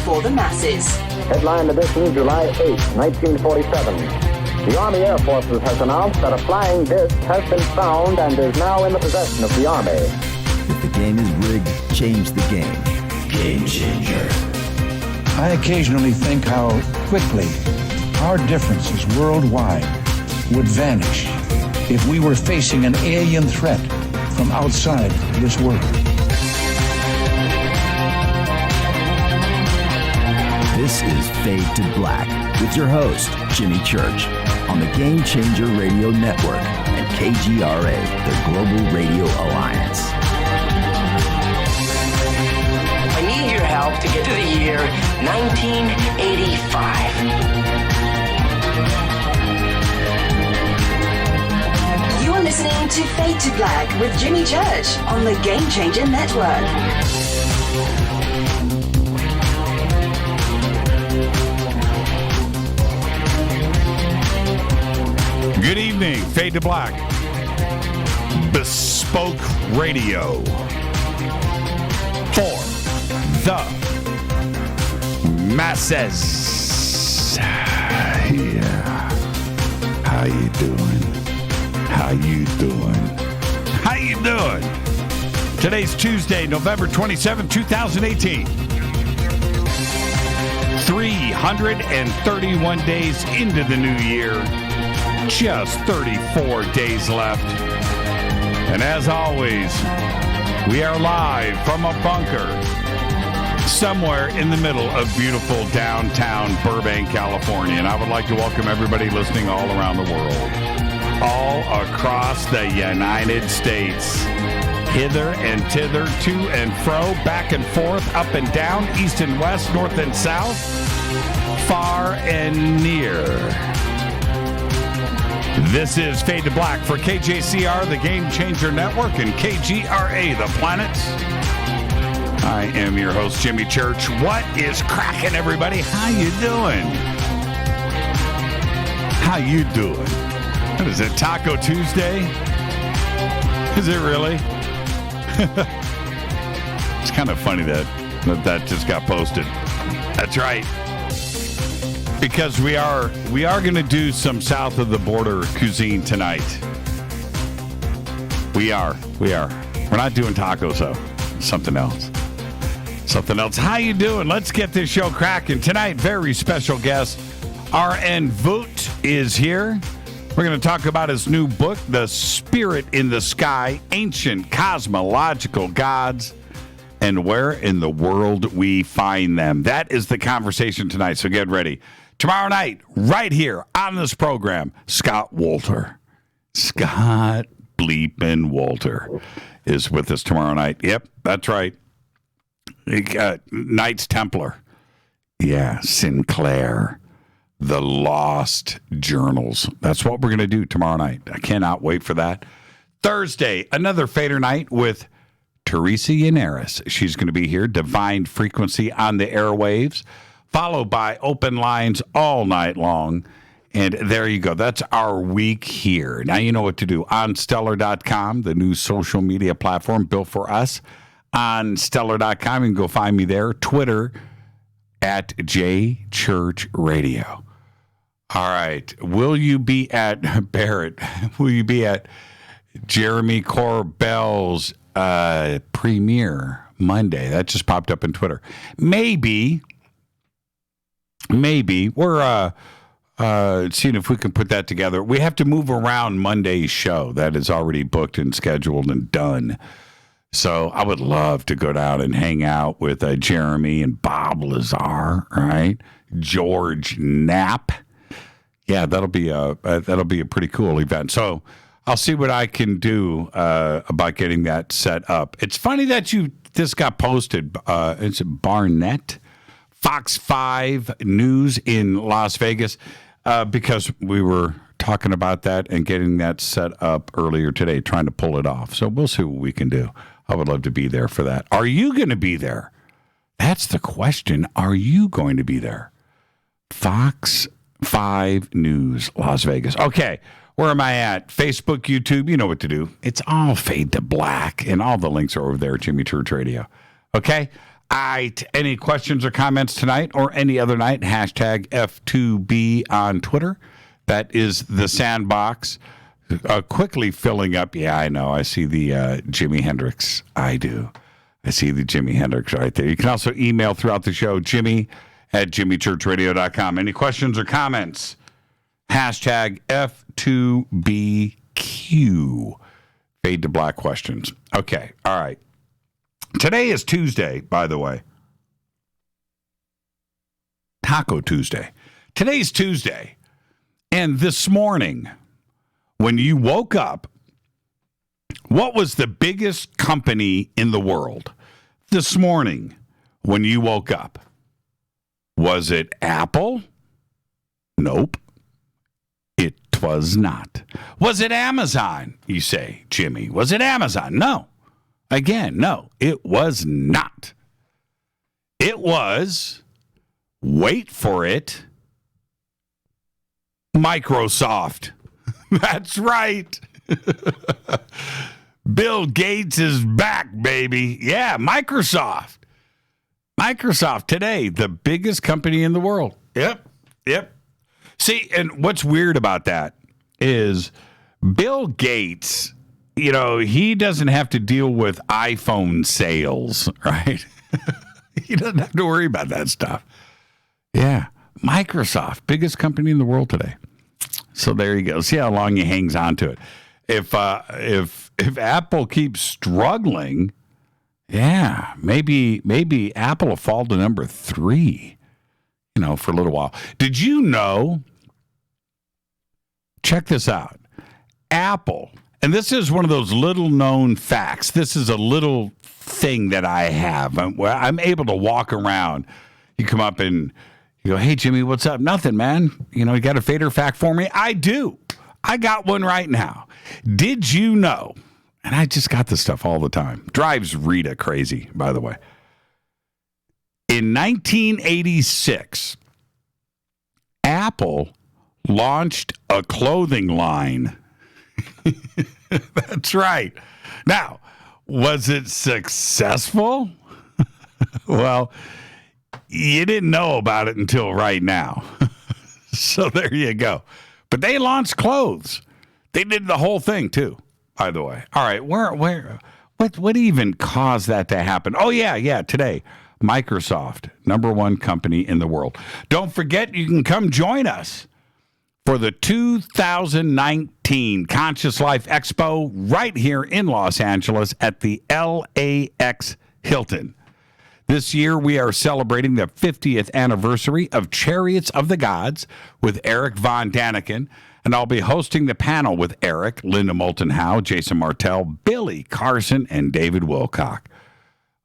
for the masses. Headline edition, July 8, 1947. The Army Air Forces has announced that a flying disc has been found and is now in the possession of the Army. If the game is rigged, change the game. Game changer. I occasionally think how quickly our differences worldwide would vanish if we were facing an alien threat from outside this world. This is Fade to Black with your host, Jimmy Church, on the Game Changer Radio Network and KGRA, the Global Radio Alliance. I need your help to get to the year 1985. You're listening to Fade to Black with Jimmy Church on the Game Changer Network. Good evening, Fade to Black. Bespoke Radio for the masses. Yeah. How you doing? How you doing? How you doing? Today's Tuesday, November 27, 2018. 331 days into the new year. Just 34 days left. And as always, we are live from a bunker somewhere in the middle of beautiful downtown Burbank, California. And I would like to welcome everybody listening all around the world, all across the United States, hither and thither, to and fro, back and forth, up and down, east and west, north and south, far and near. This is Fade to Black for KJCR, the Game Changer Network, and KGRA, the planet. I am your host, Jimmy Church. What is cracking, everybody? How you doing? How you doing? What is it, Taco Tuesday? Is it really? It's kind of funny that just got posted. That's right. Because we are going to do some south of the border cuisine tonight. We are. We're not doing tacos though. Something else. How you doing? Let's get this show cracking tonight. Very special guest, R.N. Vooght is here. We're going to talk about his new book, The Spirit in the Sky: Ancient Cosmological Gods and Where in the World We Find Them. That is the conversation tonight. So get ready. Tomorrow night, right here on this program, Scott Wolter. Scott bleepin' Wolter is with us tomorrow night. Yep, that's right. Knights Templar. Yeah, Sinclair. The Lost Journals. That's what we're going to do tomorrow night. I cannot wait for that. Thursday, another Fader night with Teresa Yannaris. She's going to be here. Divine Frequency on the airwaves, followed by open lines all night long. And there you go. That's our week here. Now you know what to do. On Stellar.com, the new social media platform built for us. On Stellar.com, you can go find me there. Twitter, at JChurchRadio. All right. Will you be at Barrett? Will you be at Jeremy Corbell's premiere Monday? That just popped up in Twitter. Maybe we're seeing if we can put that together. We have to move around Monday's show. That is already booked and scheduled and done. So I would love to go down and hang out with Jeremy and Bob Lazar, right? George Knapp. Yeah, that'll be a pretty cool event. So I'll see what I can do about getting that set up. It's funny that this got posted. It's Barnett, Fox 5 News in Las Vegas, because we were talking about that and getting that set up earlier today, trying to pull it off. So we'll see what we can do. I would love to be there for that. Are you going to be there? That's the question. Are you going to be there? Fox 5 News, Las Vegas. Okay, where am I at? Facebook, YouTube, you know what to do. It's all Fade to Black, and all the links are over there at Jimmy Church Radio. Okay? Any questions or comments tonight or any other night? Hashtag F2B on Twitter. That is the sandbox. Quickly filling up. Yeah, I know. I see the Jimi Hendrix. I do. I see the Jimi Hendrix right there. You can also email throughout the show, Jimmy@jimmychurchradio.com. Any questions or comments? Hashtag F2BQ. Fade to Black questions. Okay. All right. Today is Tuesday, by the way. Taco Tuesday. Today's Tuesday. And this morning, when you woke up, what was the biggest company in the world? This morning, when you woke up, was it Apple? Nope. It was not. Was it Amazon? You say, Jimmy. Was it Amazon? No. Again, no, it was not. It was, wait for it, Microsoft. That's right. Bill Gates is back, baby. Yeah, Microsoft. Microsoft today, the biggest company in the world. Yep. See, and what's weird about that is Bill Gates, you know, he doesn't have to deal with iPhone sales, right? He doesn't have to worry about that stuff. Yeah. Microsoft, biggest company in the world today. So there you go. See how long he hangs on to it. If Apple keeps struggling, yeah, maybe Apple will fall to number 3, you know, for a little while. Did you know? Check this out. Apple, and this is one of those little known facts. This is a little thing that I have. I'm able to walk around. You come up and you go, hey, Jimmy, what's up? Nothing, man. You know, you got a fader fact for me? I do. I got one right now. Did you know? And I just got this stuff all the time. Drives Rita crazy, by the way. In 1986, Apple launched a clothing line. That's right. Now, was it successful? Well, you didn't know about it until right now. So there you go. But they launched clothes. They did the whole thing too, by the way. All right, what even caused that to happen? Oh yeah, today. Microsoft, number 1 company in the world. Don't forget, you can come join us for the 2019 Conscious Life Expo right here in Los Angeles at the LAX Hilton. This year, we are celebrating the 50th anniversary of Chariots of the Gods with Eric Von Daniken, and I'll be hosting the panel with Eric, Linda Moulton Howe, Jason Martell, Billy Carson, and David Wilcock.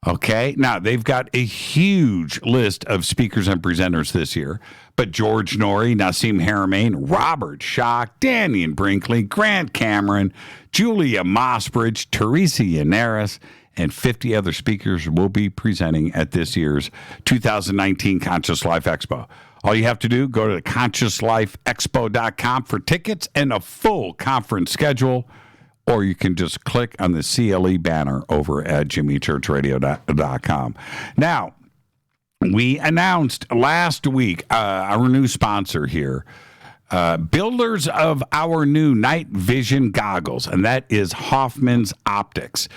Okay, now they've got a huge list of speakers and presenters this year, but George Norrie, Nassim Haramein, Robert Schock, Daniel Brinkley, Grant Cameron, Julia Mossbridge, Teresa Yannaris, and 50 other speakers will be presenting at this year's 2019 Conscious Life Expo. All you have to do, go to ConsciousLifeExpo.com for tickets and a full conference schedule, or you can just click on the CLE banner over at JimmyChurchRadio.com. Now, we announced last week our new sponsor here, builders of our new night vision goggles, and that is Hoffman's Optics.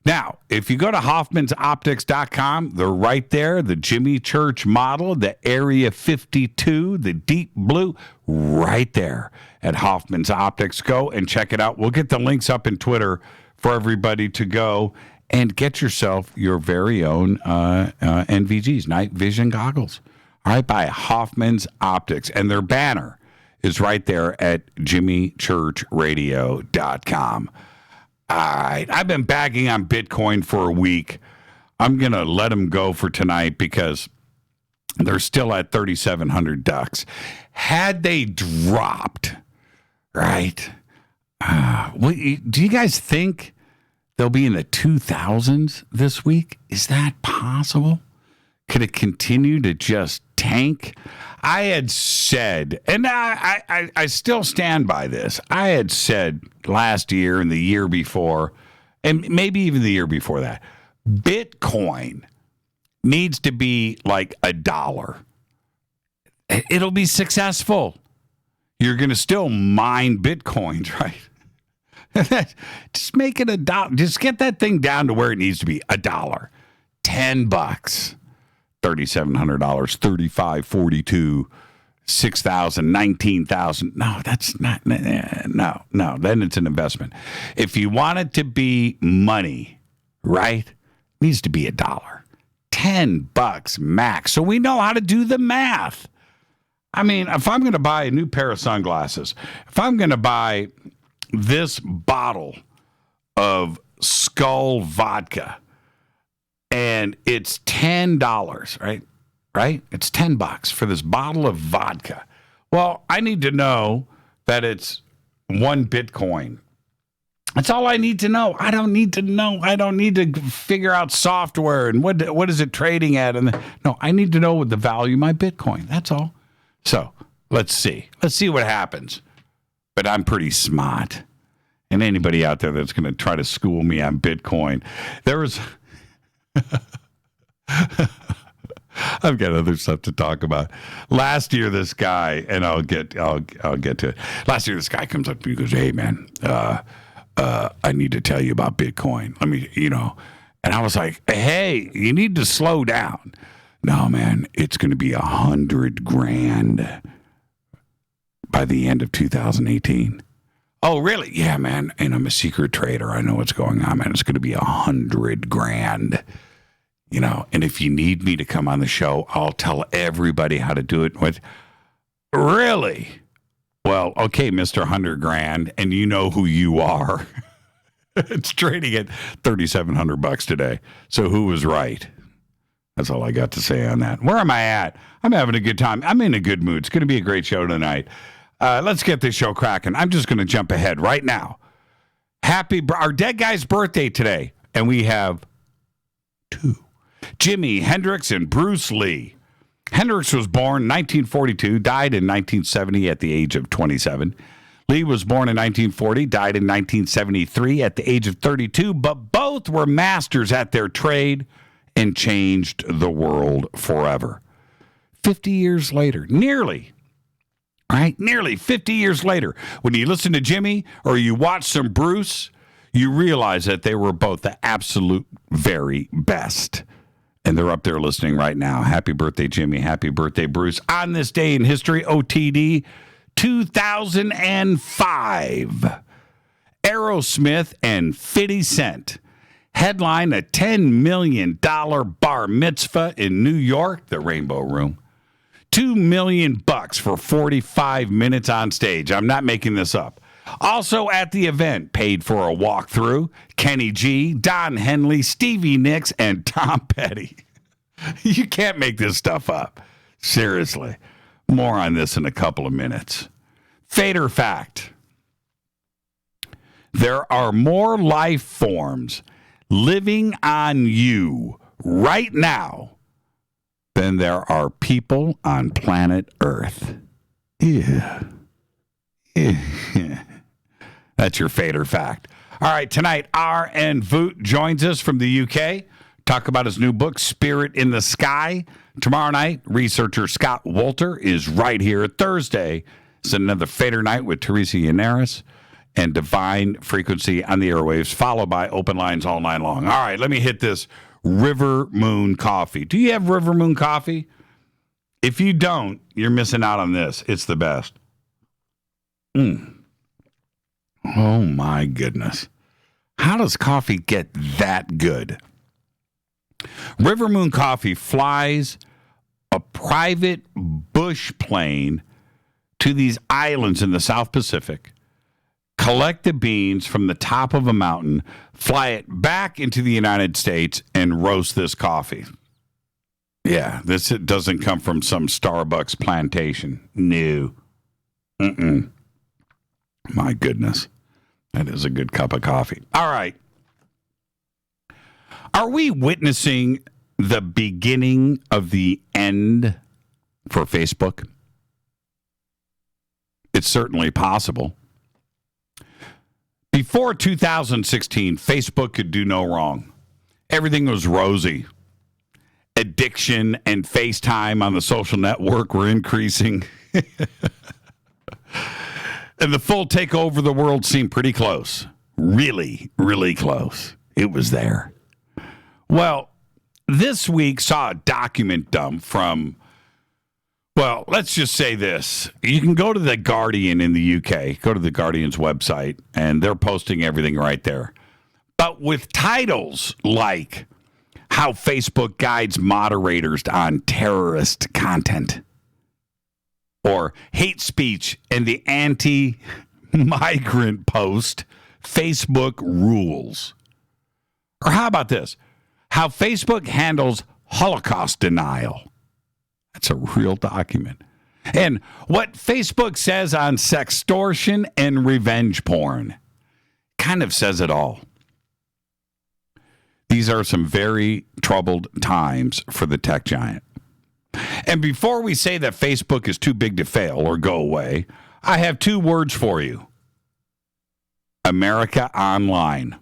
Now, if you go to Hoffman'sOptics.com, they're right there. The Jimmy Church model, the Area 52, the deep blue, right there at Hoffman's Optics. Go and check it out. We'll get the links up in Twitter for everybody to go and get yourself your very own NVGs, night vision goggles. All right, by Hoffman's Optics. And their banner is right there at JimmyChurchRadio.com. All right, I've been bagging on Bitcoin for a week. I'm going to let them go for tonight because they're still at 3,700 ducks. Had they dropped, right? Do you guys think they'll be in the 2,000s this week? Is that possible? Could it continue to just tank? I had said, and I still stand by this. I had said last year and the year before, and maybe even the year before that, Bitcoin needs to be like $1. It'll be successful. You're going to still mine Bitcoins, right? Just make it $1. Just get that thing down to where it needs to be, $1. $10, $3,700, 35, 42, 6,000, 19,000. No, that's not. No. Then it's an investment. If you want it to be money, right? It needs to be $1. $10 max. So we know how to do the math. I mean, if I'm going to buy a new pair of sunglasses, if I'm going to buy this bottle of Skull vodka, and it's $10, right? Right? It's $10 for this bottle of vodka. Well, I need to know that it's 1 Bitcoin. That's all I need to know. I don't need to know. I don't need to figure out software and what is it trading at. No, I need to know the value of my Bitcoin. That's all. So let's see. Let's see what happens. But I'm pretty smart. And anybody out there that's going to try to school me on Bitcoin, there was... I've got other stuff to talk about. Last year, this guy, and I'll get to it. Last year, this guy comes up to me and goes, "Hey, man, I need to tell you about Bitcoin. Let me, And I was like, "Hey, you need to slow down." "No, man, it's going to be $100,000 by the end of 2018. "Oh, really?" "Yeah, man. And I'm a secret trader. I know what's going on, man. It's going to be $100,000. And if you need me to come on the show, I'll tell everybody how to do it." With, "Really?" "Well, okay, Mr. $100,000, and you know who you are." It's trading at $3,700 today. So who was right? That's all I got to say on that. Where am I at? I'm having a good time. I'm in a good mood. It's going to be a great show tonight. Let's get this show cracking. I'm just going to jump ahead right now. Our dead guy's birthday today, and we have 2. Jimi Hendrix and Bruce Lee. Hendrix was born in 1942, died in 1970 at the age of 27. Lee was born in 1940, died in 1973 at the age of 32, but both were masters at their trade and changed the world forever. 50 years later, nearly 50 years later, when you listen to Jimmy or you watch some Bruce, you realize that they were both the absolute very best. And they're up there listening right now. Happy birthday, Jimmy. Happy birthday, Bruce. On this day in history, OTD, 2005. Aerosmith and 50 Cent headline a $10 million bar mitzvah in New York, the Rainbow Room. $2 million for 45 minutes on stage. I'm not making this up. Also at the event, paid for a walkthrough, Kenny G, Don Henley, Stevie Nicks, and Tom Petty. You can't make this stuff up. Seriously. More on this in a couple of minutes. Fader fact. There are more life forms living on you right now than there are people on planet Earth. Yeah. That's your Fader fact. All right, tonight, R.N. Vooght joins us from the UK. Talk about his new book, Spirit in the Sky. Tomorrow night, researcher Scott Wolter is right here. Thursday is another Fader night with Teresa Yannaris and Divine Frequency on the airwaves, followed by open lines all night long. All right, let me hit this River Moon Coffee. Do you have River Moon Coffee? If you don't, you're missing out on this. It's the best. Oh, my goodness. How does coffee get that good? River Moon Coffee flies a private bush plane to these islands in the South Pacific, collect the beans from the top of a mountain, fly it back into the United States, and roast this coffee. Yeah, this doesn't come from some Starbucks plantation. No. My goodness. That is a good cup of coffee. All right. Are we witnessing the beginning of the end for Facebook? It's certainly possible. Before 2016, Facebook could do no wrong. Everything was rosy. addiction and FaceTime on the social network were increasing. And the full takeover of the world seemed pretty close. Really, really close. It was there. Well, this week saw a document dump from, well, let's just say this. You can go to The Guardian in the UK, go to The Guardian's website, and they're posting everything right there. But with titles like How Facebook Guides Moderators on Terrorist Content, or Hate Speech and the Anti-Migrant Post, Facebook Rules. Or how about this? How Facebook handles Holocaust denial. That's a real document. And what Facebook says on sextortion and revenge porn. Kind of says it all. These are some very troubled times for the tech giant. And before we say that Facebook is too big to fail or go away, I have two words for you. America Online.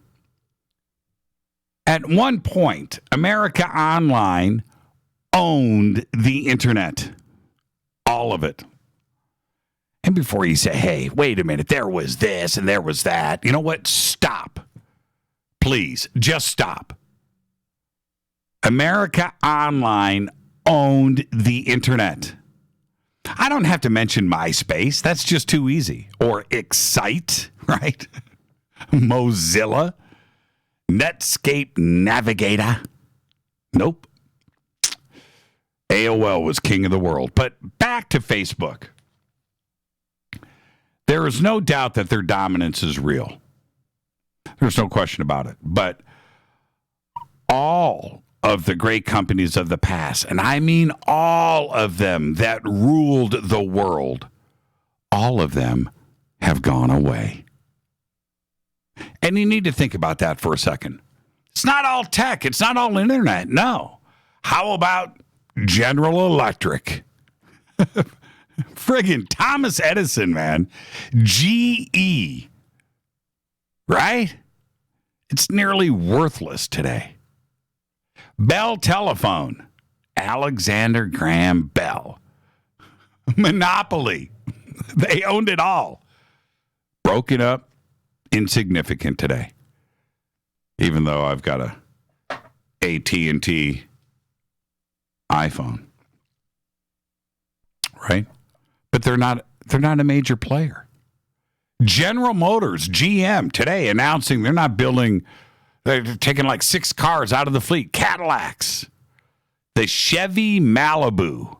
At one point, America Online owned the internet. All of it. And before you say, hey, wait a minute, there was this and there was that, you know what? Stop. Please, just stop. America Online owned the internet. I don't have to mention MySpace. That's just too easy. Or Excite, right? Mozilla. Netscape Navigator. Nope. AOL was king of the world. But back to Facebook. There is no doubt that their dominance is real. There's no question about it. But all of the great companies of the past, and I mean all of them that ruled the world, all of them have gone away. And you need to think about that for a second. It's not all tech. It's not all internet. No. How about General Electric? Friggin' Thomas Edison, man. GE. Right? It's nearly worthless today. Bell Telephone. Alexander Graham Bell. Monopoly. They owned it all. Broken up. Insignificant today. Even though I've got a AT&T iPhone. Right? But they're not a major player. General Motors, GM, today announcing they're not building, they're taking like 6 cars out of the fleet. Cadillacs. The Chevy Malibu.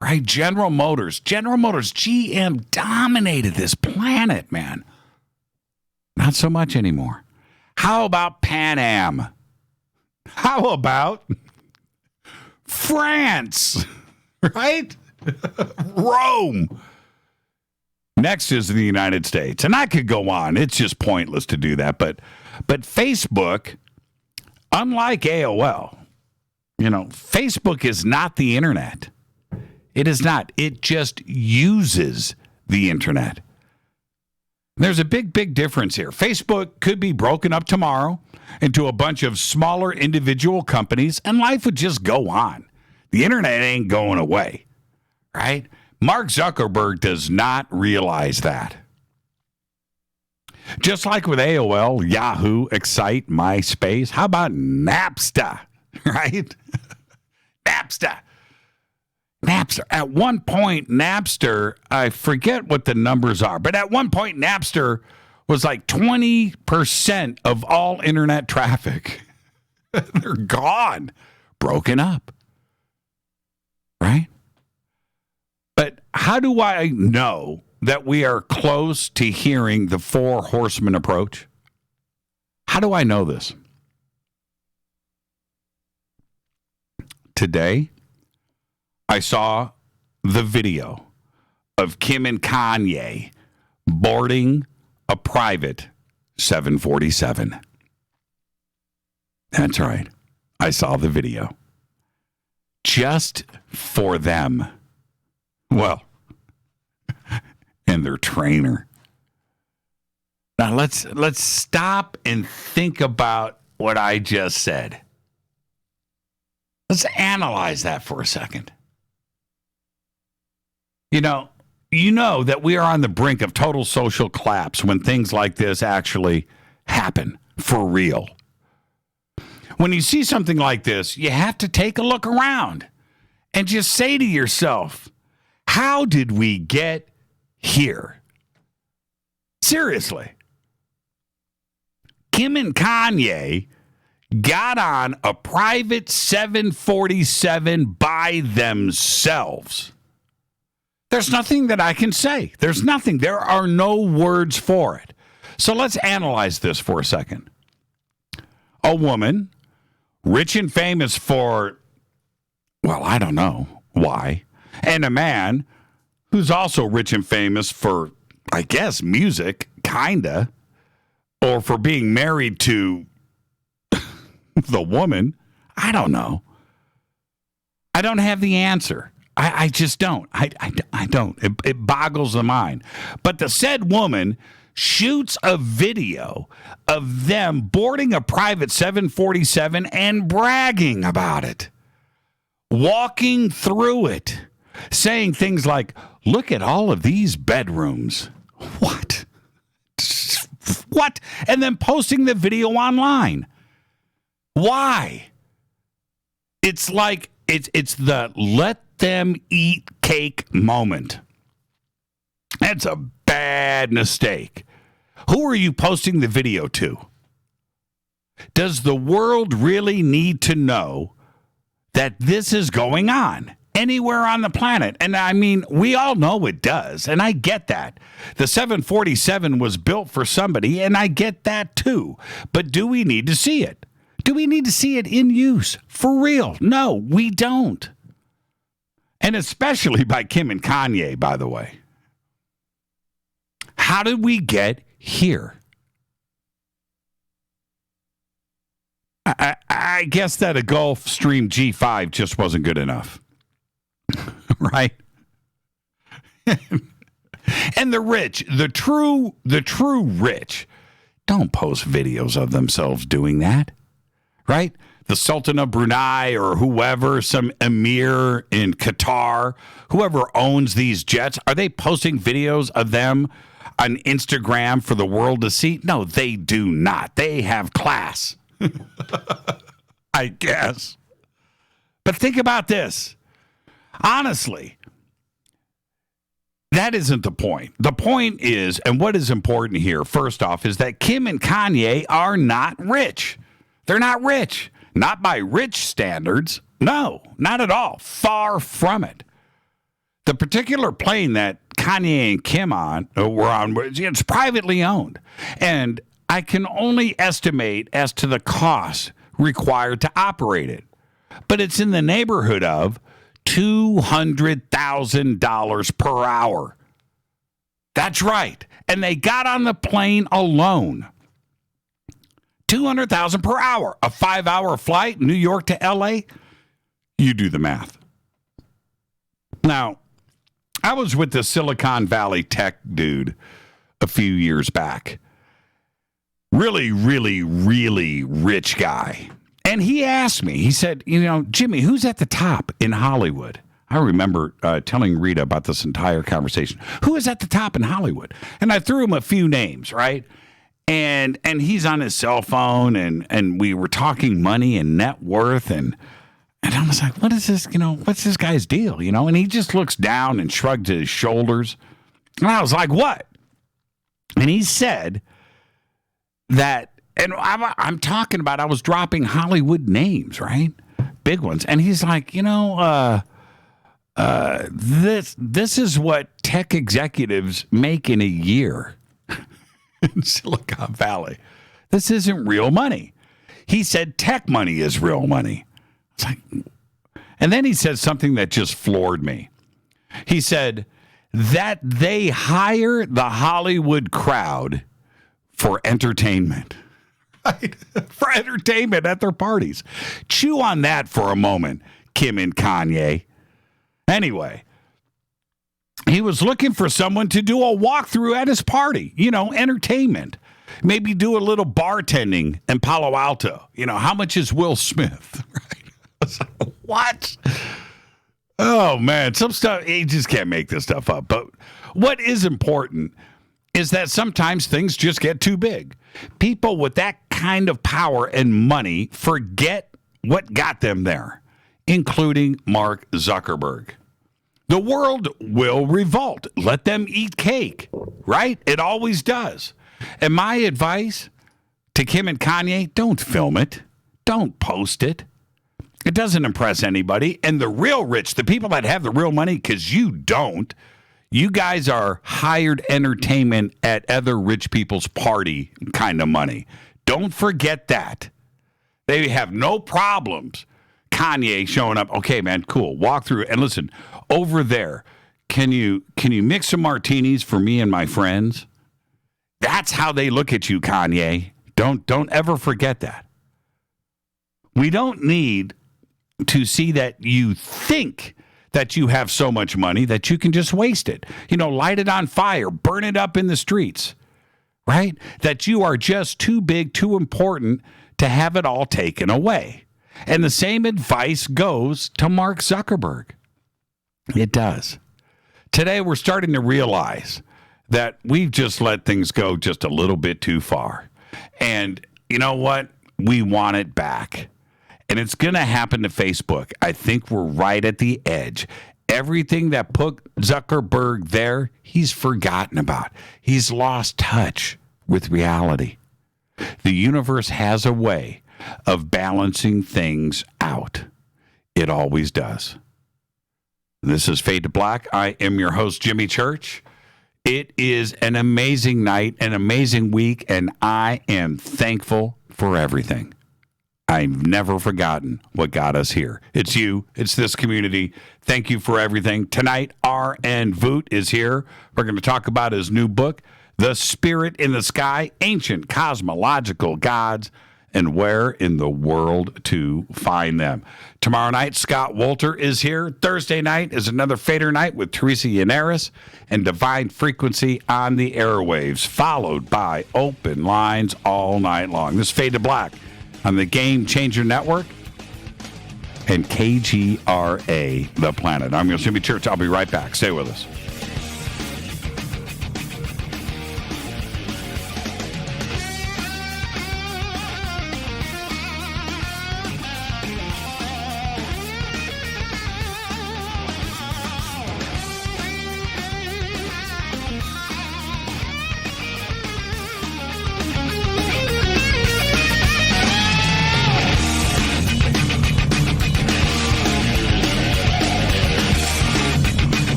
Right? General Motors, GM dominated this planet, man. Not so much anymore. How about Pan Am? How about France? Right? Rome. Next is the United States. And I could go on. It's just pointless to do that. But Facebook, unlike AOL, Facebook is not the internet. It is not. It just uses the internet. There's a big difference here. Facebook could be broken up tomorrow into a bunch of smaller individual companies, and life would just go on. The internet ain't going away, right? Mark Zuckerberg does not realize that. Just like with AOL, Yahoo, Excite, MySpace, how about Napster, right? Napster. At one point, Napster, I forget what the numbers are, but at one point, Napster was like 20% of all internet traffic. They're gone, broken up, right? But how do I know that we are close to hearing the 4 horsemen approach? How do I know this? Today, I saw the video of Kim and Kanye boarding a private 747. That's right. I saw the video. Just for them. Well, and their trainer. Now let's stop and think about what I just said. Let's analyze that for a second. You know that we are on the brink of total social collapse when things like this actually happen for real. When you see something like this, you have to take a look around and just say to yourself, how did we get here? Seriously. Kim and Kanye got on a private 747 by themselves. There's nothing that I can say. There's nothing. There are no words for it. So let's analyze this for a second. A woman, rich and famous for, well, I don't know why, and a man who's also rich and famous for, I guess, music, kinda, or for being married to the woman. I don't know. I don't have the answer. I just don't. I don't. It boggles the mind. But the said woman shoots a video of them boarding a private 747 and bragging about it, walking through it, saying things like, look at all of these bedrooms. What? What? And then posting the video online. Why? It's like, it's the let them eat cake moment. That's a bad mistake. Who are you posting the video to? Does the world really need to know that this is going on anywhere on the planet? And I mean, we all know it does, and I get that. The 747 was built for somebody, and I get that too. But do we need to see it? Do we need to see it in use? For real? No, we don't. And especially by Kim and Kanye, by the way. How did we get here? I guess that a Gulfstream G5 just wasn't good enough. Right? And the rich, the true rich, don't post videos of themselves doing that. Right? The Sultan of Brunei or whoever, some emir in Qatar, whoever owns these jets, are they posting videos of them on Instagram for the world to see? No, they do not. They have class, I guess. But think about this. Honestly, that isn't the point. The point is, and what is important here, first off, is that Kim and Kanye are not rich. They're not rich. Not by rich standards. No, not at all. Far from it. The particular plane that Kanye and Kim were on, it's privately owned. And I can only estimate as to the cost required to operate it. But it's in the neighborhood of $200,000 per hour. That's right. And they got on the plane alone. $200,000 per hour, a 5-hour flight, New York to LA. You do the math. Now, I was with the Silicon Valley tech dude a few years back. Really, really, really rich guy. And he asked me, he said, Jimmy, who's at the top in Hollywood? I remember telling Rita about this entire conversation. Who is at the top in Hollywood? And I threw him a few names, right? And he's on his cell phone, and we were talking money and net worth, and I was like, what is this, what's this guy's deal, And he just looks down and shrugged his shoulders. And I was like, what? And he said that, and I'm talking about, I was dropping Hollywood names, right? Big ones. And he's like, this is what tech executives make in a year. In Silicon Valley. This isn't real money. He said tech money is real money. It's like, and then he said something that just floored me. He said that they hire the Hollywood crowd for entertainment. Right? For entertainment at their parties. Chew on that for a moment, Kim and Kanye. Anyway. He was looking for someone to do a walkthrough at his party, entertainment. Maybe do a little bartending in Palo Alto. How much is Will Smith? Right? What? Oh, man. Some stuff, you just can't make this stuff up. But what is important is that sometimes things just get too big. People with that kind of power and money forget what got them there, including Mark Zuckerberg. The world will revolt. Let them eat cake, right? It always does. And my advice to Kim and Kanye, don't film it. Don't post it. It doesn't impress anybody. And the real rich, the people that have the real money, because you don't, you guys are hired entertainment at other rich people's party kind of money. Don't forget that. They have no problems. Kanye showing up. Okay, man, cool. Walk through and listen. Over there, can you mix some martinis for me and my friends? That's how they look at you, Kanye. Don't ever forget that. We don't need to see that you think that you have so much money that you can just waste it. Light it on fire, burn it up in the streets, right? That you are just too big, too important to have it all taken away. And the same advice goes to Mark Zuckerberg. It does. Today, we're starting to realize that we've just let things go just a little bit too far. And you know what? We want it back. And it's going to happen to Facebook. I think we're right at the edge. Everything that put Zuckerberg there, he's forgotten about. He's lost touch with reality. The universe has a way of balancing things out. It always does. This is Fade to Black. I am your host, Jimmy Church. It is an amazing night, an amazing week, and I am thankful for everything. I've never forgotten what got us here. It's you. It's this community. Thank you for everything. Tonight, R.N. Vooght is here. We're going to talk about his new book, The Spirit in the Sky, Ancient Cosmological Gods, and Where in the World to Find Them. Tomorrow night, Scott Wolter is here. Thursday night is another Fader night with Teresa Yannaris and Divine Frequency on the airwaves, followed by open lines all night long. This is Fade to Black on the Game Changer Network and KGRA, The Planet. I'm your Jimmy Church. I'll be right back. Stay with us.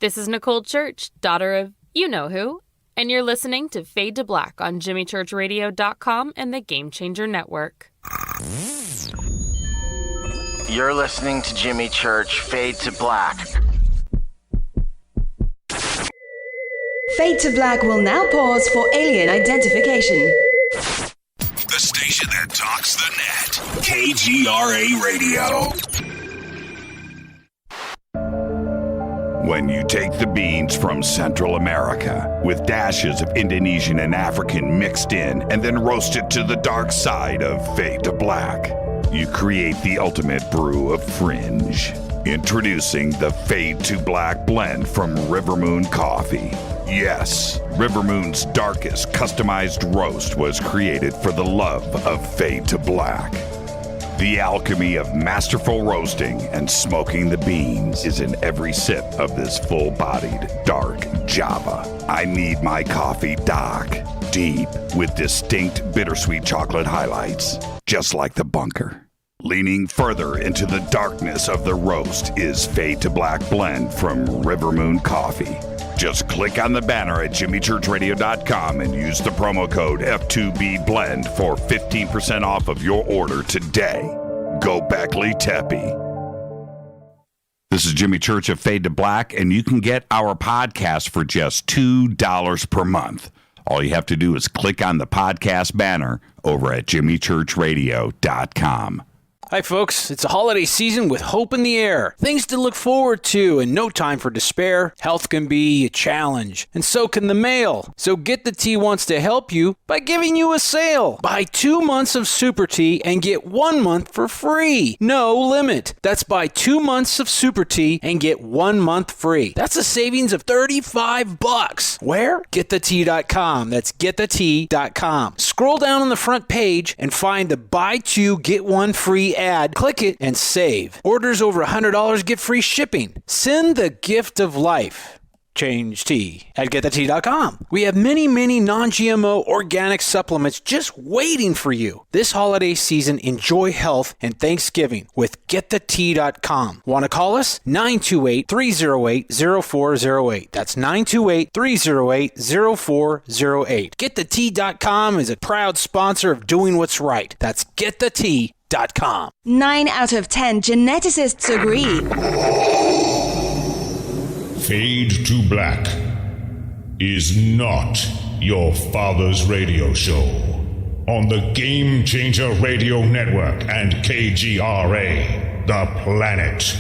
This is Nicole Church, daughter of you-know-who, and you're listening to Fade to Black on JimmyChurchRadio.com and the Game Changer Network. You're listening to Jimmy Church, Fade to Black. Fade to Black will now pause for alien identification. The station that talks the net. KGRA Radio. When you take the beans from Central America with dashes of Indonesian and African mixed in and then roast it to the dark side of Fade to Black, you create the ultimate brew of fringe. Introducing the Fade to Black blend from Rivermoon Coffee. Yes, Rivermoon's darkest customized roast was created for the love of Fade to Black. The alchemy of masterful roasting and smoking the beans is in every sip of this full-bodied dark Java. I need my coffee dark, deep, with distinct bittersweet chocolate highlights, just like the bunker. Leaning further into the darkness of the roast is Fade to Black blend from Rivermoon Coffee. Just click on the banner at JimmyChurchRadio.com and use the promo code F2BBLEND for 15% off of your order today. Go Beckley Teppy. This is Jimmy Church of Fade to Black, and you can get our podcast for just $2 per month. All you have to do is click on the podcast banner over at JimmyChurchRadio.com. Hi, folks. It's a holiday season with hope in the air. Things to look forward to and no time for despair. Health can be a challenge, and so can the mail. So Get the Tea wants to help you by giving you a sale. Buy 2 months of Super Tea and get 1 month for free. No limit. That's buy 2 months of Super Tea and get 1 month free. That's a savings of $35. Where? GetTheTea.com. That's GetTheTea.com. Scroll down on the front page and find the buy 2 get 1 free ad. Click it and save. Orders over $100 get free shipping. Send the gift of life. Change tea at GetTheTea.com. We have many non-GMO organic supplements just waiting for you. This holiday season, enjoy health and Thanksgiving with GetTheTea.com. Want to call us? 928-308-0408. That's 928-308-0408. GetTheTea.com is a proud sponsor of doing what's right. That's GetTheTea.com. 9 out of 10 geneticists agree. Fade to Black is not your father's radio show on the Game Changer Radio Network and KGRA, The Planet.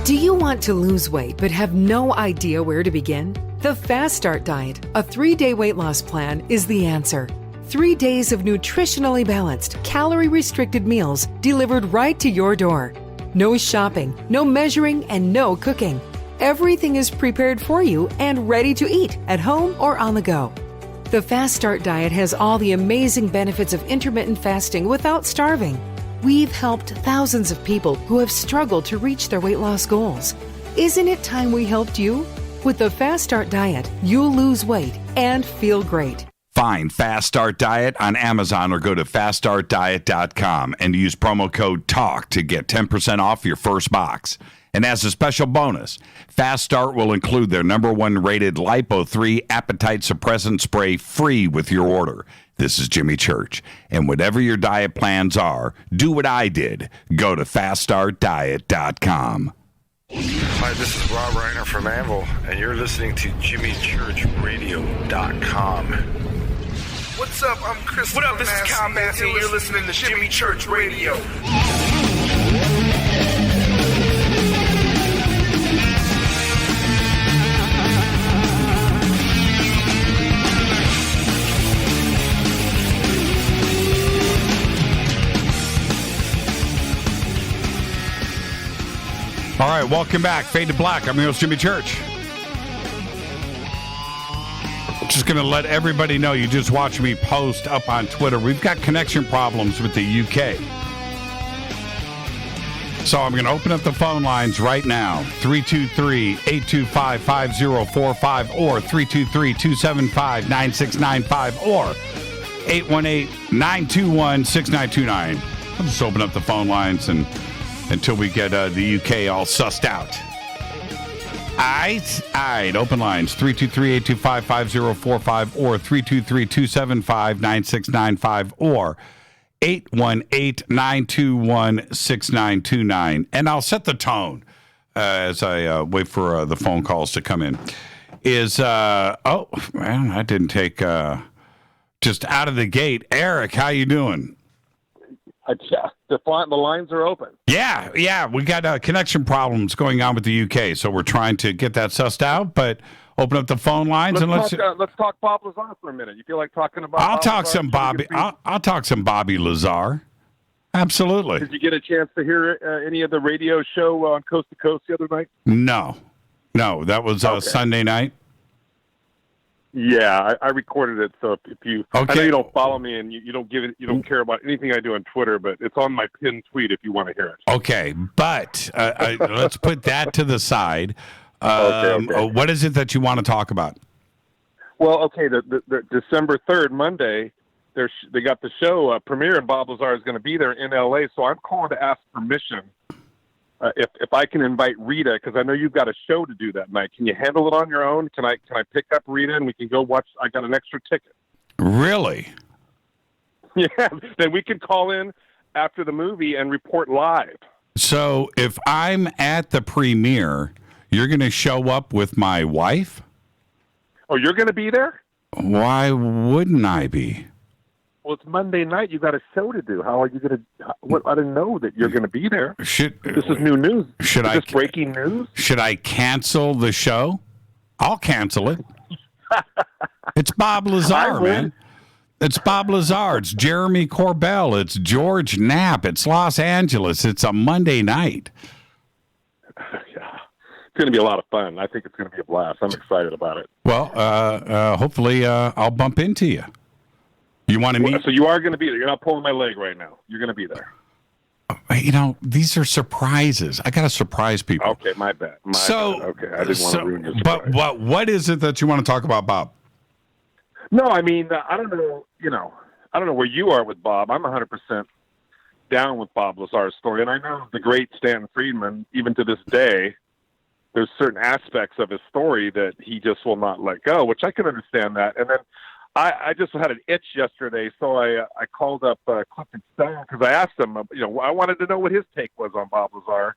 Do you want to lose weight but have no idea where to begin? The Fast Start Diet, a 3-day weight loss plan, is the answer. 3 days of nutritionally balanced, calorie-restricted meals delivered right to your door. No shopping, no measuring, and no cooking. Everything is prepared for you and ready to eat at home or on the go. The Fast Start Diet has all the amazing benefits of intermittent fasting without starving. We've helped thousands of people who have struggled to reach their weight loss goals. Isn't it time we helped you? With the Fast Start Diet, you'll lose weight and feel great. Find Fast Start Diet on Amazon or go to faststartdiet.com and use promo code TALK to get 10% off your first box. And as a special bonus, Fast Start will include their #1 rated Lipo3 appetite suppressant spray free with your order. This is Jimmy Church. And whatever your diet plans are, do what I did. Go to faststartdiet.com. Hi, this is Rob Reiner from Anvil, and you're listening to JimmyChurchRadio.com. What's up? I'm Chris. What up? This is Kyle Massey, and you're listening to Jimmy Church Radio. All right, welcome back. Fade to Black. I'm your host, Jimmy Church. Just going to let everybody know you just watched me post up on Twitter. We've got connection problems with the UK. So I'm going to open up the phone lines right now. 323-825-5045 or 323-275-9695 or 818-921-6929. I'll just open up the phone lines until we get the UK all sussed out. All right. Open lines, 323-825-5045 or 323-275-9695 or 818-921-6929. And I'll set the tone as I wait for the phone calls to come in. I didn't take, just out of the gate. Eric, how you doing? The lines are open. Yeah. We got connection problems going on with the UK, so we're trying to get that sussed out. But open up the phone lines let's talk Bob Lazar for a minute. You feel like talking about? I'll talk some Bobby Lazar. Absolutely. Did you get a chance to hear any of the radio show on Coast to Coast the other night? No, that was Sunday night. Yeah, I recorded it. So if you, I know you don't follow me and you don't care about anything I do on Twitter, but it's on my pinned tweet if you want to hear it. Okay, but let's put that to the side. Okay. What is it that you want to talk about? Well, okay, the December 3rd, Monday, they got the show premiere, and Bob Lazar is going to be there in LA. So I'm calling to ask permission if I can invite Rita, because I know you've got a show to do that night. Can you handle it on your own? Can I pick up Rita and we can go watch? I got an extra ticket. Really? Yeah. Then we can call in after the movie and report live. So if I'm at the premiere, you're going to show up with my wife? Oh, you're going to be there? Why wouldn't I be? Well, it's Monday night. You got a show to do. How are you going to? What? I didn't know that you're going to be there. This is new news. Is this breaking news? Should I cancel the show? I'll cancel it. It's Bob Lazar, man. It's Bob Lazar. It's Jeremy Corbell. It's George Knapp. It's Los Angeles. It's a Monday night. Yeah. It's going to be a lot of fun. I think it's going to be a blast. I'm excited about it. Well, hopefully I'll bump into you. You want to meet? So you are going to be there. You're not pulling my leg right now. You're going to be there. You know, these are surprises. I got to surprise people. Okay, my bad. Okay, I didn't want to ruin your surprise. But what is it that you want to talk about, Bob? No, I mean, I don't know. I don't know where you are with Bob. I'm 100% down with Bob Lazar's story, and I know the great Stanton Friedman. Even to this day, there's certain aspects of his story that he just will not let go, which I can understand that. And then I just had an itch yesterday, so I called up Clifton Stone because I asked him. I wanted to know what his take was on Bob Lazar,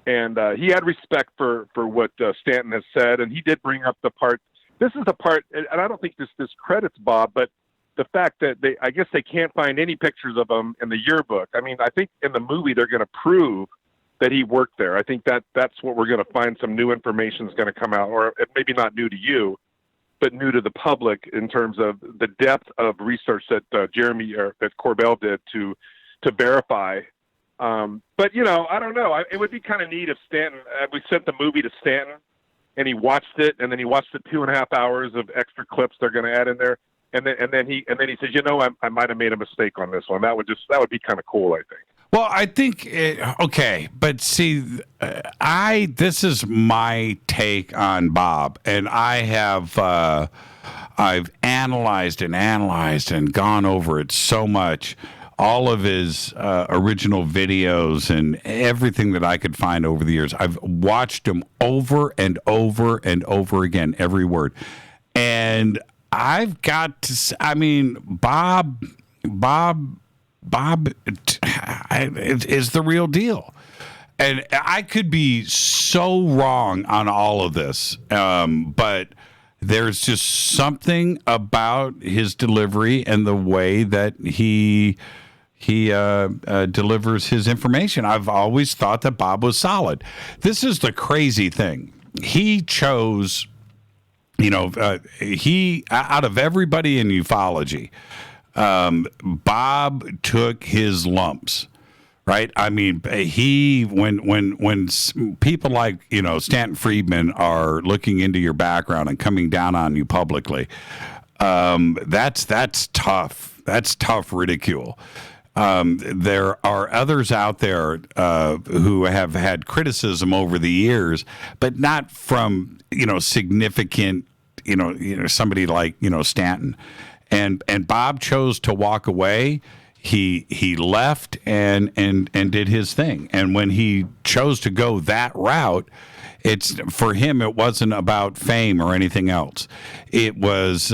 and he had respect for what Stanton has said, and he did bring up the part. This is the part, and I don't think this credits Bob, but the fact that I guess they can't find any pictures of him in the yearbook. I mean, I think in the movie they're going to prove that he worked there. I think that's what we're going to find. Some new information is going to come out, or maybe not new to you, but new to the public in terms of the depth of research that that Corbell did to verify. But I don't know. It would be kind of neat if Stanton. We sent the movie to Stanton, and he watched it, and then he watched the 2.5 hours of extra clips they're going to add in there, and then he says, I might have made a mistake on this one. That would be kind of cool, I think. Well, I think okay, but see, this is my take on Bob, and I've analyzed and gone over it so much. All of his original videos and everything that I could find over the years, I've watched him over and over and over again, every word, and I've got to. I mean, Bob is the real deal. And I could be so wrong on all of this, but there's just something about his delivery and the way that he delivers his information. I've always thought that Bob was solid. This is the crazy thing. He chose, he out of everybody in ufology, Bob took his lumps, right? I mean, when people like, Stanton Friedman are looking into your background and coming down on you publicly, that's tough. That's tough ridicule. There are others out there who have had criticism over the years, but not from, significant, somebody like, Stanton. And Bob chose to walk away. He left and did his thing. And when he chose to go that route, for him it wasn't about fame or anything else. It was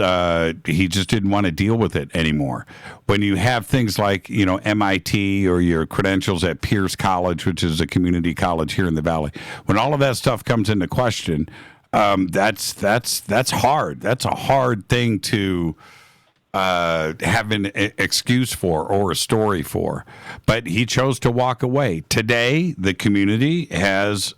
he just didn't want to deal with it anymore. When you have things like MIT or your credentials at Pierce College, which is a community college here in the Valley, when all of that stuff comes into question, that's hard. That's a hard thing to have an excuse for or a story for, but he chose to walk away. Today, the community has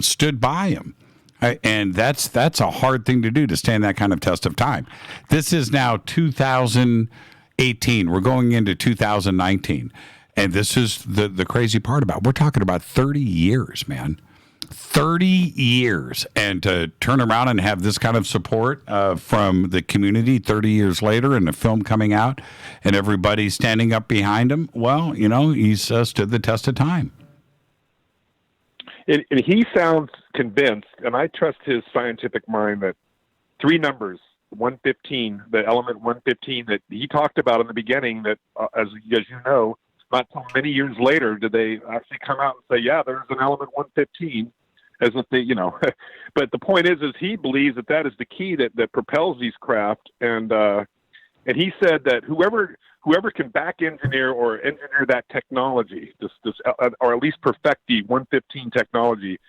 stood by him, and that's a hard thing to do, to stand that kind of test of time. This is now 2018. We're going into 2019, and this is the crazy part about it. We're talking about 30 years, man. 30 years, and to turn around and have this kind of support from the community 30 years later, and the film coming out and everybody standing up behind him, well, he's stood the test of time. And he sounds convinced, and I trust his scientific mind, that 3 numbers, 115, the element 115 that he talked about in the beginning, that as you know, not so many years later did they actually come out and say, yeah, there's an element 115, as if they, but the point is he believes that is the key that propels these craft. And he said that whoever can back engineer or engineer that technology, this or at least perfect the 115 technology,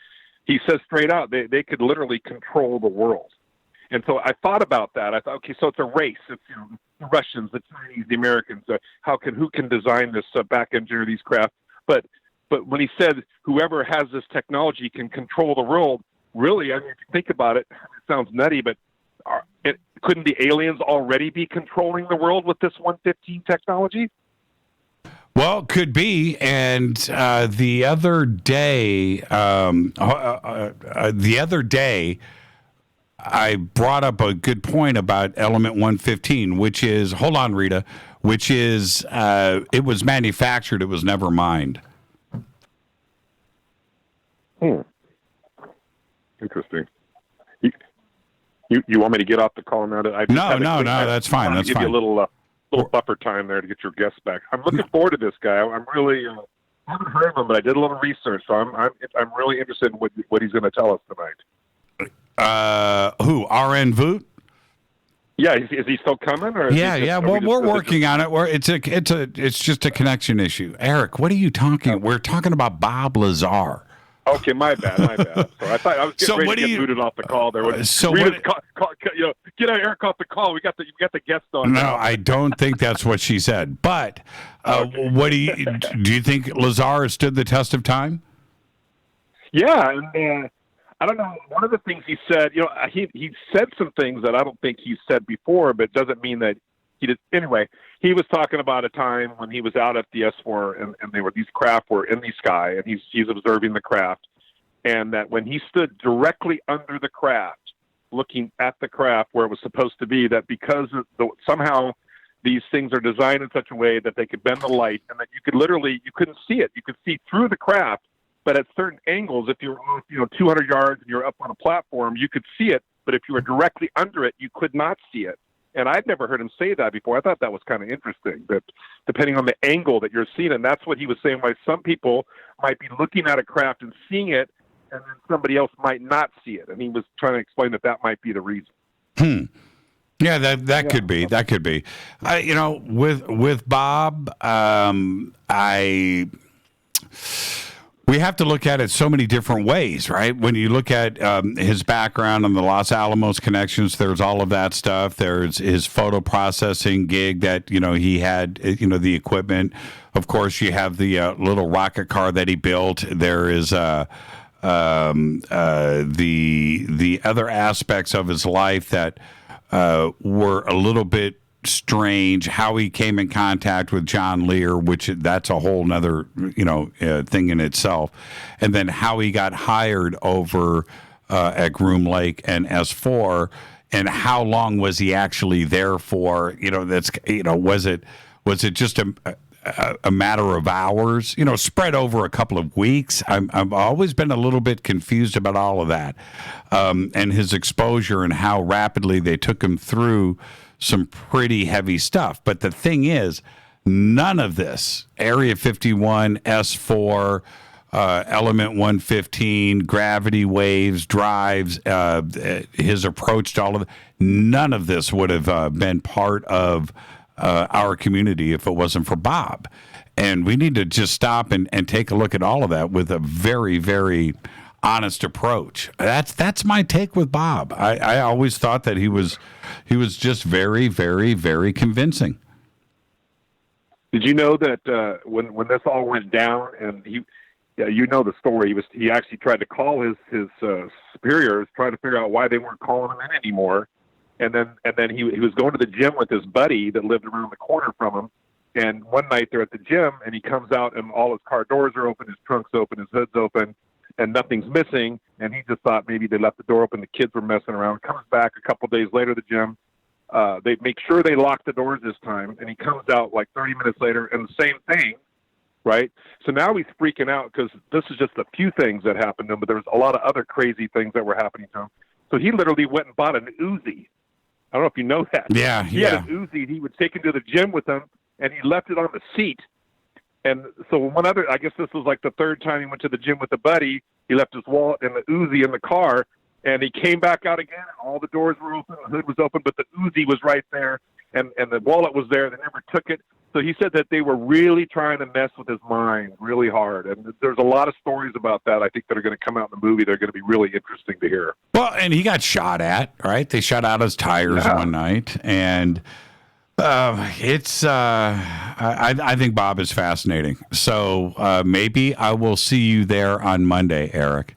he says straight out, they could literally control the world. And so I thought about that. I thought, okay, so it's a race. It's, the Russians, the Chinese, the Americans. Who can design this, back engineer these craft? But when he said whoever has this technology can control the world, really, I mean, if you think about it, it sounds nutty, but couldn't the aliens already be controlling the world with this 115 technology? Well, could be. And the other day, I brought up a good point about element 115, which is, hold on, Rita, which is it was manufactured, it was never mined. Interesting. You want me to get off the call now? No, that's fine. That's give fine. You a little buffer time there to get your guests back. I'm looking forward to this guy. I'm really I haven't heard of him, but I did a little research, so I'm really interested in what he's going to tell us tonight. Who? RN Vooght? Yeah, is he still coming? Or yeah. Well, we're working on it. It's just a connection issue. Eric, what are you talking? We're talking about Bob Lazar. Okay, my bad. So I thought I was getting ready to get booted off the call there. Get Eric off the call. We got the guest on. No, now. I don't think that's what she said. But what do you think Lazar has stood the test of time? Yeah, and I don't know. One of the things he said, he said some things that I don't think he's said before, but doesn't mean that he did. Anyway, he was talking about a time when he was out at the S4 and these craft were in the sky, and he's observing the craft, and that when he stood directly under the craft, looking at the craft where it was supposed to be, that because somehow these things are designed in such a way that they could bend the light, and that you couldn't see it. You could see through the craft, but at certain angles, if you're 200 yards and you're up on a platform, you could see it. But if you were directly under it, you could not see it. And I'd never heard him say that before. I thought that was kind of interesting, that depending on the angle that you're seeing, and that's what he was saying, why some people might be looking at a craft and seeing it, and then somebody else might not see it. And he was trying to explain that might be the reason. Yeah, that could be. That could be. With Bob, we have to look at it so many different ways, right? When you look at his background on the Los Alamos connections, there's all of that stuff. There's his photo processing gig that, he had, the equipment. Of course, you have the little rocket car that he built. There is the other aspects of his life that were a little bit strange, how he came in contact with John Lear, which that's a whole nother thing in itself, and then how he got hired over at Groom Lake and S4, and how long was he actually there for? Was it just a matter of hours, spread over a couple of weeks? I've always been a little bit confused about all of that, and his exposure and how rapidly they took him through some pretty heavy stuff. But the thing is, none of this, Area 51, S4, Element 115, gravity waves, drives, his approach to all of it, none of this would have been part of our community if it wasn't for Bob. And we need to just stop and take a look at all of that with a very, very honest approach. That's my take with Bob. I always thought that he was just very, very, very convincing. Did you know that when this all went down, and the story, he actually tried to call his superiors, trying to figure out why they weren't calling him in anymore, and then he was going to the gym with his buddy that lived around the corner from him. And one night they're at the gym, and he comes out, and all his car doors are open, his trunk's open, his hood's open, and nothing's missing, and he just thought maybe they left the door open, the kids were messing around. Comes back a couple days later to the gym. They make sure they lock the doors this time, and he comes out like 30 minutes later, and the same thing, right? So now he's freaking out because this is just a few things that happened to him, but there was a lot of other crazy things that were happening to him. So he literally went and bought an Uzi. I don't know if you know that. Yeah, he had an Uzi. He would take him to the gym with him, and he left it on the seat. And so I guess this was like the third time he went to the gym with a buddy. He left his wallet and the Uzi in the car, and he came back out again. And all the doors were open, the hood was open, but the Uzi was right there, and the wallet was there. They never took it. So he said that they were really trying to mess with his mind really hard. And there's a lot of stories about that, I think, that are going to come out in the movie. They're going to be really interesting to hear. Well, and he got shot at, right? They shot out his tires one night, and I think Bob is fascinating. So maybe I will see you there on Monday, Eric.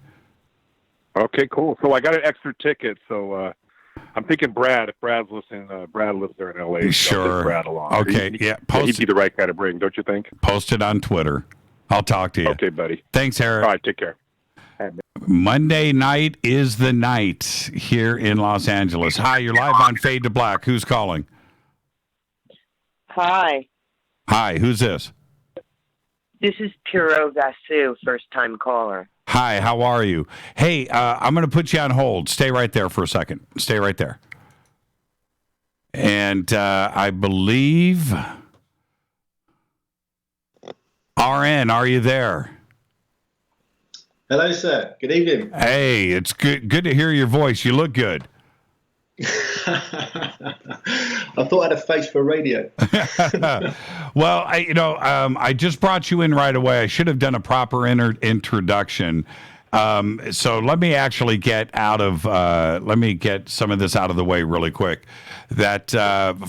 Okay, cool. So I got an extra ticket. So I'm thinking Brad. If Brad's listening, Brad lives there in L.A. So Sure. I'll take Brad along. Okay. He'd be the right guy to bring, don't you think? Post it on Twitter. I'll talk to you. Okay, buddy. Thanks, Eric. All right, take care. Monday night is the night here in Los Angeles. Hi, you're live on Fade to Black. Who's calling? Hi. Hi, who's this? This is Piro Vasu, first-time caller. Hi, how are you? Hey, I'm going to put you on hold. Stay right there for a second. Stay right there. And I believe... RN, are you there? Hello, sir. Good evening. Hey, it's good to hear your voice. You look good. I thought I had a face for radio. Well, I just brought you in right away. I should have done a proper introduction. So let me actually get some of this out of the way really quick. That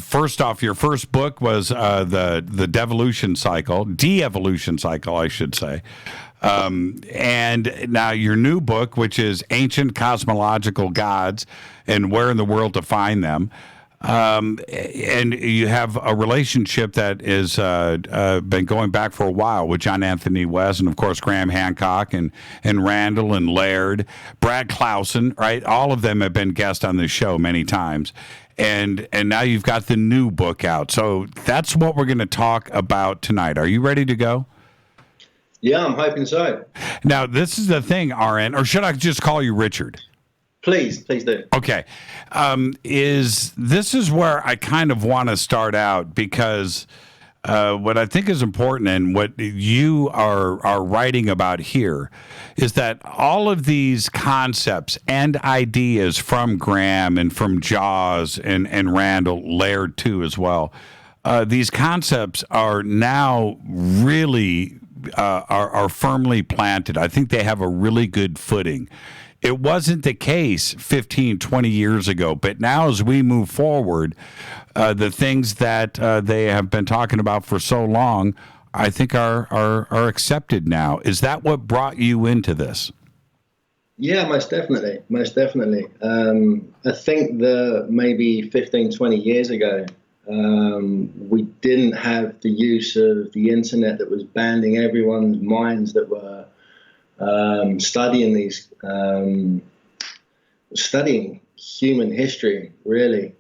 first off, your first book was the de-evolution cycle, I should say. And now your new book, which is Ancient Cosmological Gods and Where in the World to Find Them. And you have a relationship that is been going back for a while with John Anthony West and, of course, Graham Hancock and Randall and Laird, Brad Clausen, right? All of them have been guests on this show many times. And now you've got the new book out. So that's what we're going to talk about tonight. Are you ready to go? Yeah, I'm hoping so. Now, this is the thing, RN, or should I just call you Richard? Please do. Okay. This is where I kind of want to start out because what I think is important and what you are writing about here is that all of these concepts and ideas from Graham and from Jaws and Randall, Laird too as well, these concepts are now really are firmly planted. I think they have a really good footing. It wasn't the case 15, 20 years ago, but now as we move forward, the things that they have been talking about for so long, I think are accepted now. Is that what brought you into this? Yeah, most definitely. I think that maybe 15, 20 years ago, we didn't have the use of the internet that was banding everyone's minds that were studying human history, really.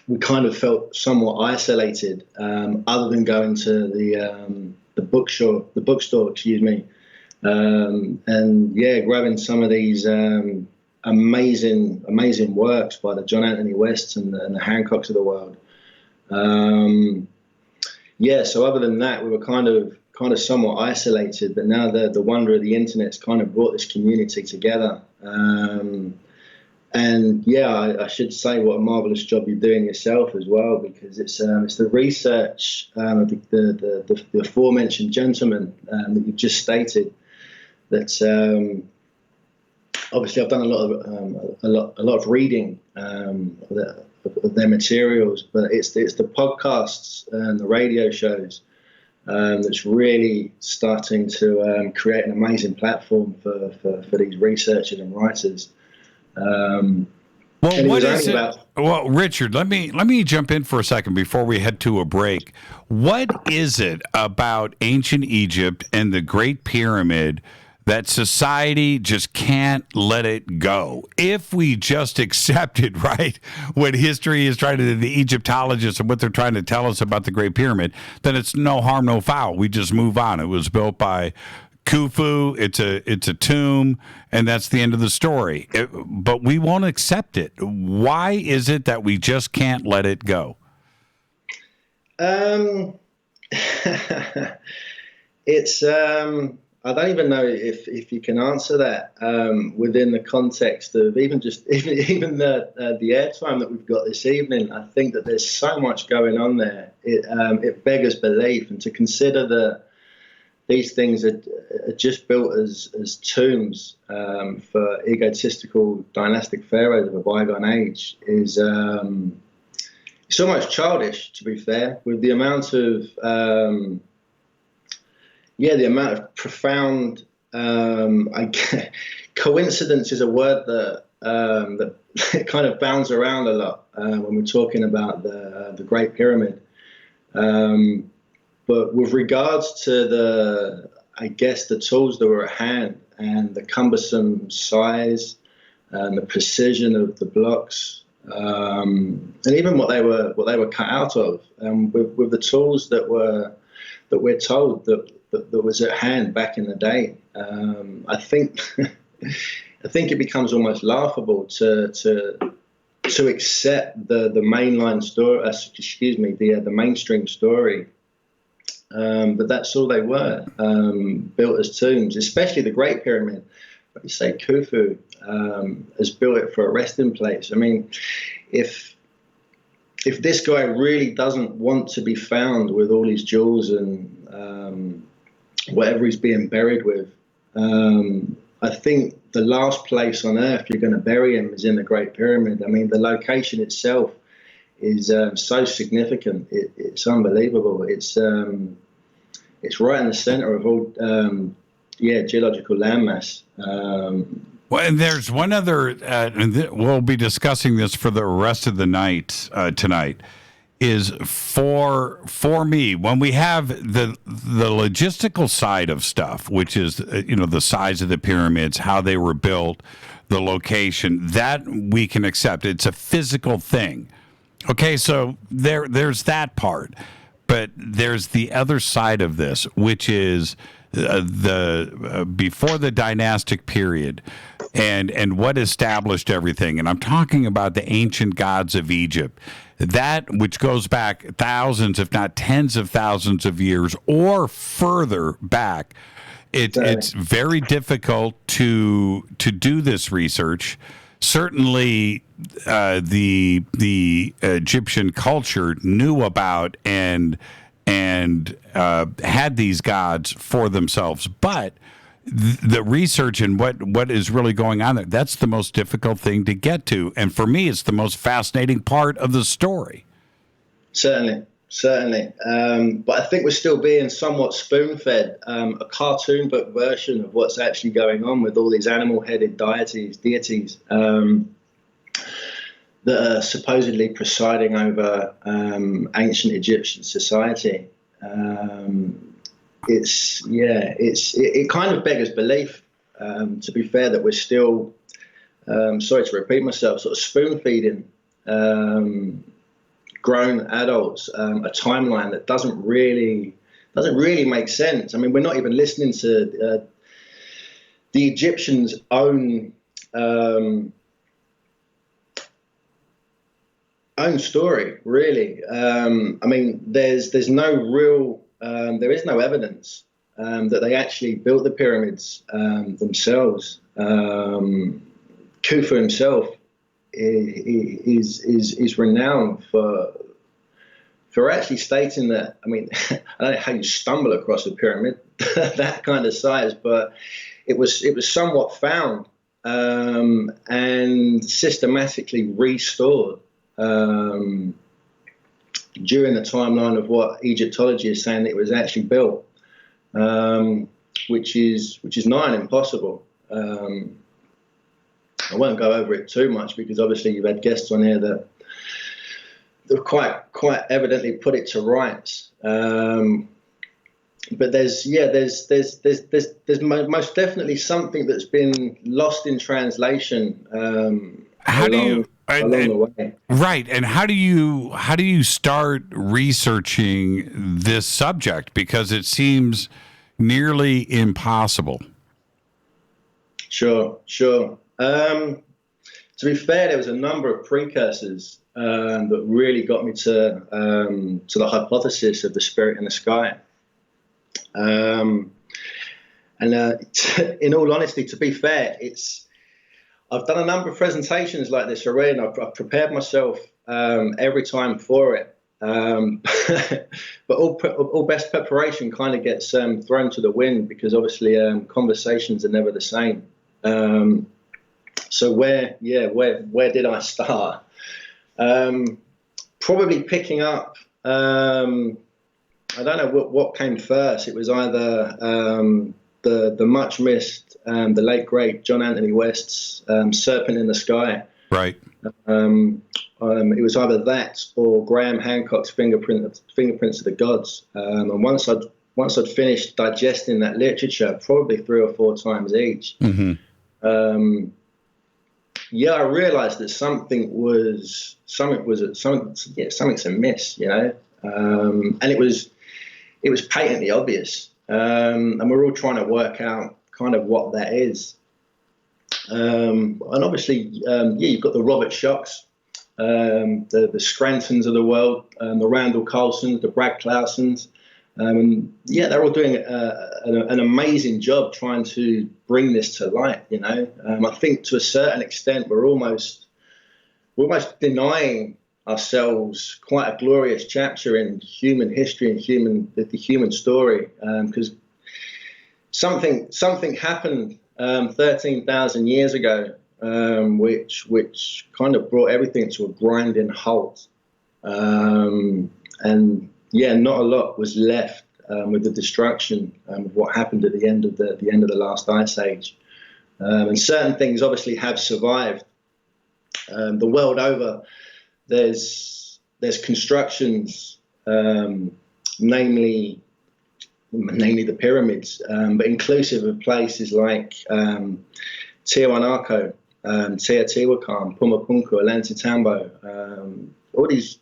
We kind of felt somewhat isolated, other than going to the bookstore, and grabbing some of these amazing works by the John Anthony Wests and the Hancocks of the world. So other than that, we were kind of somewhat isolated, but now the wonder of the internet's kind of brought this community together. I should say what a marvelous job you're doing yourself as well, because it's the research of the aforementioned gentleman that you've just stated. That obviously I've done a lot of reading of their materials, but it's the podcasts and the radio shows that's really starting to create an amazing platform for these researchers and writers. Well, Richard, let me jump in for a second before we head to a break. What is it about ancient Egypt and the Great Pyramid that society just can't let it go? If we just accepted, right, what history is trying to, the Egyptologists and what they're trying to tell us about the Great Pyramid, then it's no harm, no foul. We just move on. It was built by Khufu. It's a tomb, and that's the end of the story. But we won't accept it. Why is it that we just can't let it go? It's I don't even know if you can answer that within the context of even the airtime that we've got this evening. I think that there's so much going on there. It beggars belief, and to consider that these things are just built as tombs for egotistical dynastic pharaohs of a bygone age is it's almost childish, to be fair, with the amount of profound. Coincidence is a word that kind of bounds around a lot when we're talking about the Great Pyramid. But with regards to the tools that were at hand and the cumbersome size and the precision of the blocks, and even what they were cut out of, with the tools that we're told that was at hand back in the day, I think it becomes almost laughable to accept the mainline story. The mainstream story. But that's all they were, built as tombs, especially the Great Pyramid. Like you say, Khufu has built it for a resting place. I mean, if this guy really doesn't want to be found with all his jewels and whatever he's being buried with, I think the last place on earth you're going to bury him is in the Great Pyramid. I mean, the location itself is so significant. It's unbelievable. It's right in the center of all geological landmass. Well, and there's one other, we'll be discussing this for the rest of the night tonight, is for me, when we have the logistical side of stuff, which is, the size of the pyramids, how they were built, the location, that we can accept. It's a physical thing. Okay, so there's that part. But there's the other side of this, which is before the dynastic period and what established everything. And I'm talking about the ancient gods of Egypt, that which goes back thousands, if not tens of thousands of years or further back. It's very difficult to do this research. Certainly, the Egyptian culture knew about and had these gods for themselves, but the research and what is really going on there—that's the most difficult thing to get to. And for me, it's the most fascinating part of the story. Certainly. But I think we're still being somewhat spoon-fed a cartoon book version of what's actually going on with all these animal-headed deities that are supposedly presiding over ancient Egyptian society. It kind of beggars belief, to be fair, that we're still, sorry to repeat myself, sort of spoon-feeding grown adults a timeline that doesn't really make sense. I mean, we're not even listening to the Egyptians' own story, really. I mean, there is no evidence that they actually built the pyramids themselves. Khufu himself is renowned for actually stating that. I mean, I don't know how you stumble across a pyramid that kind of size, but it was somewhat found and systematically restored during the timeline of what Egyptology is saying that it was actually built, which is nigh on impossible. I won't go over it too much because obviously you've had guests on here that quite evidently put it to rights. But there's most definitely something that's been lost in translation. Along the way. Right, and how do you start researching this subject, because it seems nearly impossible? Sure. To be fair, there was a number of precursors that really got me to the hypothesis of the spirit in the sky. And in all honesty, to be fair, I've done a number of presentations like this already, and I've prepared myself every time for it. But all best preparation kind of gets thrown to the wind because obviously conversations are never the same. So where did I start? probably picking up. I don't know what came first. It was either the much missed, the late great John Anthony West's "Serpent in the Sky." Right. It was either that or Graham Hancock's Fingerprints of the Gods. And once I'd finished digesting that literature, probably 3 or 4 times each, I realized that something's amiss, you know, and it was patently obvious, and we're all trying to work out kind of what that is. And obviously, you've got the Robert Shocks, the Scrantons of the world, the Randall Carlsons, the Brad Clausens. They're all doing an amazing job trying to bring this to light. You know, I think to a certain extent we're almost denying ourselves quite a glorious chapter in human history and the human story, because something happened 13,000 years ago, which kind of brought everything to a grinding halt, and not a lot was left with the destruction of what happened at the end of the last ice age, and certain things obviously have survived. The world over, there's constructions, namely the pyramids, but inclusive of places like Tiwanaku, Teotihuacan, Pumapunku, Ollantaytambo, all these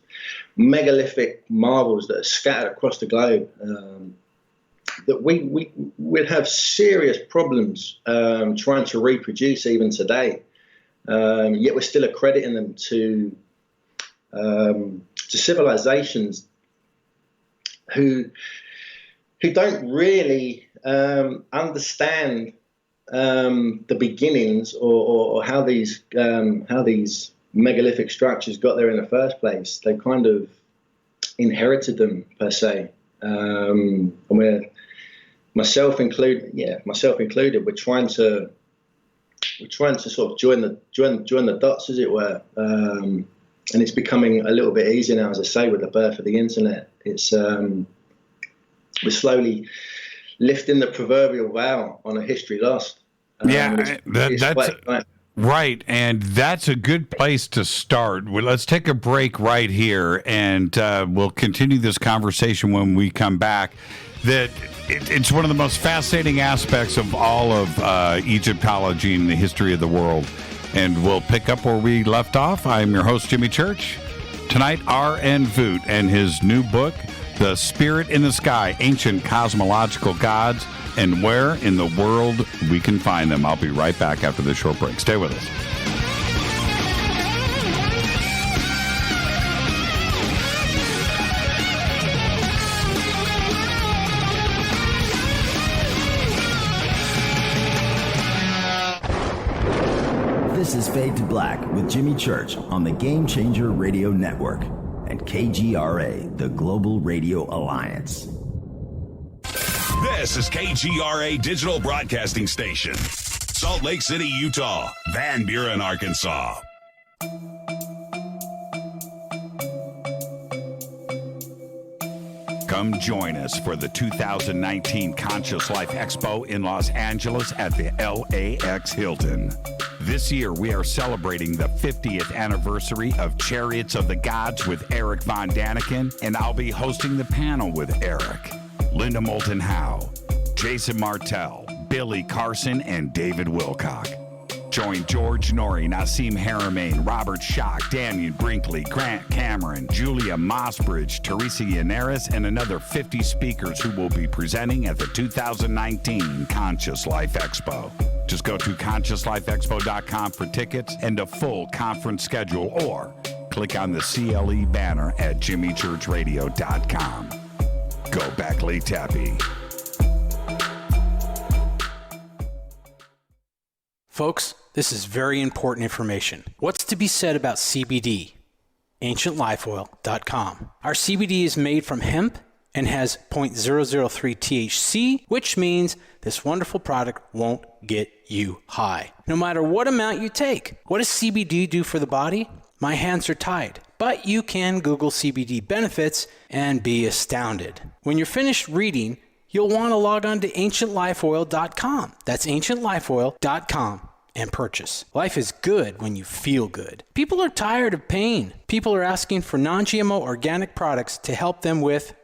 megalithic marvels that are scattered across the globe, that we'd have serious problems trying to reproduce even today. Yet we're still accrediting them to civilizations who don't really understand the beginnings or how these megalithic structures got there in the first place. They kind of inherited them per se, and we're myself included. We're trying to sort of join the dots, as it were, and it's becoming a little bit easier now, as I say, with the birth of the internet. It's we're slowly lifting the proverbial veil on a history lost. That's right, and that's a good place to start. Well, let's take a break right here, and we'll continue this conversation when we come back. That it's one of the most fascinating aspects of all of Egyptology and the history of the world. And we'll pick up where we left off. I'm your host, Jimmy Church. Tonight, R.N. Vooght and his new book, The Spirit in the Sky, Ancient Cosmological Gods, and Where in the World We Can Find Them. I'll be right back after this short break. Stay with us. This is Fade to Black with Jimmy Church on the Game Changer Radio Network and KGRA, the Global Radio Alliance. This is KGRA Digital Broadcasting Station, Salt Lake City, Utah, Van Buren, Arkansas. Come join us for the 2019 Conscious Life Expo in Los Angeles at the LAX Hilton. This year, we are celebrating the 50th anniversary of Chariots of the Gods with Eric Von Daniken, and I'll be hosting the panel with Eric, Linda Moulton Howe, Jason Martell, Billy Carson, and David Wilcock. Join George Norrie, Nassim Haramain, Robert Schock, Daniel Brinkley, Grant Cameron, Julia Mossbridge, Teresa Yannaris, and another 50 speakers who will be presenting at the 2019 Conscious Life Expo. Just go to ConsciousLifeExpo.com for tickets and a full conference schedule, or click on the CLE banner at JimmyChurchRadio.com. Go back, Lee Tappy. Folks, this is very important information. What's to be said about CBD? AncientLifeOil.com. Our CBD is made from hemp and has 0.003 THC, which means this wonderful product won't get you high, no matter what amount you take. What does CBD do for the body? My hands are tied. but you can Google CBD benefits and be astounded. When you're finished reading, you'll want to log on to ancientlifeoil.com. That's ancientlifeoil.com and purchase. Life is good when you feel good. People are tired of pain. People are asking for non-GMO organic products to help them with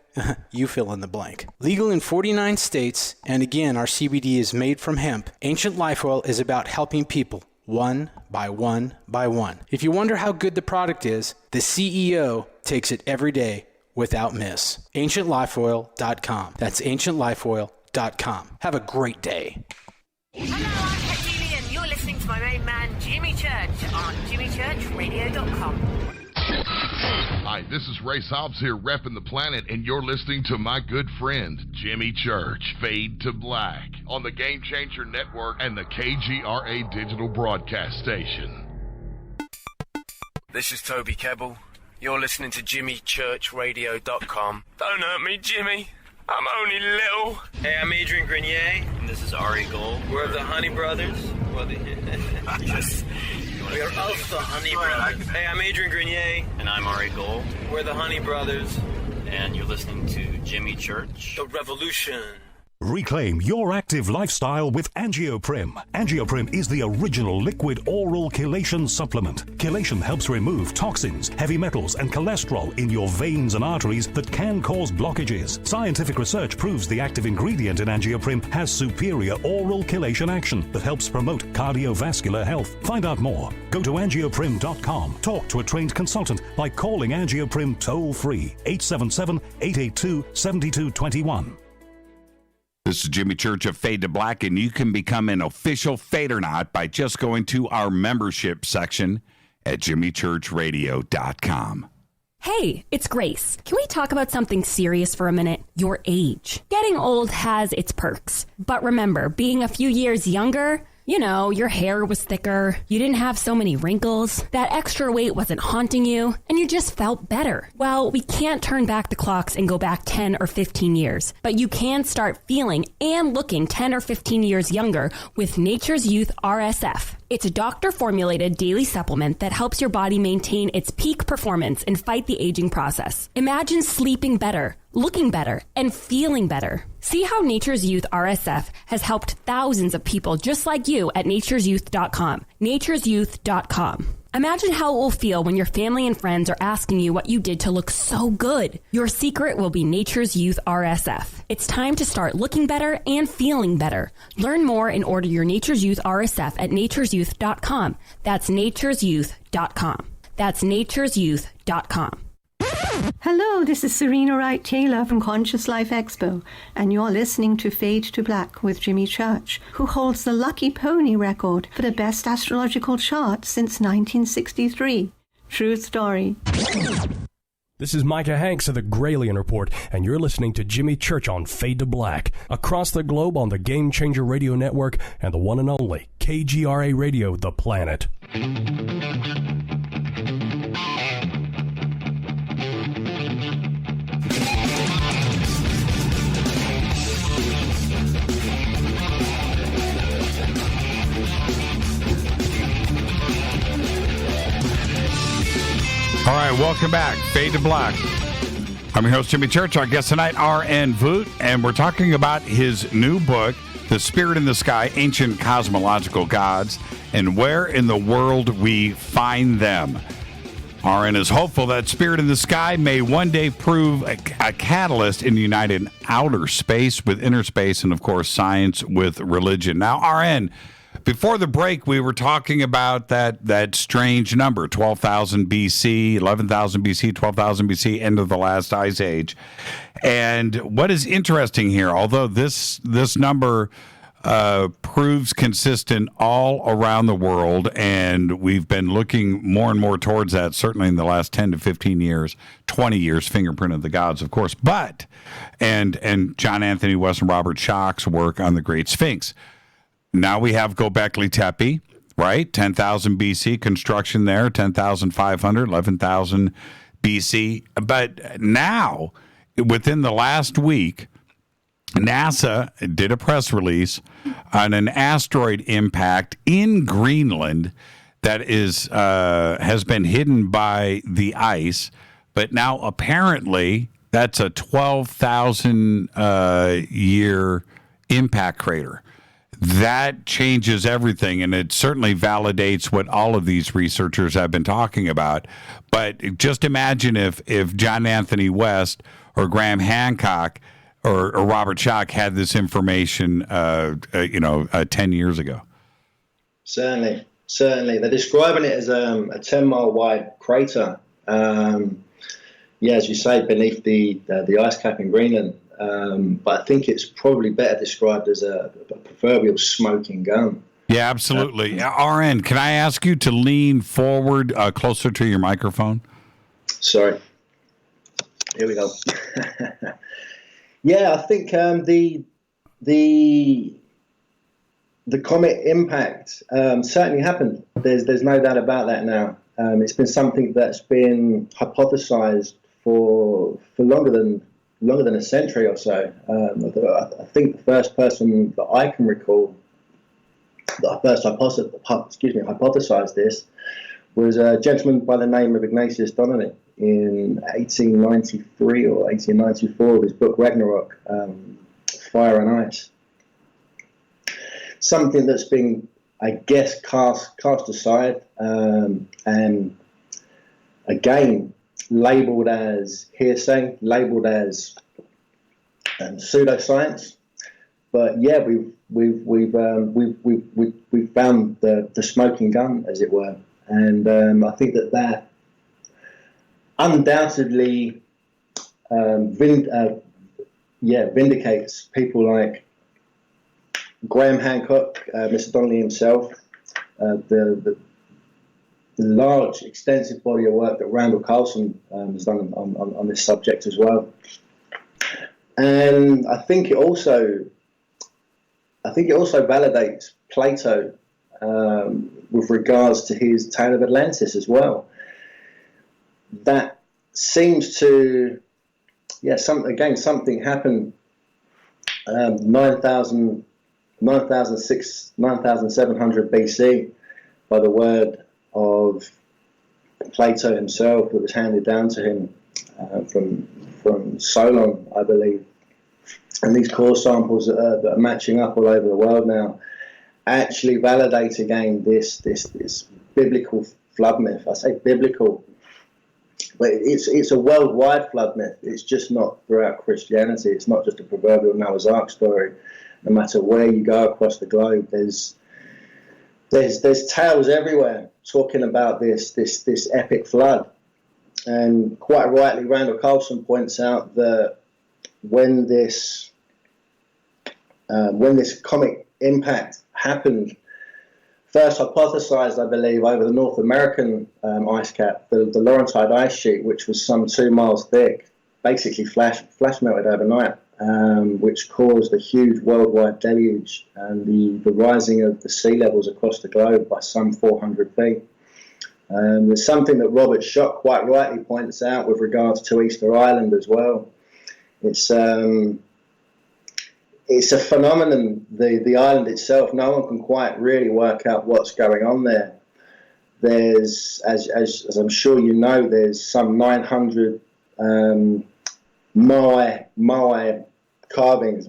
you fill in the blank. Legal in 49 states, and again, our CBD is made from hemp. Ancient Life Oil is about helping people one by one by one. If you wonder how good the product is, the CEO takes it every day without miss. AncientLifeOil.com. That's AncientLifeOil.com. Have a great day. Hello, I'm Katie, and you're listening to my main man, Jimmy Church, on JimmyChurchRadio.com. Hi, this is Ray Hobbs here, repping the planet, and you're listening to my good friend, Jimmy Church, Fade to Black, on the Game Changer Network and the KGRA Digital Broadcast Station. This is Toby Kebbell. You're listening to JimmyChurchRadio.com. Don't hurt me, Jimmy. I'm only little. Hey, I'm Adrian Grenier. And this is Ari Gold. We're the Honey Brothers. Yes. We are of the Honey Brothers. Hey, I'm Adrian Grenier. And I'm Ari Gold. We're the Honey Brothers. And you're listening to Jimmy Church. The Revolution. Reclaim your active lifestyle with Angioprim. Angioprim is the original liquid oral chelation supplement. Chelation helps remove toxins, heavy metals, and cholesterol in your veins and arteries that can cause blockages. Scientific research proves the active ingredient in Angioprim has superior oral chelation action that helps promote cardiovascular health. Find out more. Go to angioprim.com. Talk to a trained consultant by calling Angioprim toll-free 877-882-7221. This is Jimmy Church of Fade to Black, and you can become an official Fadernaut by just going to our membership section at jimmychurchradio.com. Hey, it's Grace. Can we talk about something serious for a minute? Your age. Getting old has its perks. But remember, being a few years younger, you know, your hair was thicker, you didn't have so many wrinkles, that extra weight wasn't haunting you, and you just felt better. Well, we can't turn back the clocks and go back 10 or 15 years, but you can start feeling and looking 10 or 15 years younger with Nature's Youth RSF. It's a doctor-formulated daily supplement that helps your body maintain its peak performance and fight the aging process. Imagine sleeping better, looking better, and feeling better. See how Nature's Youth RSF has helped thousands of people just like you at nature'syouth.com. nature'syouth.com. Imagine how it will feel when your family and friends are asking you what you did to look so good. Your secret will be Nature's Youth RSF. It's time to start looking better and feeling better. Learn more and order your Nature's Youth RSF at nature'syouth.com. That's nature'syouth.com. That's nature'syouth.com. Hello, this is Serena Wright-Taylor from Conscious Life Expo, and you're listening to Fade to Black with Jimmy Church, who holds the Lucky Pony record for the best astrological chart since 1963. True story. This is Micah Hanks of the Gralien Report, and you're listening to Jimmy Church on Fade to Black, across the globe on the Game Changer Radio Network and the one and only KGRA Radio, The Planet. All right, welcome back. Fade to Black. I'm your host, Jimmy Church. Our guest tonight, R.N. Vooght, and we're talking about his new book, The Spirit in the Sky, Ancient Cosmological Gods, and Where in the World We Find Them. R.N. is hopeful that Spirit in the Sky may one day prove a catalyst in uniting outer space with inner space and, of course, science with religion. Now, R.N., before the break, we were talking about that strange number, 12,000 BC, 11,000 BC, 12,000 BC, end of the last ice age. And what is interesting here, although this number proves consistent all around the world, and we've been looking more and more towards that, certainly in the last 10 to 15 years, 20 years, Fingerprint of the Gods, of course, but, and John Anthony West and Robert Schoch's work on the Great Sphinx. Now we have Göbekli Tepe, right? 10,000 BC construction there, 10,500, 11,000 BC. But now, within the last week, NASA did a press release on an asteroid impact in Greenland that is has been hidden by the ice, but now apparently that's a 12,000 year impact crater. That changes everything, and it certainly validates what all of these researchers have been talking about. But just imagine if John Anthony West or Graham Hancock or Robert Schoch had this information, 10 years ago. Certainly. They're describing it as a 10-mile wide crater. As you say, beneath the ice cap in Greenland. But I think it's probably better described as a proverbial smoking gun. Yeah, absolutely. RN, can I ask you to lean forward closer to your microphone? Sorry. Here we go. I think the comet impact certainly happened. There's no doubt about that now. It's been something that's been hypothesized for longer than a century or so. I think the first person that I can recall that first hypothesized this was a gentleman by the name of Ignatius Donnelly in 1893 or 1894 with his book Ragnarok, Fire and Ice. Something that's been, I guess, cast aside and again labelled as hearsay, labelled as pseudoscience. But yeah, we've found the smoking gun, as it were, and I think that undoubtedly vindicates people like Graham Hancock, Mr. Donnelly himself, the large, extensive body of work that Randall Carlson has done on this subject as well. And I think it also validates Plato with regards to his Tale of Atlantis as well. That seems to, something happened 9,700 BC by the word of Plato himself, that was handed down to him from Solon, I believe. And these core samples that are matching up all over the world now actually validate again this biblical flood myth. I say biblical, but it's a worldwide flood myth. It's just not throughout Christianity. It's not just a proverbial Noah's Ark story. No matter where you go across the globe, there's tales everywhere talking about this epic flood. And quite rightly, Randall Carlson points out that when this comet impact happened, first hypothesized, I believe, over the North American ice cap, the Laurentide ice sheet, which was some 2 miles thick, basically flash melted overnight, which caused a huge worldwide deluge and the rising of the sea levels across the globe by some 400 feet. There's something that Robert Schoch quite rightly points out with regards to Easter Island as well. It's a phenomenon, the island itself. No one can quite really work out what's going on there. There's, as I'm sure you know, there's some 900 Moai carvings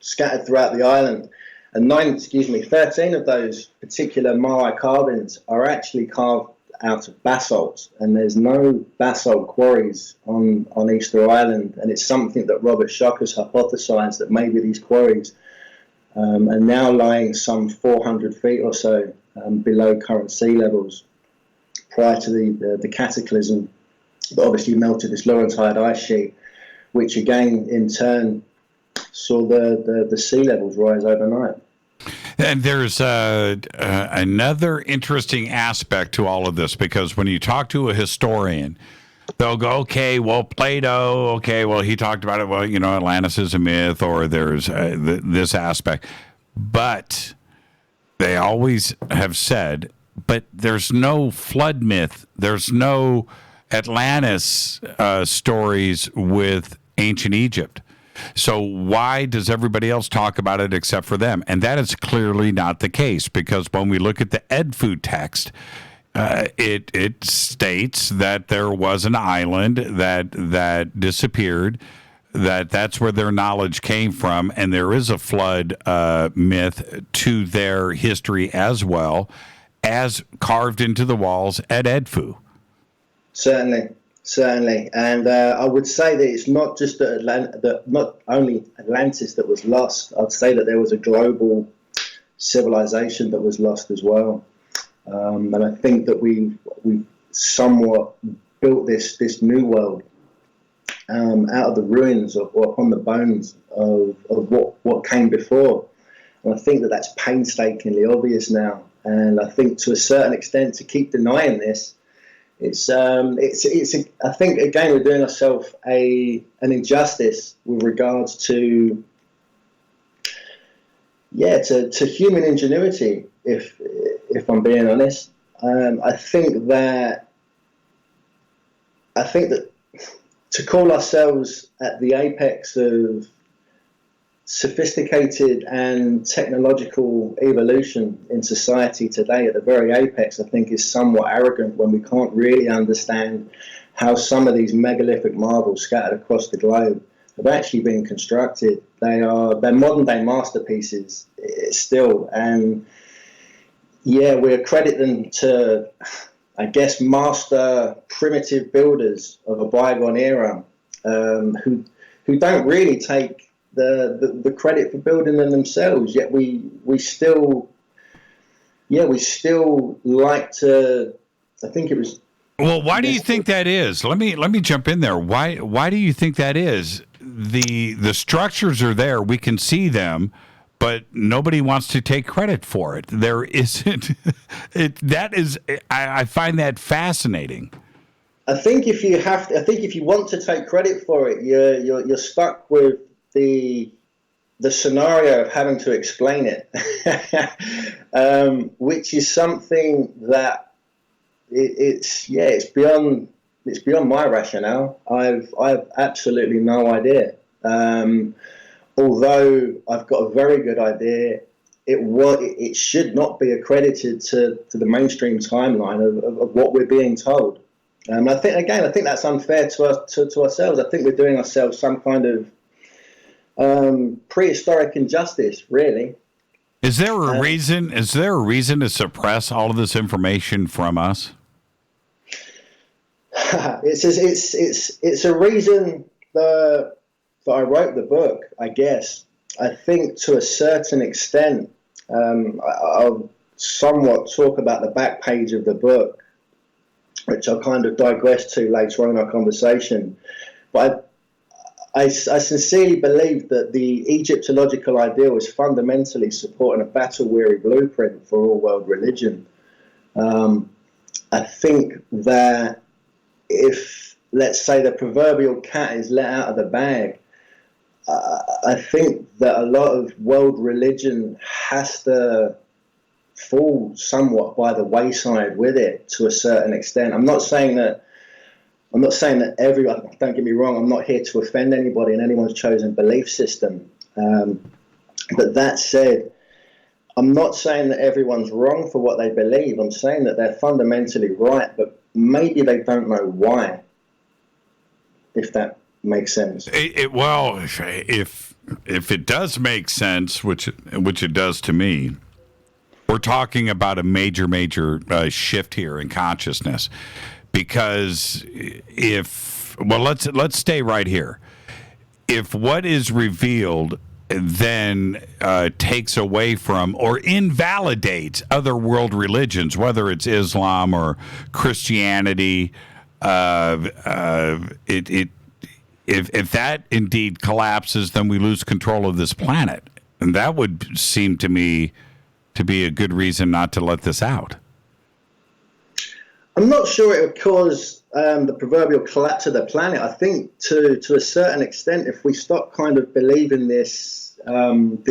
scattered throughout the island. And 13 of those particular Moai carvings are actually carved out of basalt, and there's no basalt quarries on Easter Island, and it's something that Robert Schoch has hypothesized that maybe these quarries are now lying some 400 feet or so below current sea levels prior to the cataclysm that obviously melted this Laurentide ice sheet, which again in turn saw the sea levels rise overnight. And there's another interesting aspect to all of this, because when you talk to a historian, they'll go, okay, well, Plato, okay, well, he talked about it, well, Atlantis is a myth, or there's this aspect. But they always have said, but there's no flood myth, there's no Atlantis stories with ancient Egypt. So why does everybody else talk about it except for them? And that is clearly not the case, because when we look at the EdFu text, it states that there was an island that disappeared, that's where their knowledge came from, and there is a flood myth to their history as well, as carved into the walls at EdFu. Certainly, and I would say that it's not just not only Atlantis that was lost. I'd say that there was a global civilization that was lost as well, and I think that we somewhat built this new world out of the ruins or upon the bones of what came before, and I think that that's painstakingly obvious now. And I think to a certain extent, to keep denying this, I think again we're doing ourselves an injustice with regards to human ingenuity. If I'm being honest, I think that to call ourselves at the apex of sophisticated and technological evolution in society today, at the very apex, I think is somewhat arrogant when we can't really understand how some of these megalithic marvels scattered across the globe have actually been constructed. They're modern day masterpieces still, and we accredit them to, I guess, master primitive builders of a bygone era, who don't really take the credit for building them themselves. Yet we still like to. I think it was. Well, why do you think that is? Let me jump in there. Why do you think that is? The structures are there. We can see them, but nobody wants to take credit for it. There isn't. I find that fascinating. I think if you want to take credit for it, you're stuck with the scenario of having to explain it, which is something that it's beyond my rationale. I've absolutely no idea. Although I've got a very good idea, it should not be accredited to the mainstream timeline of what we're being told. I think that's unfair to ourselves. I think we're doing ourselves some kind of prehistoric injustice, really. Is there a reason? Is there a reason to suppress all of this information from us? It's a reason that I wrote the book, I guess. I think to a certain extent, I'll somewhat talk about the back page of the book, which I'll kind of digress to later on in our conversation. But I sincerely believe that the Egyptological ideal is fundamentally supporting a battle-weary blueprint for all world religion. I think that if, let's say, the proverbial cat is let out of the bag, I think that a lot of world religion has to fall somewhat by the wayside with it to a certain extent. I'm not saying that everyone, don't get me wrong, I'm not here to offend anybody in anyone's chosen belief system. But that said, I'm not saying that everyone's wrong for what they believe. I'm saying that they're fundamentally right, but maybe they don't know why, if that makes sense. Well, if it does make sense, which it does to me, we're talking about a major shift here in consciousness. Because let's stay right here. If what is revealed then takes away from or invalidates other world religions, whether it's Islam or Christianity, if that indeed collapses, then we lose control of this planet, and that would seem to me to be a good reason not to let this out. I'm not sure it would cause the proverbial collapse of the planet. I think to a certain extent, if we stop kind of believing this, again,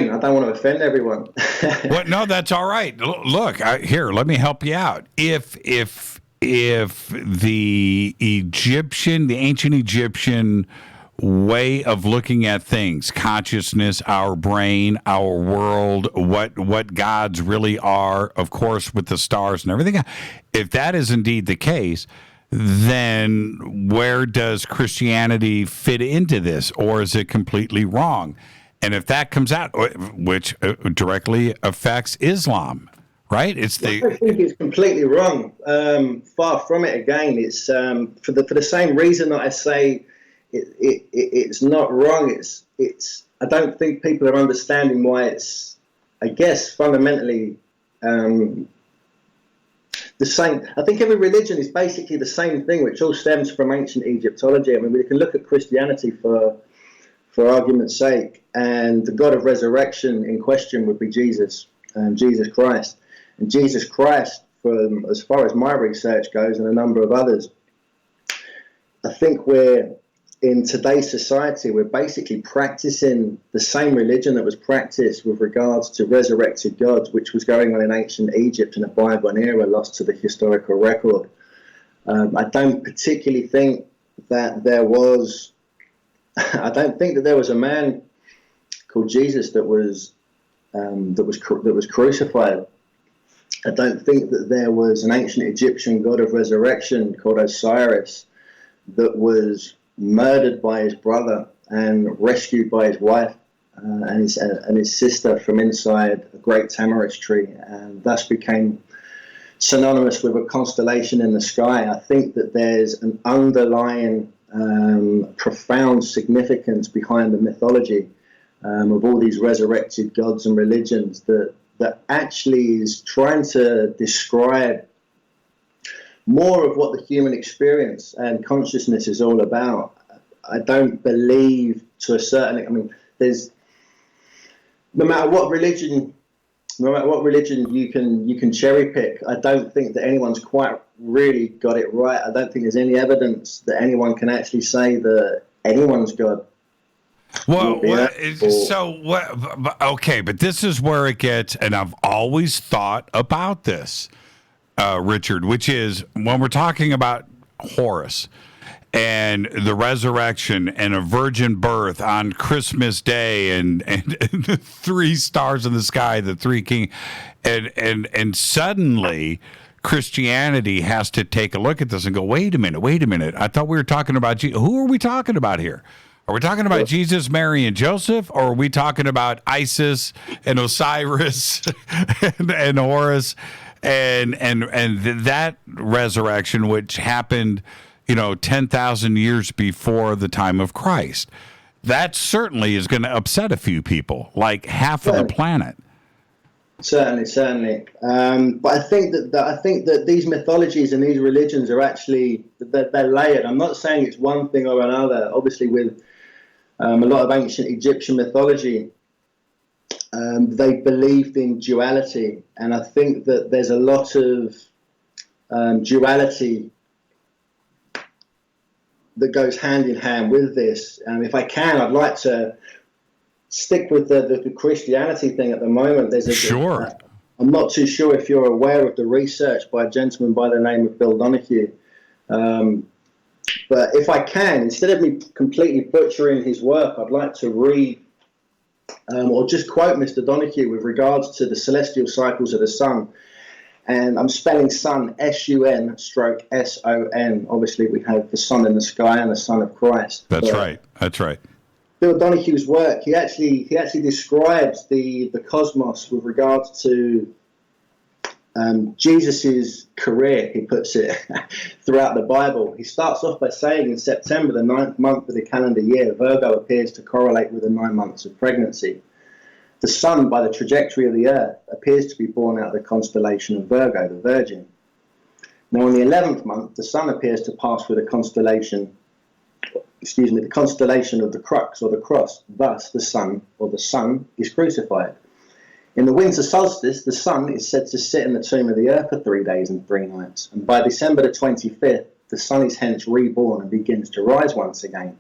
I don't want to offend everyone. Well, no, that's all right. Look, here, let me help you out. If if the ancient Egyptian way of looking at things, consciousness, our brain, our world, what gods really are, of course, with the stars and everything, if that is indeed the case, then where does Christianity fit into this, or is it completely wrong? And if that comes out, which directly affects Islam, right? I think it's completely wrong. Far from it. Again, it's for the same reason that I say it's not wrong. It's. I don't think people are understanding why it's. I guess fundamentally the same. I think every religion is basically the same thing, which all stems from ancient Egyptology. I mean, we can look at Christianity for argument's sake, and the God of resurrection in question would be Jesus, Jesus Christ. And Jesus Christ, from as far as my research goes, and a number of others, I think in today's society, we're basically practicing the same religion that was practiced with regards to resurrected gods, which was going on in ancient Egypt in a bygone era, lost to the historical record. I don't particularly think that there was. I don't think that there was a man called Jesus that was crucified. I don't think that there was an ancient Egyptian god of resurrection called Osiris that was murdered by his brother and rescued by his wife and his sister from inside a great tamarisk tree, and thus became synonymous with a constellation in the sky. I think that there's an underlying profound significance behind the mythology of all these resurrected gods and religions that actually is trying to describe more of what the human experience and consciousness is all about. I don't believe to a certain, I mean, there's, no matter what religion you can cherry pick, I don't think that anyone's quite really got it right. I don't think there's any evidence that anyone can actually say that anyone's God. Well, okay, but this is where it gets, and I've always thought about this, Richard, which is when we're talking about Horus and the resurrection and a virgin birth on Christmas Day and the three stars in the sky, the three kings, and suddenly Christianity has to take a look at this and go, wait a minute. I thought we were talking about who are we talking about here? Are we talking about Jesus, Mary, and Joseph, or are we talking about Isis and Osiris and Horus and that resurrection, which happened, 10,000 years before the time of Christ? That certainly is going to upset a few people, like half of the planet. Certainly. But I think that these mythologies and these religions are actually they're layered. I'm not saying it's one thing or another. Obviously, with a lot of ancient Egyptian mythology, they believed in duality, and I think that there's a lot of duality that goes hand in hand with this. If I can, I'd like to stick with the Christianity thing at the moment. Sure. I'm not too sure if you're aware of the research by a gentleman by the name of Bill Donahue. But if I can, instead of me completely butchering his work, I'd like to read or just quote Mr. Donahue with regards to the celestial cycles of the sun. And I'm spelling sun, S-U-N/S-O-N. Obviously, we have the sun in the sky and the Son of Christ. That's right. Bill Donahue's work, he actually describes the cosmos with regards to Jesus's career, he puts it, throughout the Bible. He starts off by saying in September, the 9th month of the calendar year, Virgo appears to correlate with the 9 months of pregnancy. The sun, by the trajectory of the earth, appears to be born out of the constellation of Virgo, the Virgin. Now, in the 11th month, the sun appears to pass through the constellation of the crux or the cross. Thus, the sun is crucified. In the winter solstice, the sun is said to sit in the tomb of the earth for 3 days and 3 nights. And by December the 25th, the sun is hence reborn and begins to rise once again.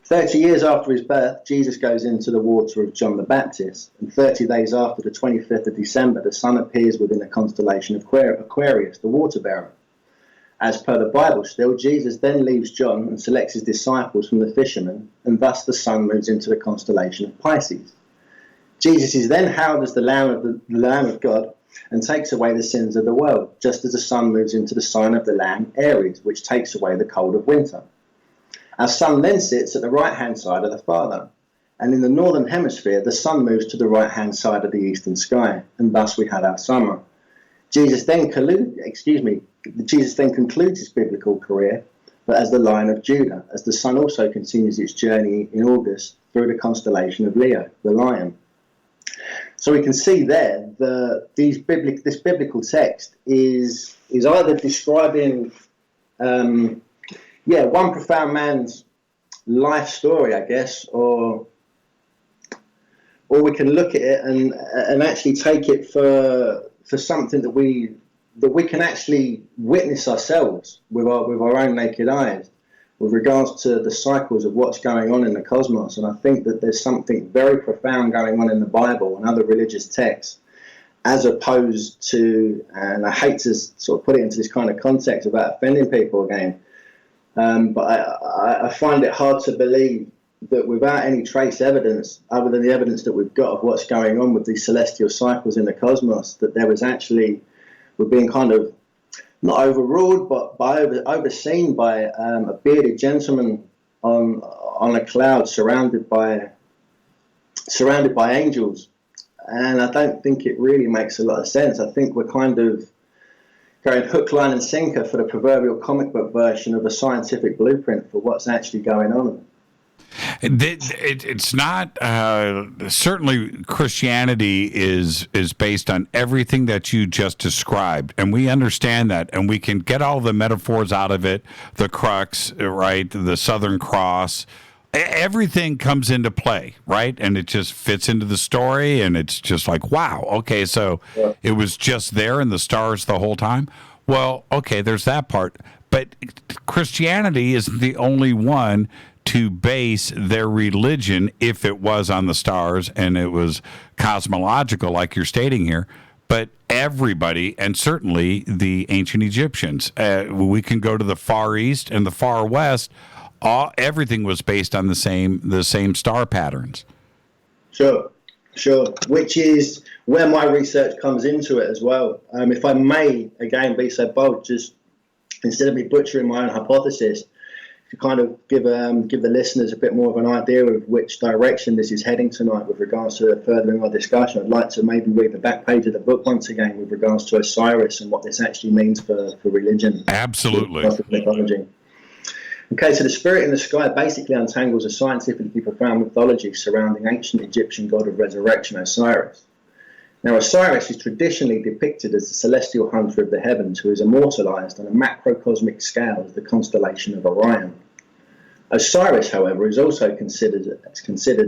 30 years after his birth, Jesus goes into the water of John the Baptist. And 30 days after the 25th of December, the sun appears within the constellation of Aquarius, the water bearer. As per the Bible still, Jesus then leaves John and selects his disciples from the fishermen, and thus the sun moves into the constellation of Pisces. Jesus is then hailed as the Lamb of God and takes away the sins of the world, just as the sun moves into the sign of the Lamb, Aries, which takes away the cold of winter. Our sun then sits at the right-hand side of the Father, and in the northern hemisphere, the sun moves to the right-hand side of the eastern sky, and thus we have our summer. Jesus then concludes his biblical career, but as the Lion of Judah, as the sun also continues its journey in August through the constellation of Leo, the Lion. So we can see there that this biblical text is either describing, one profound man's life story, I guess, or we can look at it and actually take it for something that we can actually witness ourselves with our own naked eyes, with regards to the cycles of what's going on in the cosmos. And I think that there's something very profound going on in the Bible and other religious texts, as opposed to, and I hate to sort of put it into this kind of context about offending people again, but I find it hard to believe that without any trace evidence, other than the evidence that we've got of what's going on with these celestial cycles in the cosmos, that there was actually, we're being kind of not overruled, but overseen by a bearded gentleman on a cloud, surrounded by angels. And I don't think it really makes a lot of sense. I think we're kind of going hook, line, and sinker for the proverbial comic book version of a scientific blueprint for what's actually going on. It's not certainly Christianity is based on everything that you just described, and we understand that, and we can get all the metaphors out of it. The crux, right? The Southern Cross, everything comes into play, right? And it just fits into the story, and it's just like, wow, okay, so it was just there in the stars the whole time. Well, okay, there's that part, but Christianity isn't the only one to base their religion, if it was on the stars and it was cosmological, like you're stating here, but everybody, and certainly the ancient Egyptians. We can go to the Far East and the Far West. Everything was based on the same star patterns. Sure. Which is where my research comes into it as well. If I may, again, be so bold, just instead of me butchering my own hypothesis, to kind of give the listeners a bit more of an idea of which direction this is heading tonight with regards to furthering our discussion, I'd like to maybe read the back page of the book once again with regards to Osiris and what this actually means for religion. Absolutely. Mythology. Okay, so the spirit in the sky basically untangles a scientifically profound mythology surrounding ancient Egyptian god of resurrection, Osiris. Now, Osiris is traditionally depicted as the celestial hunter of the heavens who is immortalized on a macrocosmic scale as the constellation of Orion. Osiris, however, is also considered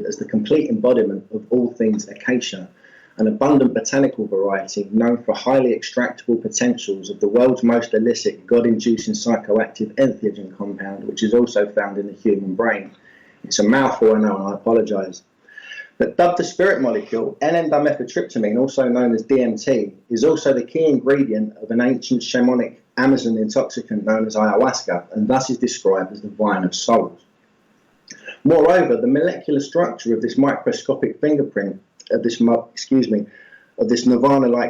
as the complete embodiment of all things acacia, an abundant botanical variety known for highly extractable potentials of the world's most illicit God-inducing psychoactive entheogen compound, which is also found in the human brain. It's a mouthful, I know, and I apologize. But dubbed the spirit molecule, N-dimethyltryptamine, also known as DMT, is also the key ingredient of an ancient shamanic Amazon intoxicant known as ayahuasca, and thus is described as the vine of souls. Moreover, the molecular structure of this microscopic fingerprint of this nirvana-like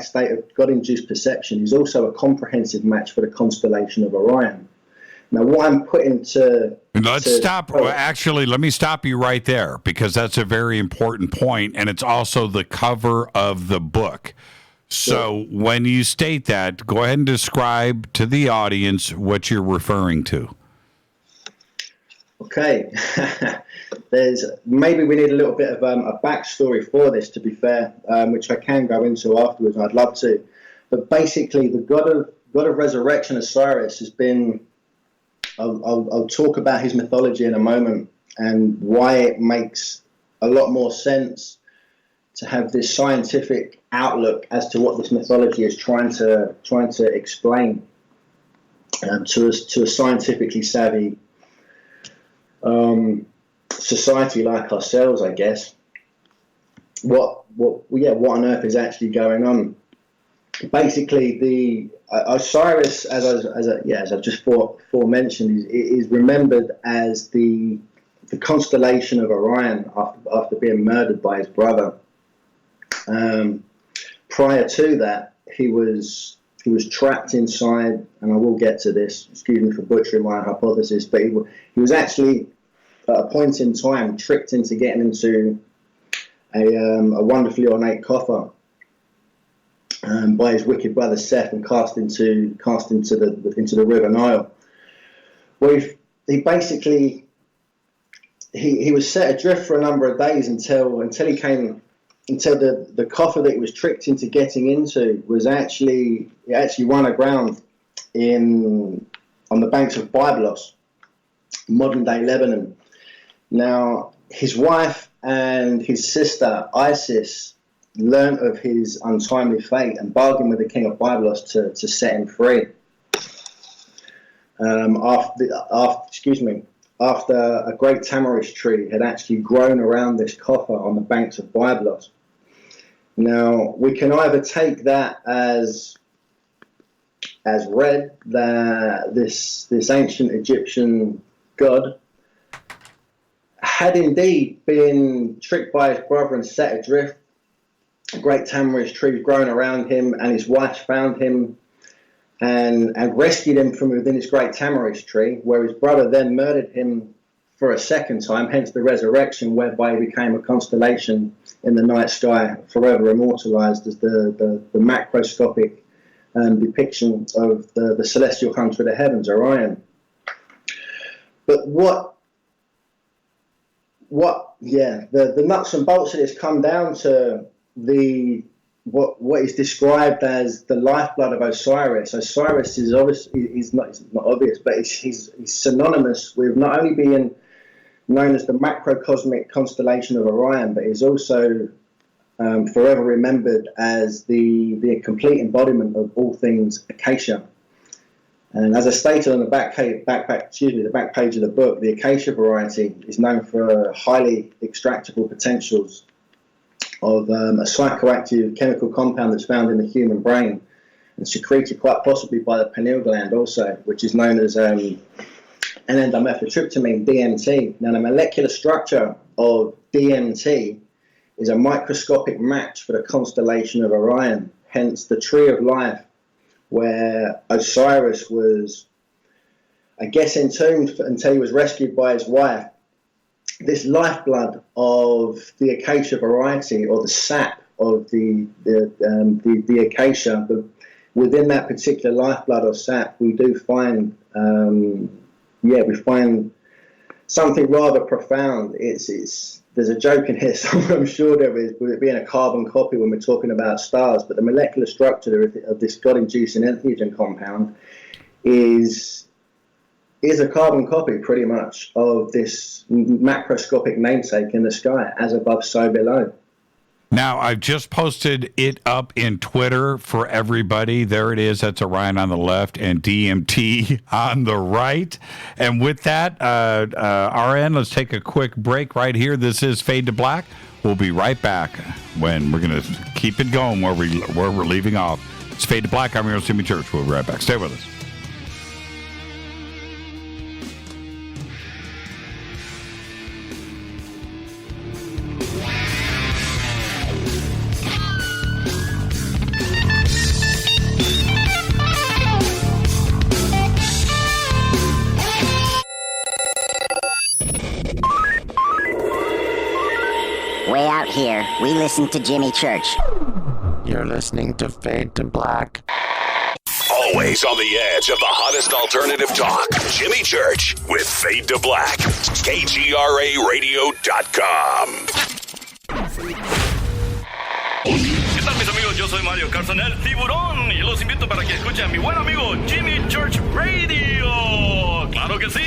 state of God-induced perception is also a comprehensive match for the constellation of Orion. Now, what I'm putting to... Actually, let me stop you right there, because that's a very important point, and it's also the cover of the book. So when you state that, go ahead and describe to the audience what you're referring to. Okay. Maybe we need a little bit of a backstory for this, to be fair, which I can go into afterwards, and I'd love to. But basically, the god of resurrection, Osiris, has been... I'll talk about his mythology in a moment and why it makes a lot more sense to have this scientific outlook as to what this mythology is trying to explain to a scientifically savvy society like ourselves, I guess. What on earth is actually going on? basically the Osiris, as I've just forementioned, is remembered as the constellation of Orion after being murdered by his brother. Prior to that, he was trapped inside, and I will get to this. Excuse me for butchering my hypothesis, but he was actually at a point in time tricked into getting into a wonderfully ornate coffer by his wicked brother Seth and cast into the River Nile. Where he basically he was set adrift for a number of days until the coffer that he was tricked into getting into was actually run aground on the banks of Byblos, modern day Lebanon. Now, his wife and his sister Isis learnt of his untimely fate and bargained with the king of Byblos to set him free. After a great tamarisk tree had actually grown around this coffer on the banks of Byblos. Now, we can either take that as read that this ancient Egyptian god had indeed been tricked by his brother and set adrift. A great tamarisk tree was growing around him, and his wife found him and rescued him from within this great tamarisk tree, where his brother then murdered him for a second time, hence the resurrection, whereby he became a constellation in the night sky, forever immortalized as the macroscopic depiction of the celestial hunter of the heavens, Orion. But the nuts and bolts of this come down to what is described as the lifeblood of Osiris. Osiris is obviously it's not obvious, but he's synonymous with not only being known as the macrocosmic constellation of Orion, but he's also forever remembered as the complete embodiment of all things acacia. And as I stated on the back page of the book, the acacia variety is known for highly extractable potentials of a psychoactive chemical compound that's found in the human brain and secreted quite possibly by the pineal gland also, which is known as N-dimethyltryptamine, DMT. Now, the molecular structure of DMT is a microscopic match for the constellation of Orion, hence the tree of life, where Osiris was, I guess, entombed until he was rescued by his wife. This lifeblood of the acacia variety, or the sap of the acacia, within that particular lifeblood or sap, we do find, we find something rather profound. There's a joke in here somewhere, I'm sure there is, with it being a carbon copy when we're talking about stars, but the molecular structure of this God-inducing entheogen compound is a carbon copy, pretty much, of this macroscopic namesake in the sky, as above, so below. Now, I've just posted it up in Twitter for everybody. There it is. That's Orion on the left and DMT on the right. And with that, RN, let's take a quick break right here. This is Fade to Black. We'll be right back when we're going to keep it going where we're leaving off. It's Fade to Black. I'm your host, Jimmy Church. We'll be right back. Stay with us. Way out here, we listen to Jimmy Church. You're listening to Fade to Black. Always on the edge of the hottest alternative talk. Jimmy Church with Fade to Black. KGRARadio.com. ¿Qué tal, mis amigos? Yo soy Mario Carson, el tiburón, y los invito para que escuchen a mi buen amigo Jimmy Church Radio. ¡Claro que sí!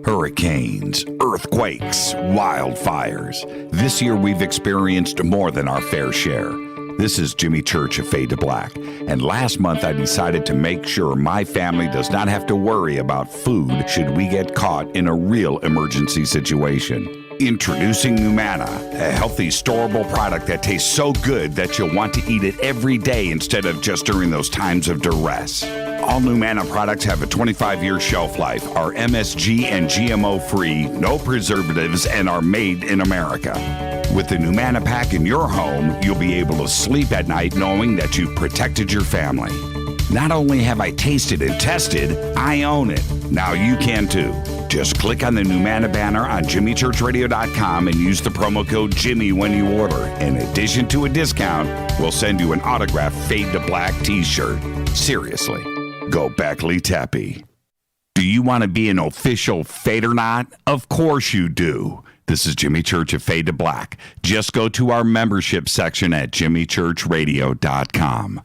Hurricanes, earthquakes, wildfires. This year we've experienced more than our fair share. This is Jimmy Church of Fade to Black. And last month I decided to make sure my family does not have to worry about food should we get caught in a real emergency situation. Introducing Numana, a healthy, storable product that tastes so good that you'll want to eat it every day instead of just during those times of duress. All Numana products have a 25-year shelf life, are MSG and GMO-free, no preservatives, and are made in America. With the Numana pack in your home, you'll be able to sleep at night knowing that you've protected your family. Not only have I tasted and tested, I own it. Now you can too. Just click on the Numana banner on JimmyChurchRadio.com and use the promo code Jimmy when you order. In addition to a discount, we'll send you an autographed Fade to Black t-shirt. Seriously, go Beckley Teppy. Do you want to be an official Fadernaut? Of course you do. This is Jimmy Church of Fade to Black. Just go to our membership section at JimmyChurchRadio.com.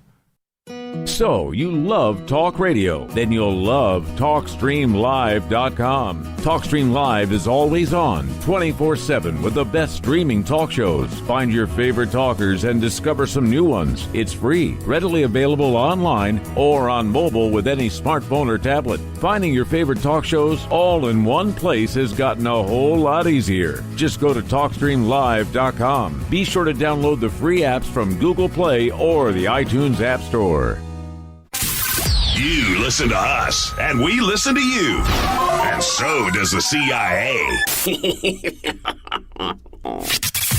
So, you love talk radio? Then you'll love TalkStreamLive.com. TalkStream Live is always on, 24/7, with the best streaming talk shows. Find your favorite talkers and discover some new ones. It's free, readily available online or on mobile with any smartphone or tablet. Finding your favorite talk shows all in one place has gotten a whole lot easier. Just go to TalkStreamLive.com. Be sure to download the free apps from Google Play or the iTunes App Store. You listen to us, and we listen to you. And so does the CIA.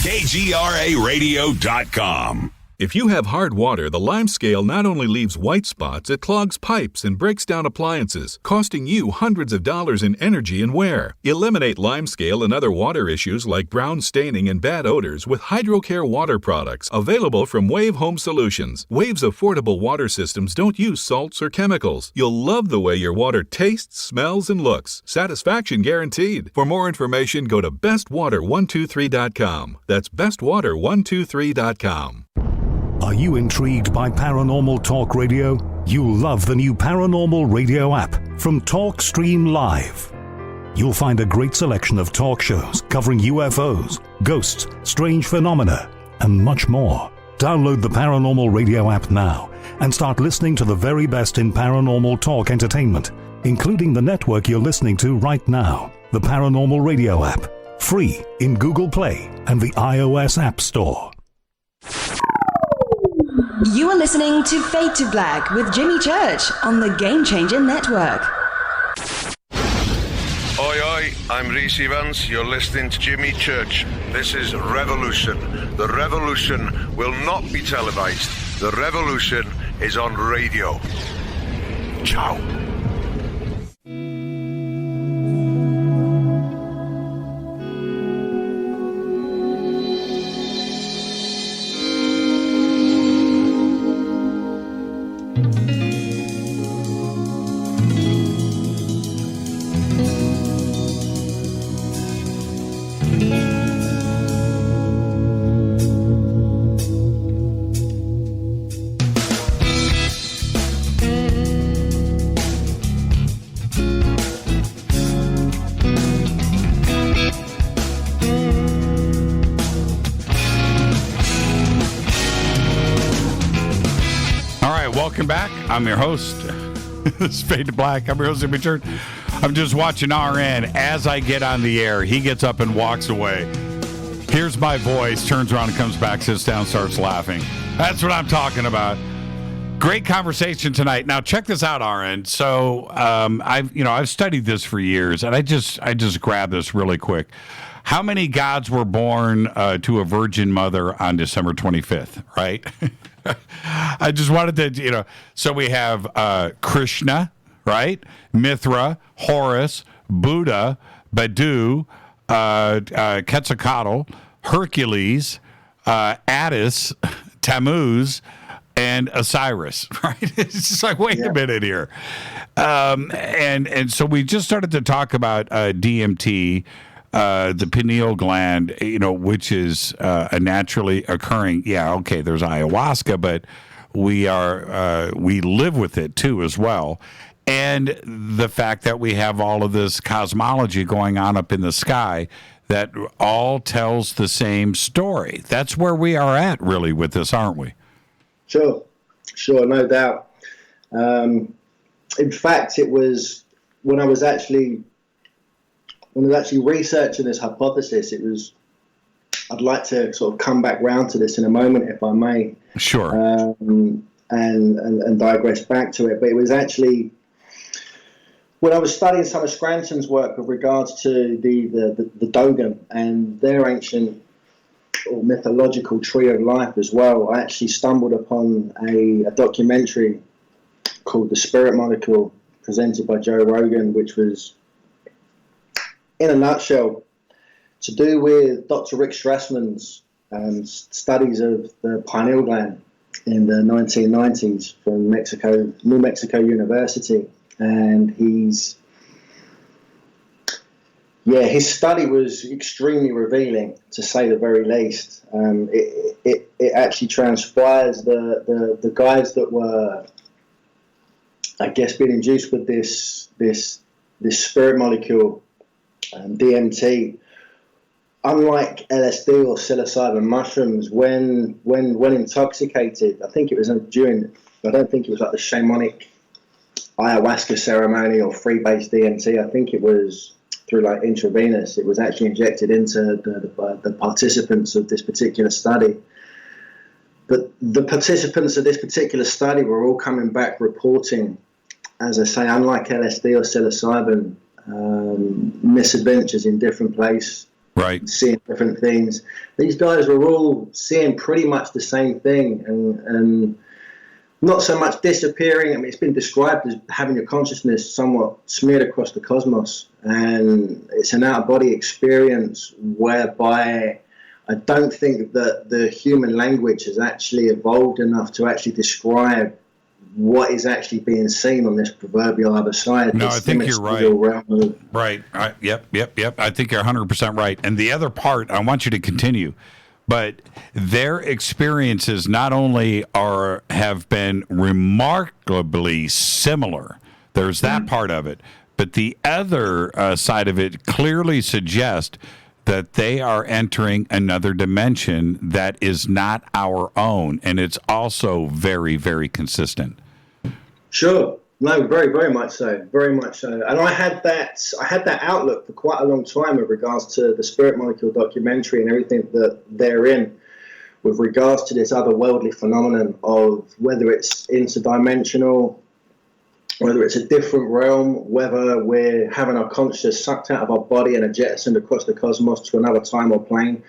KGRARadio.com. If you have hard water, the lime scale not only leaves white spots, it clogs pipes and breaks down appliances, costing you hundreds of dollars in energy and wear. Eliminate lime scale and other water issues like brown staining and bad odors with HydroCare water products, available from Wave Home Solutions. Wave's affordable water systems don't use salts or chemicals. You'll love the way your water tastes, smells, and looks. Satisfaction guaranteed. For more information, go to bestwater123.com. That's bestwater123.com. Are you intrigued by paranormal talk radio? You'll love the new paranormal radio app from TalkStream Live. You'll find a great selection of talk shows covering UFOs, ghosts, strange phenomena, and much more. Download the paranormal radio app now and start listening to the very best in paranormal talk entertainment, including the network you're listening to right now, the Paranormal Radio app, free in Google Play and the iOS App Store. You are listening to Fade to Black with Jimmy Church on the Game Changer Network. Oi, oi, I'm Reese Evans. You're listening to Jimmy Church. This is Revolution. The revolution will not be televised. The revolution is on radio. Ciao. Welcome back. I'm your host. This is Fade to Black. I'm your host, Jimmy Church. I'm just watching RN. As I get on the air, he gets up and walks away. Hears my voice, turns around and comes back, sits down, starts laughing. That's what I'm talking about. Great conversation tonight. Now check this out, RN. So I've studied this for years, and I just grabbed this really quick. How many gods were born to a virgin mother on December 25th, right? I just wanted to, so we have Krishna, right? Mithra, Horus, Buddha, Badu, Quetzalcoatl, Hercules, Attis, Tammuz, and Osiris, right? It's just like, wait a minute here. And so we just started to talk about DMT, the pineal gland, which is a naturally occurring. Yeah, okay, there's ayahuasca, but we live with it too as well. And the fact that we have all of this cosmology going on up in the sky that all tells the same story. That's where we are at really with this, aren't we? Sure, no doubt. In fact, it was when I was actually when I was actually researching this hypothesis, I'd like to sort of come back round to this in a moment, if I may. Sure. And digress back to it. But it was actually when I was studying some of Scranton's work with regards to the Dogon and their ancient or mythological tree of life as well. I actually stumbled upon a documentary called The Spirit Molecule, presented by Joe Rogan, which was, in a nutshell, to do with Dr. Rick Strassman's studies of the pineal gland in the 1990s from New Mexico University. And his study was extremely revealing, to say the very least. It actually transpires the guys that were, I guess, being induced with this spirit molecule, DMT, unlike LSD or psilocybin mushrooms, when intoxicated, I don't think it was like the shamanic ayahuasca ceremony or free-based DMT. I think it was through like intravenous. It was actually injected into the participants of this particular study. But the participants of this particular study were all coming back reporting, as I say, unlike LSD or psilocybin, misadventures in different places. Right. Seeing different things. These guys were all seeing pretty much the same thing, and not so much disappearing. I mean, it's been described as having your consciousness somewhat smeared across the cosmos, and it's an out-of-body experience whereby I don't think that the human language has actually evolved enough to actually describe what is actually being seen on this proverbial other side. No, I think you're right. Right. Yep. I think you're 100% right. And the other part, I want you to continue, but their experiences not only have been remarkably similar. There's that part of it, but the other side of it clearly suggests that they are entering another dimension that is not our own, and it's also very, very consistent. Sure. No, very, very much so. Very much so. And I had that outlook for quite a long time with regards to the Spirit Molecule documentary and everything that they're in with regards to this otherworldly phenomenon of whether it's interdimensional, whether it's a different realm, whether we're having our consciousness sucked out of our body and jettisoned across the cosmos to another time or plane.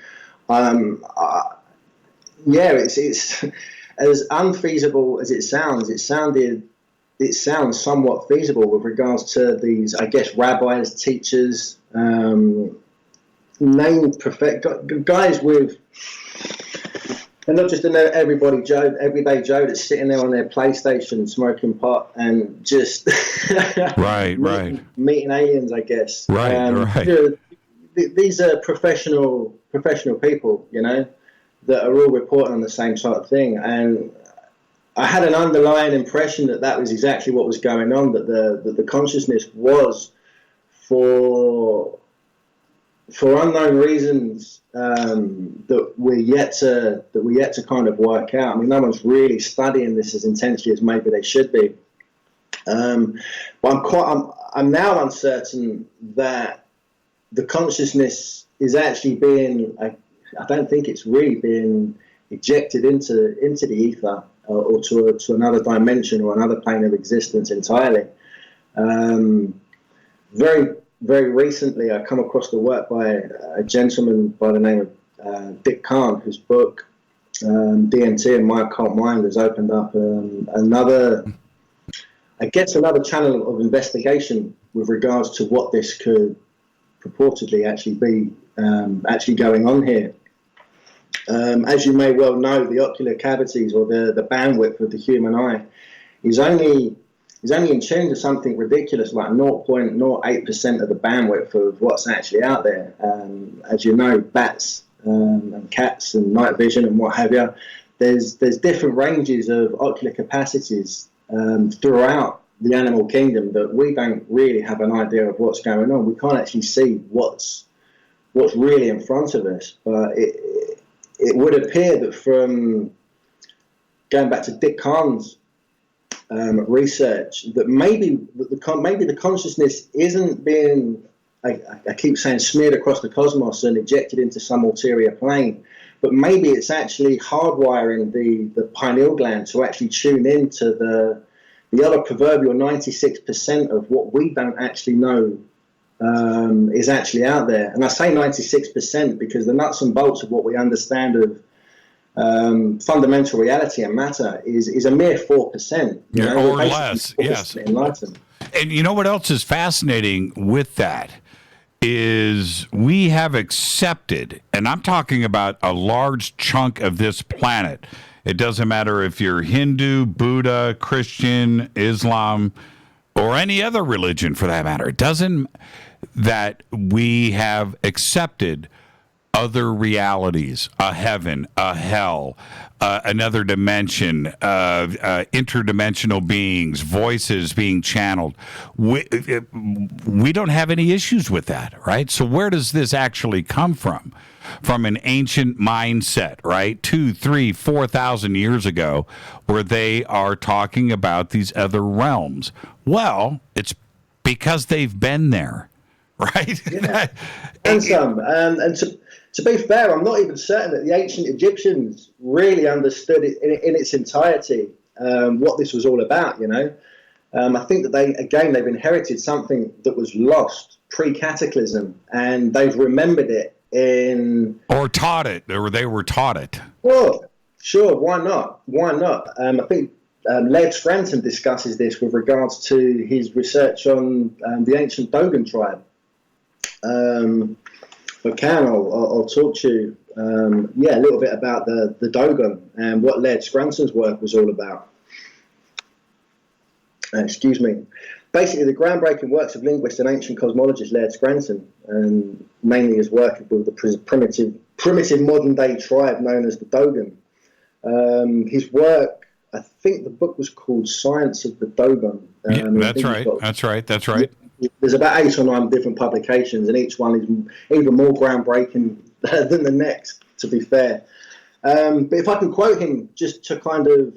It's as unfeasible as it sounds. It sounds somewhat feasible with regards to these, I guess, rabbis, teachers, named guys with, and not just an everyday Joe that's sitting there on their PlayStation smoking pot and just meeting aliens, I guess. Right. These are professional people, that are all reporting on the same sort of thing. And I had an underlying impression that was exactly what was going on, that the consciousness was for unknown reasons that we're yet to kind of work out. I mean, no one's really studying this as intensely as maybe they should be. But I'm now uncertain that the consciousness is actually being. I don't think it's really being ejected into the ether or to another dimension or another plane of existence entirely. Very, very recently, I come across the work by a gentleman by the name of Dick Kahn, whose book DMT and My Occult Mind has opened up another channel of investigation with regards to what this could purportedly actually be going on here. As you may well know, the ocular cavities or the bandwidth of the human eye is only in tune to something ridiculous like 0.08% of the bandwidth of what's actually out there. As you know, bats and cats and night vision and what have you, there's different ranges of ocular capacities throughout the animal kingdom that we don't really have an idea of what's going on. We can't actually see what's really in front of us, but it would appear that from going back to Dick Kahn's research, that maybe the consciousness isn't being I keep saying smeared across the cosmos and ejected into some ulterior plane. But maybe it's actually hardwiring the pineal gland to actually tune into the other proverbial 96% of what we don't actually know is actually out there. And I say 96% because the nuts and bolts of what we understand of fundamental reality and matter is a mere 4%. Or less, yes. Enlightened. And you know what else is fascinating with that is we have accepted, and I'm talking about a large chunk of this planet. It doesn't matter if you're Hindu, Buddha, Christian, Islam, or any other religion for that matter. It doesn't that we have accepted other realities, a heaven, a hell, another dimension, interdimensional beings, voices being channeled. We don't have any issues with that, right? So where does this actually come from? From an ancient mindset, right? 2,000, 3,000, 4,000 years ago, where they are talking about these other realms. Well, it's because they've been there, right? Yeah. And some. And to be fair, I'm not even certain that the ancient Egyptians really understood it in its entirety, what this was all about, I think that they've inherited something that was lost pre-cataclysm, and they've remembered it or taught it, or they were taught it. Well, sure, why not? I think Laird Scranton discusses this with regards to his research on the ancient Dogon tribe. If I can, I'll talk to you, a little bit about the Dogon and what Laird Scranton's work was all about. Excuse me. Basically, the groundbreaking works of linguist and ancient cosmologist Laird Scranton, and mainly his work with the primitive modern-day tribe known as the Dogon. His work, I think the book was called Science of the Dogon. That's right. There's about 8 or 9 different publications, and each one is even more groundbreaking than the next, to be fair. But if I can quote him just to kind of,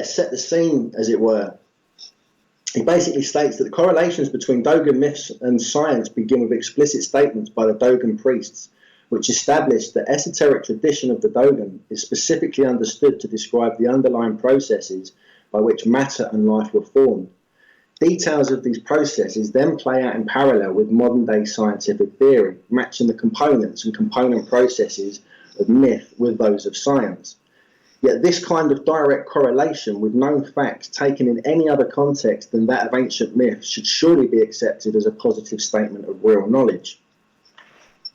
set the scene, as it were. He basically states that the correlations between Dogon myths and science begin with explicit statements by the Dogon priests, which establish the esoteric tradition of the Dogon is specifically understood to describe the underlying processes by which matter and life were formed. Details of these processes then play out in parallel with modern-day scientific theory, matching the components and component processes of myth with those of science. Yet this kind of direct correlation with known facts taken in any other context than that of ancient myth should surely be accepted as a positive statement of real knowledge.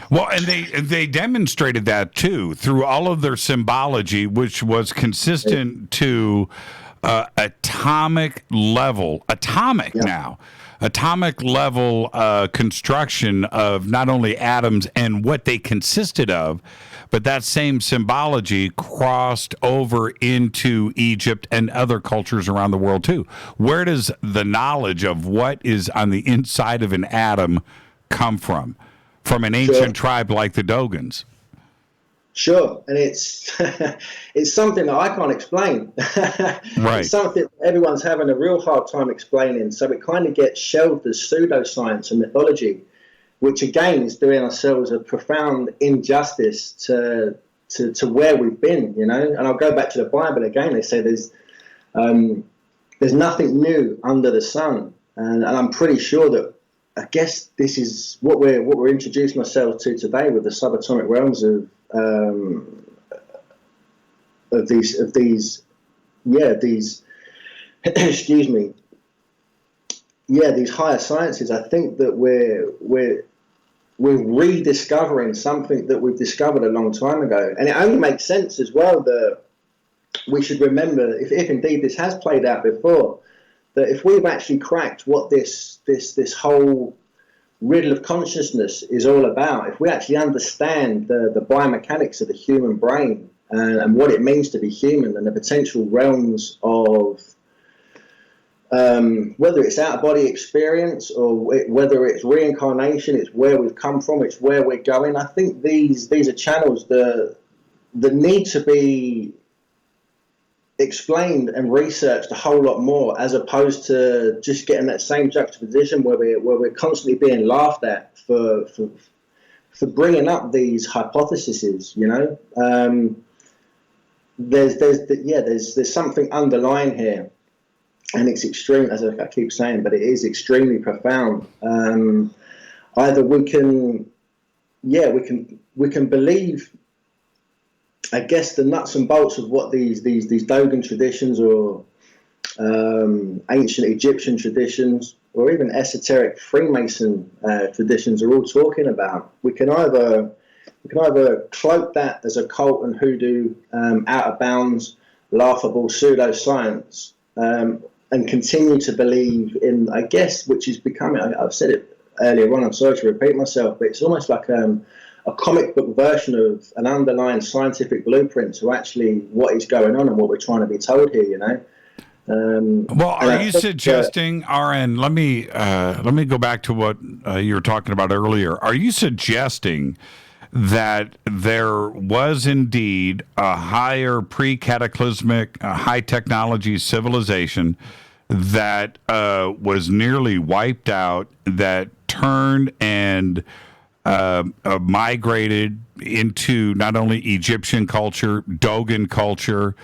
Well, and they demonstrated that too through all of their symbology, which was consistent to atomic level construction of not only atoms and what they consisted of, but that same symbology crossed over into Egypt and other cultures around the world too. Where does the knowledge of what is on the inside of an atom come from? From an ancient tribe like the Dogons. Sure, and it's something that I can't explain. Right. It's something everyone's having a real hard time explaining, so it kind of gets shelved as pseudoscience and mythology, which again is doing ourselves a profound injustice to where we've been, And I'll go back to the Bible again. They say there's nothing new under the sun, and I'm pretty sure that I guess this is what we're introducing ourselves to today with the subatomic realms of these excuse me, these higher sciences. I think that we're rediscovering something that we've discovered a long time ago, and it only makes sense as well that we should remember, if indeed this has played out before, that if we've actually cracked what this whole riddle of consciousness is all about, if we actually understand the biomechanics of the human brain and what it means to be human and the potential realms of whether it's out-of-body experience or whether it's reincarnation, it's where we've come from, it's where we're going. I think these are channels that need to be explained and researched a whole lot more, as opposed to just getting that same juxtaposition where we're constantly being laughed at for bringing up these hypotheses. There's something underlying here, and it's extreme, as I keep saying, but it is extremely profound. Either we can believe, I guess, the nuts and bolts of what these Dogon traditions or ancient Egyptian traditions or even esoteric Freemason traditions are all talking about. We can either cloak that as occult and hoodoo, out of bounds, laughable pseudoscience, and continue to believe in, I guess, which is becoming, I've said it earlier on, I'm sorry to repeat myself, but it's almost like a comic book version of an underlying scientific blueprint to actually what is going on and what we're trying to be told here, Well, are you suggesting, RN, let me go back to what you were talking about earlier. Are you suggesting that there was indeed a higher pre-cataclysmic, high technology civilization that was nearly wiped out, that turned and migrated into not only Egyptian culture, Dogon culture,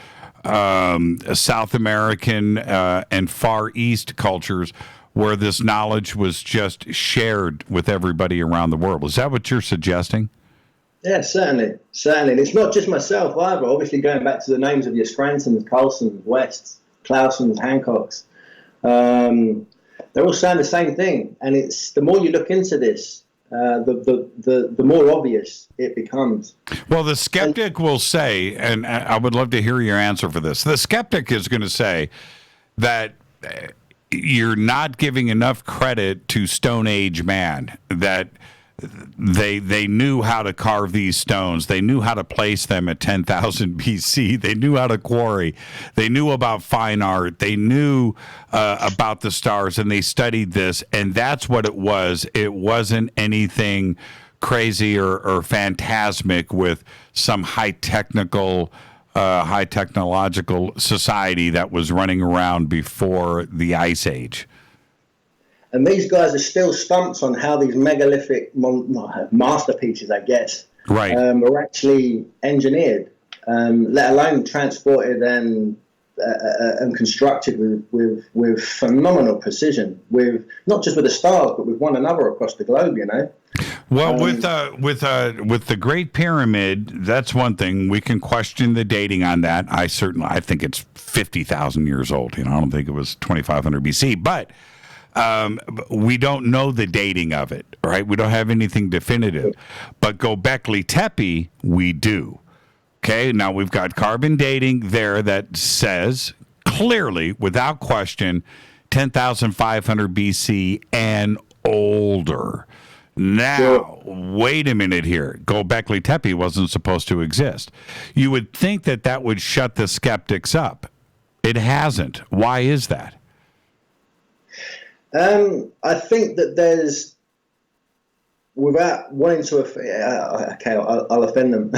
South American and Far East cultures, where this knowledge was just shared with everybody around the world? Is that what you're suggesting? Yeah, certainly. And it's not just myself either. Obviously, going back to the names of your Scrantons, Carlsons, Wests, Clausens, Hancocks, they're all saying the same thing. And it's the more you look into this, the more obvious it becomes. Well, the skeptic will say, and I would love to hear your answer for this. The skeptic is going to say that you're not giving enough credit to Stone Age man, that they knew how to carve these stones. They knew how to place them at 10,000 BC. They knew how to quarry. They knew about fine art. They knew about the stars, and they studied this, and that's what it was. It wasn't anything crazy or phantasmic with some high technological society that was running around before the Ice Age. And these guys are still stumped on how these megalithic masterpieces, I guess, right, were actually engineered, let alone transported and constructed with phenomenal precision, with not just with the stars, but with one another across the globe. Well, with the Great Pyramid, that's one thing. We can question the dating on that. I think it's 50,000 years old. I don't think it was 2,500 BC, but. We don't know the dating of it, right? We don't have anything definitive. But Göbekli Tepe, we do. Okay, now we've got carbon dating there that says clearly, without question, 10,500 BC and older. Now, wait a minute here. Göbekli Tepe wasn't supposed to exist. You would think that would shut the skeptics up. It hasn't. Why is that? I think that there's, without wanting to, I'll offend them.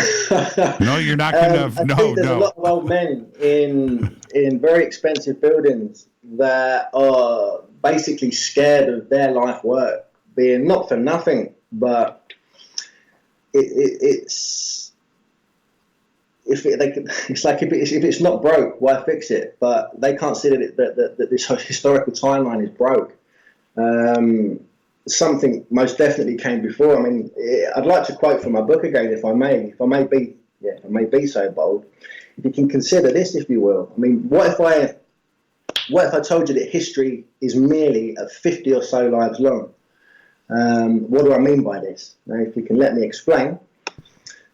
No, you're not going to. There's a lot of old men in very expensive buildings that are basically scared of their life work being not for nothing, but it's like if it's not broke, why fix it? But they can't see that this historical timeline is broke. Something most definitely came before. I mean, I'd like to quote from my book again, if I may be so bold. If you can consider this, if you will. I mean, what if I told you that history is merely 50 or so lives long? What do I mean by this? Now, if you can let me explain.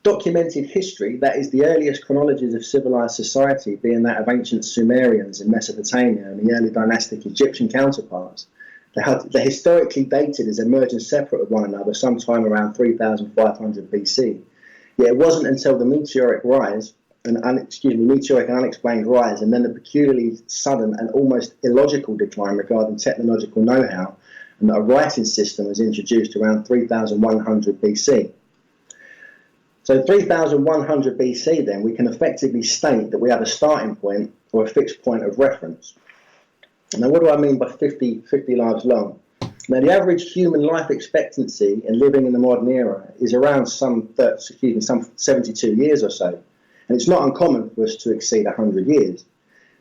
Documented history, that is the earliest chronologies of civilized society, being that of ancient Sumerians in Mesopotamia and the early dynastic Egyptian counterparts. They're historically dated as emerging separate of one another sometime around 3,500 BC. Yet it wasn't until the meteoric and unexplained rise, and then the peculiarly sudden and almost illogical decline regarding technological know-how, and that a writing system was introduced around 3,100 BC. So 3,100 BC, then, we can effectively state that we have a starting point or a fixed point of reference. Now, what do I mean by 50 lives long? Now, the average human life expectancy in living in the modern era is around some 72 years or so. And it's not uncommon for us to exceed 100 years.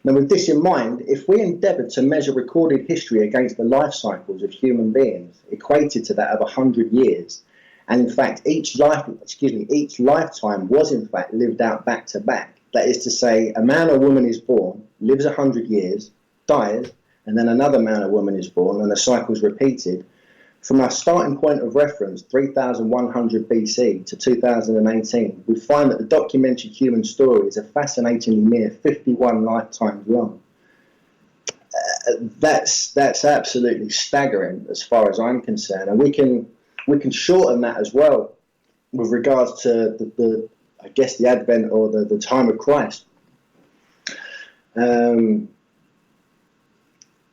Now, with this in mind, if we endeavoured to measure recorded history against the life cycles of human beings equated to that of 100 years, and in fact, each lifetime was in fact lived out back to back. That is to say, a man or woman is born, lives 100 years, dies, and then another man or woman is born, and the cycle's repeated. From our starting point of reference, 3100 BC to 2018, we find that the documented human story is a fascinatingly mere 51 lifetimes long. That's absolutely staggering as far as I'm concerned, and we can shorten that as well with regards to the advent or the time of Christ.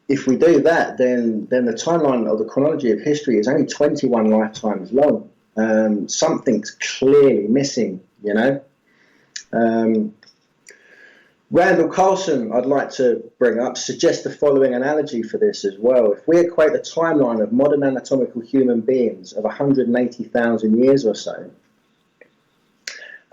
If we do that, then the timeline or the chronology of history is only 21 lifetimes long. Something's clearly missing, you know. Randall Carlson, I'd like to bring up, suggests the following analogy for this as well. If we equate the timeline of modern anatomical human beings of 180,000 years or so,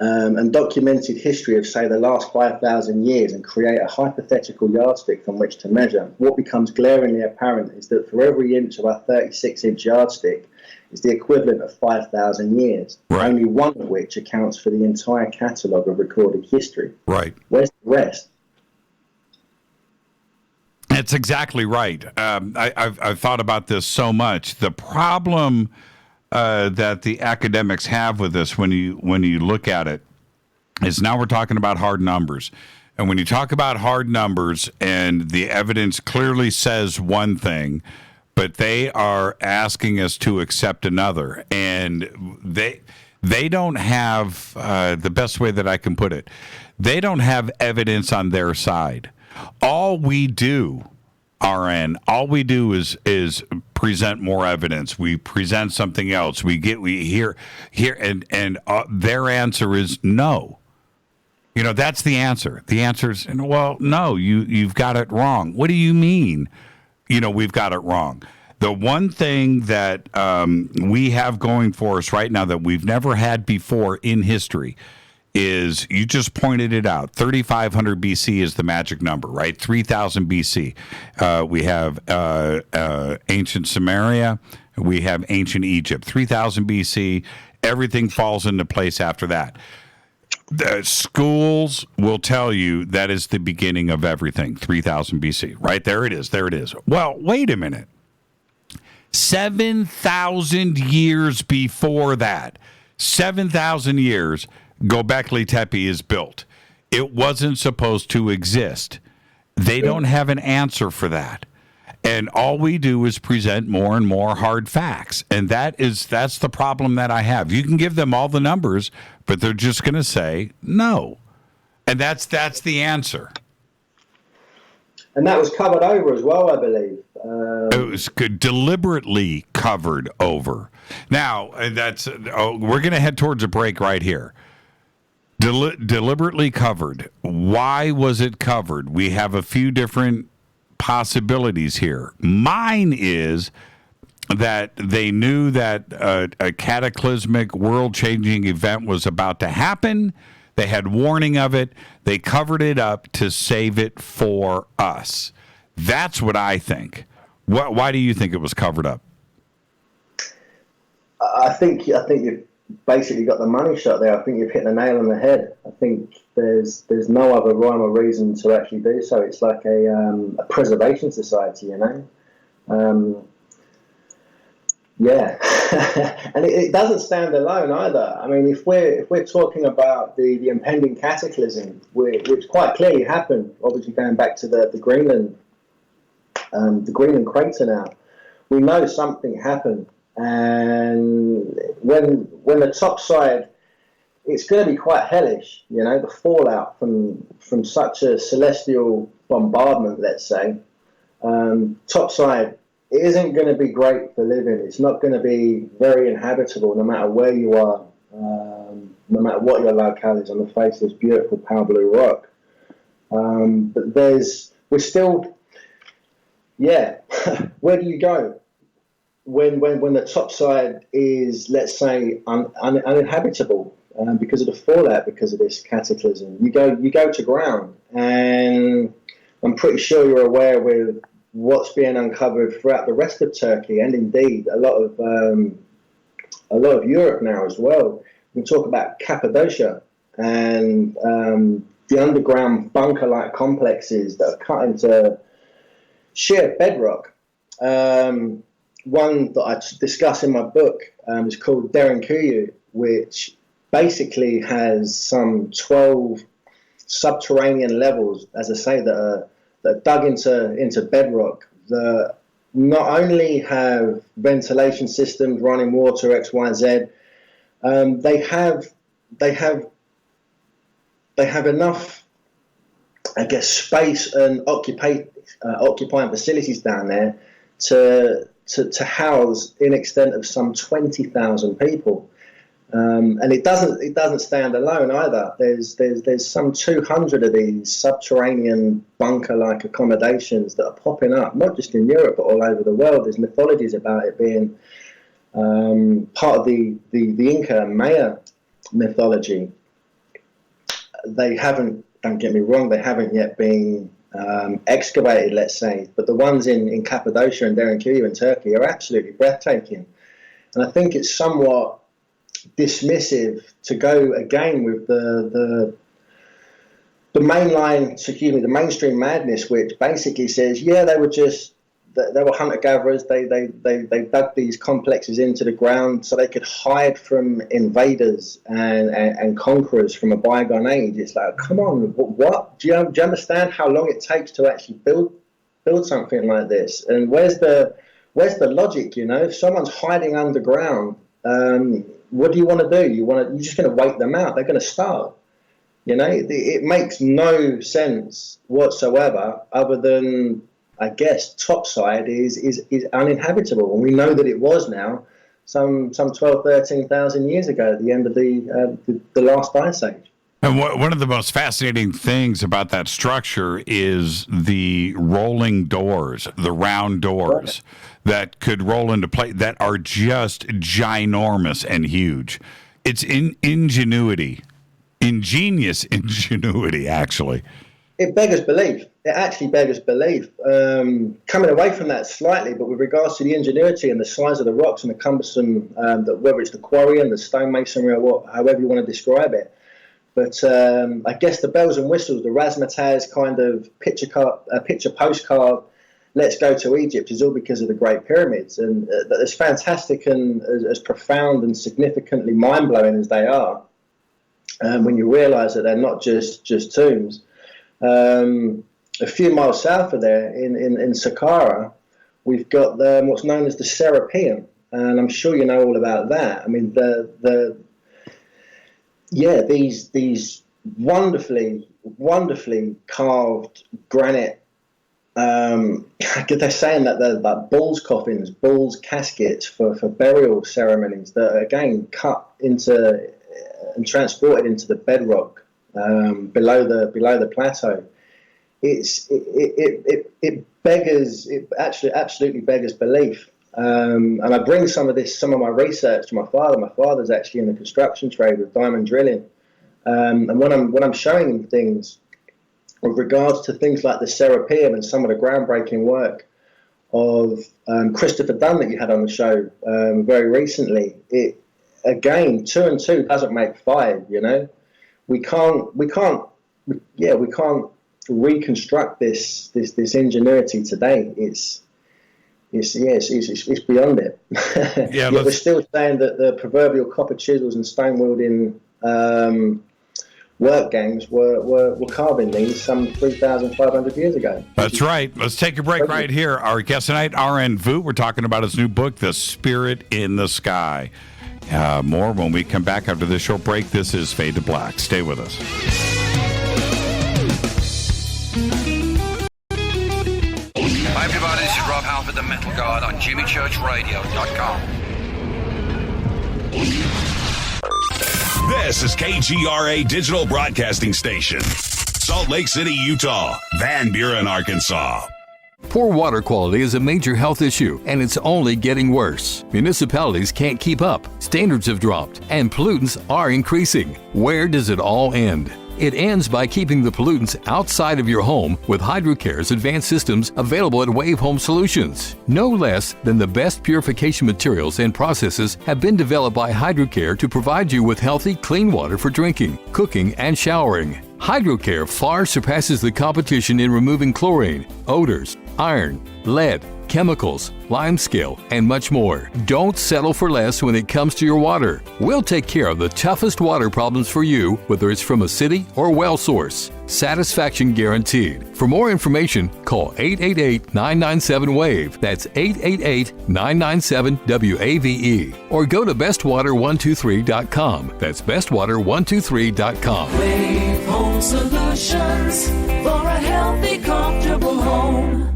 and documented history of, say, the last 5,000 years and create a hypothetical yardstick from which to measure, what becomes glaringly apparent is that for every inch of our 36-inch yardstick is the equivalent of 5,000 years, only one of which accounts for the entire catalogue of recorded history. Right. Where's the rest? That's exactly right. I've thought about this so much. The problem that the academics have with this, when you look at it, is now we're talking about hard numbers. And when you talk about hard numbers and the evidence clearly says one thing, but they are asking us to accept another, and they don't have the best way that I can put it. They don't have evidence on their side. All we do is present more evidence. We present something else. We hear, and their answer is no. You know, that's the answer. The answer is, well, no, you've got it wrong. What do you mean? You know, we've got it wrong. The one thing that we have going for us right now that we've never had before in history is, you just pointed it out, 3,500 BC is the magic number, right? 3,000 BC. We have ancient Samaria. We have ancient Egypt. 3,000 BC, everything falls into place after that. The schools will tell you that is the beginning of everything, 3,000 BC, right? There it is. Well, wait a minute. 7,000 years before that, 7,000 years, Göbekli Tepe is built. It wasn't supposed to exist. They don't have an answer for that. And all we do is present more and more hard facts. And that's the problem that I have. You can give them all the numbers, but they're just going to say no. And that's the answer. And that was covered over as well, I believe. It was deliberately covered over. Now, we're going to head towards a break right here. Deliberately covered. Why was it covered? We have a few different possibilities here. Mine is that they knew that a cataclysmic, world-changing event was about to happen. They had warning of it. They covered it up to save it for us. That's what I think. Why do you think it was covered up? I think you've basically got the money shot there. I think you've hit the nail on the head. I think there's no other rhyme or reason to actually do so. It's like a preservation society, you know. Yeah, and it doesn't stand alone either. I mean, if we're talking about the impending cataclysm, which quite clearly happened, obviously going back to the Greenland crater now, we know something happened. And when the top side, it's going to be quite hellish, you know, the fallout from such a celestial bombardment, let's say. Top side, it isn't going to be great for living. It's not going to be very inhabitable, no matter where you are, no matter what your locale is on the face of this beautiful pale blue rock. But we're still, where do you go when the top side is, let's say, uninhabitable because of the fallout, because of this cataclysm? You go to ground, and I'm pretty sure you're aware with what's being uncovered throughout the rest of Turkey, and indeed a lot of Europe now as well. We talk about Cappadocia and the underground bunker-like complexes that are cut into sheer bedrock. One that I discuss in my book is called Derinkuyu, which basically has some 12 subterranean levels, as I say, that are dug into bedrock, that not only have ventilation systems, running water, X, Y, Z. They have enough, I guess, space and occupying facilities down there to house in extent of some 20,000 people. And it doesn't stand alone either. There's some 200 of these subterranean bunker-like accommodations that are popping up, not just in Europe but all over the world. There's mythologies about it being part of the Inca Maya mythology. They haven't, don't get me wrong, they haven't yet been excavated, let's say, but the ones in Cappadocia and Derinkuyu in Turkey are absolutely breathtaking. And I think it's somewhat dismissive to go again with the mainstream madness, which basically says, they were hunter-gatherers. They dug these complexes into the ground so they could hide from invaders and conquerors from a bygone age. It's like, come on, what? Do you understand how long it takes to actually build something like this? And where's the logic? If someone's hiding underground, what do you want to do? You're just going to wait them out. They're going to starve. It makes no sense whatsoever, other than, I guess, topside is uninhabitable, and we know that it was now some 13,000 years ago at the end of the last ice age. And one of the most fascinating things about that structure is the rolling doors, the round doors that could roll into place, that are just ginormous and huge. It's ingenious ingenuity, actually. It beggars belief. It actually beggars belief. Coming away from that slightly, but with regards to the ingenuity and the size of the rocks and the cumbersome, whether it's the quarry and the stonemasonry or however you want to describe it. But I guess the bells and whistles, the razzmatazz kind of picture postcard, let's go to Egypt, is all because of the Great Pyramids. And as fantastic and as profound and significantly mind-blowing as they are, when you realise that they're not just tombs. A few miles south of there, in Saqqara, we've got what's known as the Serapeum, and I'm sure you know all about that. I mean, these wonderfully carved granite. They're saying that they're like bulls' coffins, bulls' caskets for burial ceremonies that are again cut into and transported into the bedrock below the plateau. It absolutely beggars belief. And I bring some of my research to my father. My father's actually in the construction trade with diamond drilling. And when I'm showing him things with regards to things like the Serapeum and some of the groundbreaking work of Christopher Dunn that you had on the show very recently, again, 2 and 2 doesn't make 5. We can't reconstruct this ingenuity today. It's beyond it. Yeah, we're still saying that the proverbial copper chisels and stone wielding work gangs were carving these some 3,500 years ago. That's right. Let's take a break right here. Our guest tonight, R.N. Vooght. We're talking about his new book, The Spirit in the Sky. More when we come back after this short break. This is Fade to Black. Stay with us. Hi everybody, this is Rob Halford, the Metal God on JimmyChurchRadio.com. This is KGRA Digital Broadcasting Station, Salt Lake City, Utah. Van Buren, Arkansas. Poor water quality is a major health issue, and it's only getting worse. Municipalities can't keep up, standards have dropped, and pollutants are increasing. Where does it all end? It ends by keeping the pollutants outside of your home with HydroCare's advanced systems available at Wave Home Solutions. No less than the best purification materials and processes have been developed by HydroCare to provide you with healthy, clean water for drinking, cooking, and showering. HydroCare far surpasses the competition in removing chlorine, odors, iron, lead, chemicals, limescale, and much more. Don't settle for less when it comes to your water. We'll take care of the toughest water problems for you, whether it's from a city or well source. Satisfaction guaranteed. For more information, call 888-997-WAVE. That's 888-997-WAVE. Or go to bestwater123.com. That's bestwater123.com. Wave Home Solutions for a healthy, comfortable home.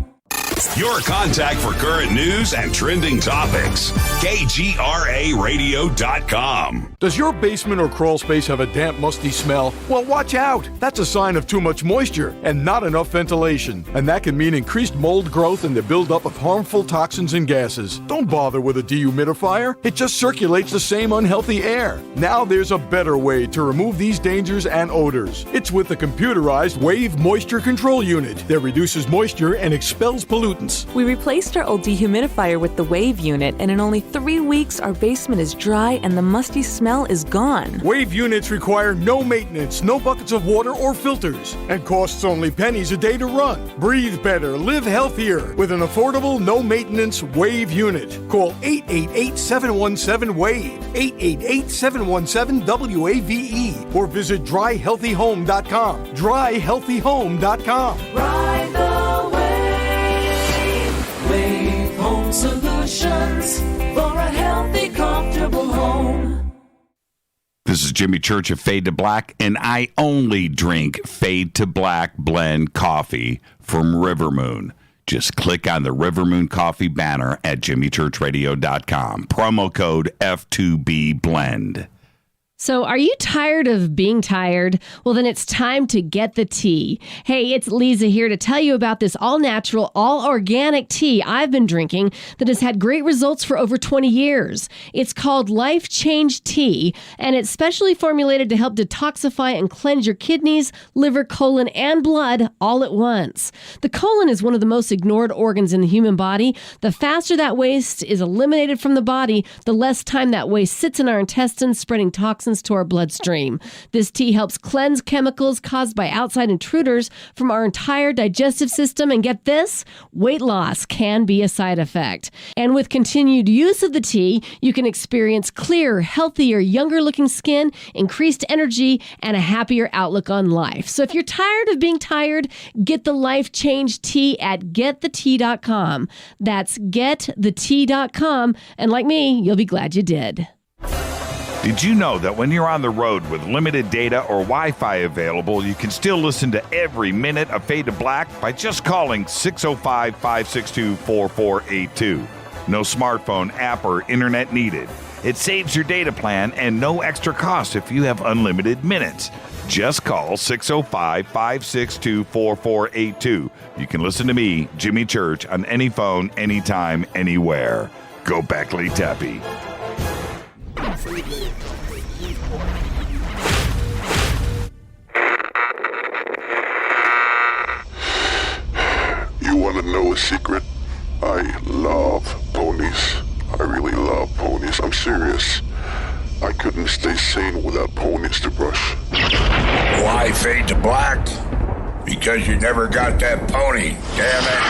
Your contact for current news and trending topics. KGRARadio.com. Does your basement or crawl space have a damp, musty smell? Well, watch out. That's a sign of too much moisture and not enough ventilation. And that can mean increased mold growth and the buildup of harmful toxins and gases. Don't bother with a dehumidifier. It just circulates the same unhealthy air. Now there's a better way to remove these dangers and odors. It's with the computerized Wave Moisture Control Unit that reduces moisture and expels pollutants. We replaced our old dehumidifier with the Wave unit, and in only 3 weeks, our basement is dry and the musty smell is gone. Wave units require no maintenance, no buckets of water or filters, and costs only pennies a day to run. Breathe better, live healthier with an affordable, no-maintenance Wave unit. Call 888-717-WAVE, 888-717-WAVE, or visit dryhealthyhome.com. Dryhealthyhome.com. Ride the wave. Wave Home Solutions for a healthy, comfortable home. This is Jimmy Church of Fade to Black, and I only drink Fade to Black blend coffee from River Moon. Just click on the River Moon coffee banner at jimmychurchradio.com. Promo code F2B Blend. So are you tired of being tired? Well, then it's time to get the tea. Hey, it's Lisa here to tell you about this all-natural, all-organic tea I've been drinking that has had great results for over 20 years. It's called Life Change Tea, and it's specially formulated to help detoxify and cleanse your kidneys, liver, colon, and blood all at once. The colon is one of the most ignored organs in the human body. The faster that waste is eliminated from the body, the less time that waste sits in our intestines, spreading toxins to our bloodstream. This tea helps cleanse chemicals caused by outside intruders from our entire digestive system. And get this, weight loss can be a side effect. And with continued use of the tea, you can experience clearer, healthier, younger looking skin, increased energy, and a happier outlook on life. So if you're tired of being tired, get the Life Change Tea at getthetea.com. That's getthetea.com. And like me, you'll be glad you did. Did you know that when you're on the road with limited data or Wi-Fi available, you can still listen to every minute of Fade to Black by just calling 605-562-4482. No smartphone, app, or internet needed. It saves your data plan and no extra cost if you have unlimited minutes. Just call 605-562-4482. You can listen to me, Jimmy Church, on any phone, anytime, anywhere. Go Beckley Tappy. You want to know a secret? I love ponies. I really love ponies. I'm serious. I couldn't stay sane without ponies to brush. Why Fade to Black? Because you never got that pony, damn it.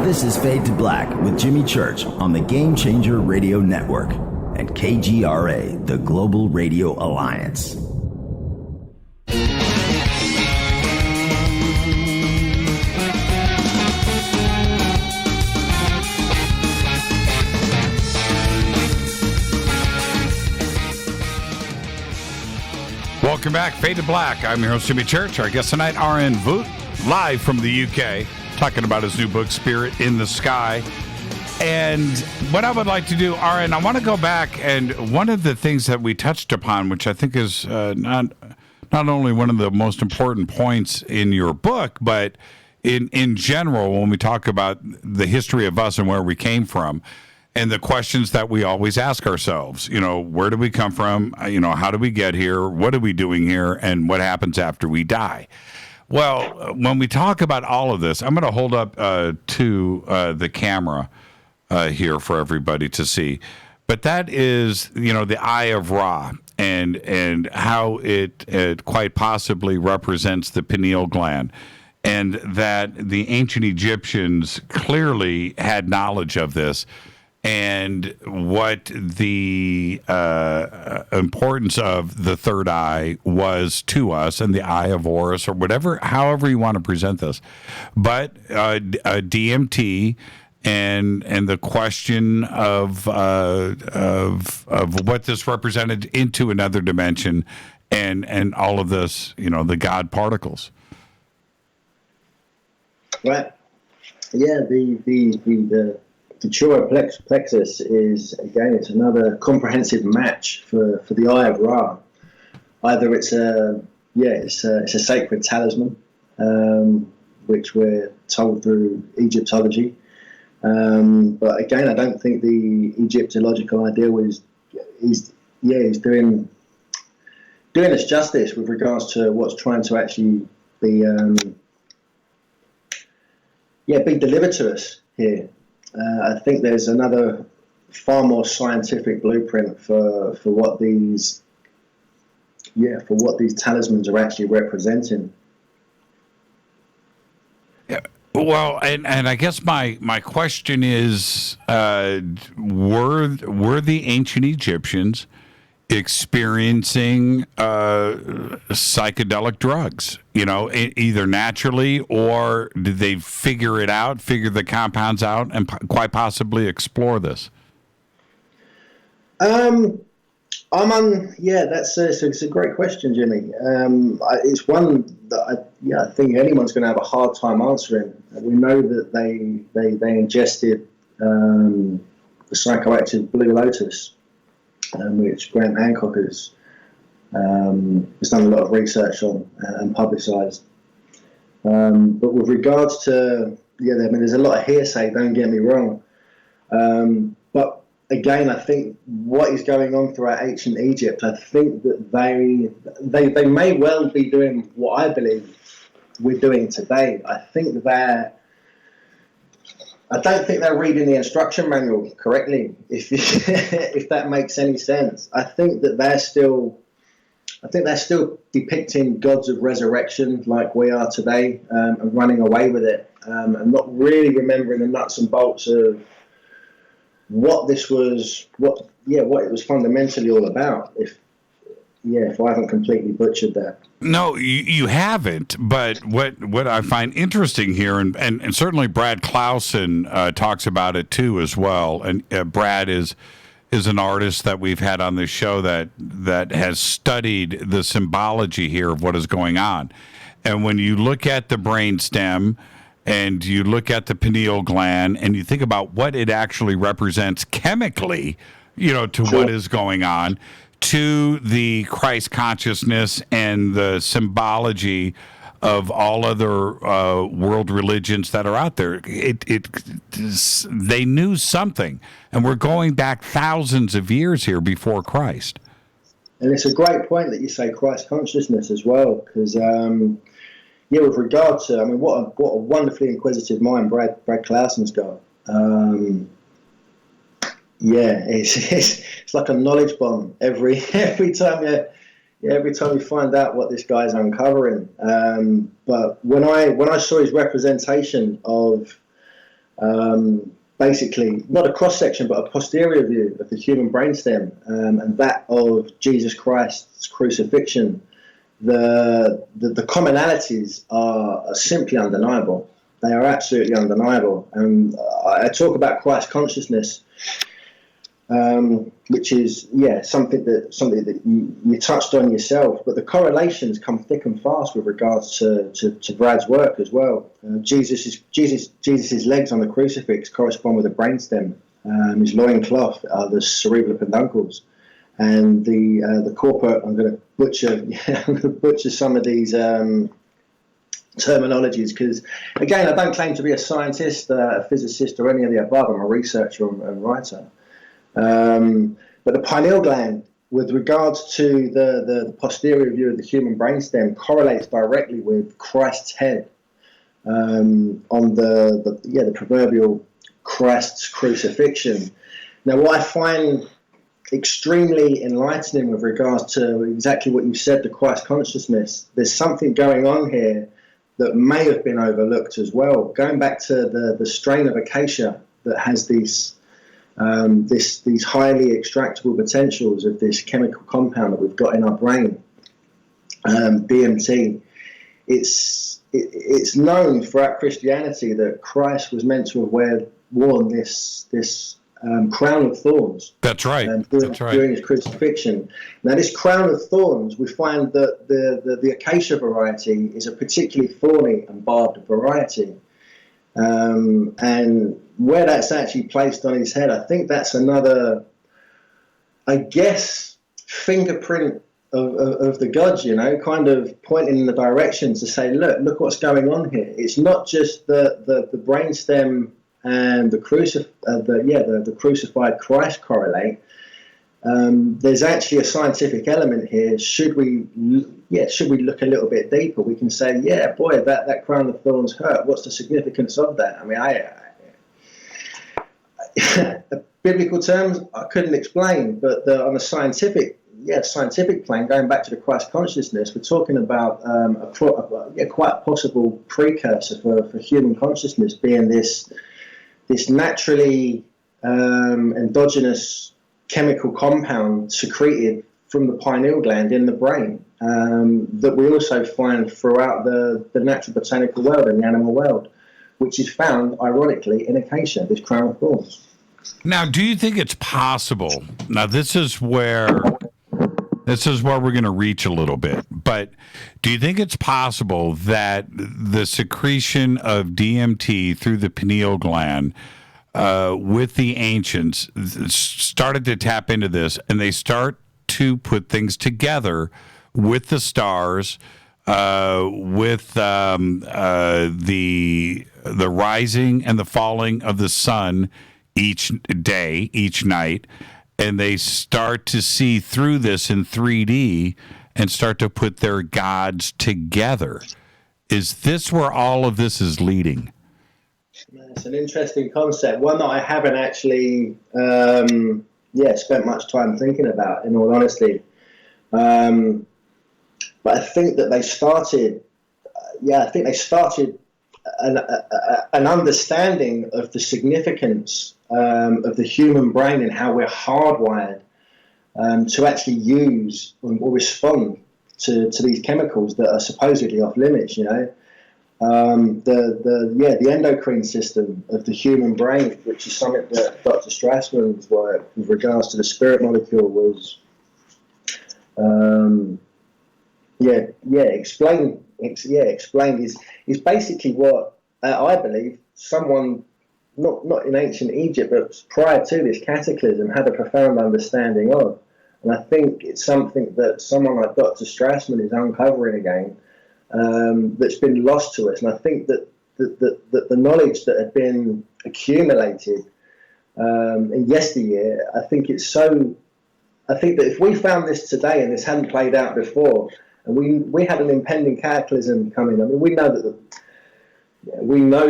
This is Fade to Black with Jimmy Church on the Game Changer Radio Network and KGRA, the Global Radio Alliance. Welcome back, Fade to Black. I'm your host, Jimmy Church. Our guest tonight, Vooght, live from the UK, talking about his new book, Spirit in the Sky. And what I would like to do, Aaron, I want to go back, and one of the things that we touched upon, which I think is not only one of the most important points in your book, but in general, when we talk about the history of us and where we came from, and the questions that we always ask ourselves, where do we come from? How do we get here? What are we doing here? And what happens after we die? Well, when we talk about all of this, I'm going to hold up to the camera here for everybody to see. But that is, the Eye of Ra, and how it quite possibly represents the pineal gland. And that the ancient Egyptians clearly had knowledge of this, and what the importance of the third eye was to us, and the Eye of Horus, or however you want to present this. But DMT and the question of what this represented into another dimension, and all of this, the God particles. Right. Yeah. The Chura plexus is, again, it's another comprehensive match for the Eye of Ra. Either it's a sacred talisman, which we're told through Egyptology. But again, I don't think the Egyptological ideal is doing us justice with regards to what's trying to actually be delivered to us here. I think there's another far more scientific blueprint for what these talismans are actually representing. Yeah. Well, and I guess my question is, were the ancient Egyptians experiencing psychedelic drugs, either naturally, or did they figure the compounds out, and quite possibly explore this? It's a great question, Jimmy. It's one that I think anyone's going to have a hard time answering. We know that they ingested the psychoactive blue lotus, which Graham Hancock has done a lot of research on and publicised. But with regards to, there's a lot of hearsay, don't get me wrong. But again, I think what is going on throughout ancient Egypt, I think that they may well be doing what I believe we're doing today. I don't think they're reading the instruction manual correctly, if that makes any sense. I think they're still depicting gods of resurrection like we are today, and running away with it, and not really remembering the nuts and bolts of what it was fundamentally all about. If I haven't completely butchered that. No, you haven't. But what I find interesting here, and certainly Brad Clausen talks about it too as well. And Brad is an artist that we've had on this show that has studied the symbology here of what is going on. And when you look at the brainstem, and you look at the pineal gland, and you think about what it actually represents chemically, to what is going on, to the Christ consciousness and the symbology of all other world religions that are out there. They knew something, and we're going back thousands of years here before Christ. And it's a great point that you say Christ consciousness as well, because with regard to, what a wonderfully inquisitive mind Brad Clausen's got. It's like a knowledge bomb every time you find out what this guy's uncovering. But when I saw his representation of basically not a cross section but a posterior view of the human brainstem, and that of Jesus Christ's crucifixion, the commonalities are simply undeniable. They are absolutely undeniable. And I talk about Christ consciousness which is something that you touched on yourself. But the correlations come thick and fast with regards to Brad's work as well. Jesus's legs on the crucifix correspond with the brainstem. His loincloth are the cerebral peduncles, and the corporate. I'm going to butcher some of these terminologies because, again, I don't claim to be a scientist, a physicist, or any of the above. I'm a researcher and writer. But the pineal gland, with regards to the posterior view of the human brainstem, correlates directly with Christ's head on the proverbial Christ's crucifixion. Now, what I find extremely enlightening with regards to exactly what you said, the Christ consciousness, there's something going on here that may have been overlooked as well. Going back to the strain of acacia that has these highly extractable potentials of this chemical compound that we've got in our brain, DMT. It's known throughout Christianity that Christ was meant to have worn this crown of thorns. That's right. During his crucifixion. Now, this crown of thorns, we find that the acacia variety is a particularly thorny and barbed variety. And where that's actually placed on his head, I think that's another, I guess, fingerprint of the gods, kind of pointing in the direction to say, look what's going on here. It's not just the brainstem and the crucified Christ correlate. There's actually a scientific element here. Should we look a little bit deeper, we can say, that crown of thorns hurt. What's the significance of that? I mean, biblical terms, I couldn't explain, but on a scientific plane, going back to the Christ consciousness, we're talking about quite possible precursor for human consciousness being this naturally endogenous chemical compound secreted from the pineal gland in the brain that we also find throughout the natural botanical world and the animal world, which is found, ironically, in acacia, this crown of thorns. Now, do you think it's possible? Now, this is where we're going to reach a little bit, but do you think it's possible that the secretion of DMT through the pineal gland with the ancients started to tap into this, and they start to put things together with the stars, with the rising and the falling of the sun each day, each night, and they start to see through this in 3D and start to put their gods together. Is this where all of this is leading? It's an interesting concept, one that I haven't actually spent much time thinking about, in all honesty. But I think that they started an understanding of the significance of the human brain and how we're hardwired to actually use or respond to these chemicals that are supposedly off limits. The endocrine system of the human brain, which is something that Dr. Strassman's work with regards to the spirit molecule was explained is basically what I believe someone not in ancient Egypt but prior to this cataclysm had a profound understanding of, and I think it's something that someone like Dr. Strassman is uncovering again, that's been lost to us. And I think that the knowledge that had been accumulated in yesteryear, I think that if we found this today and this hadn't played out before, and we had an impending cataclysm coming, I mean, we know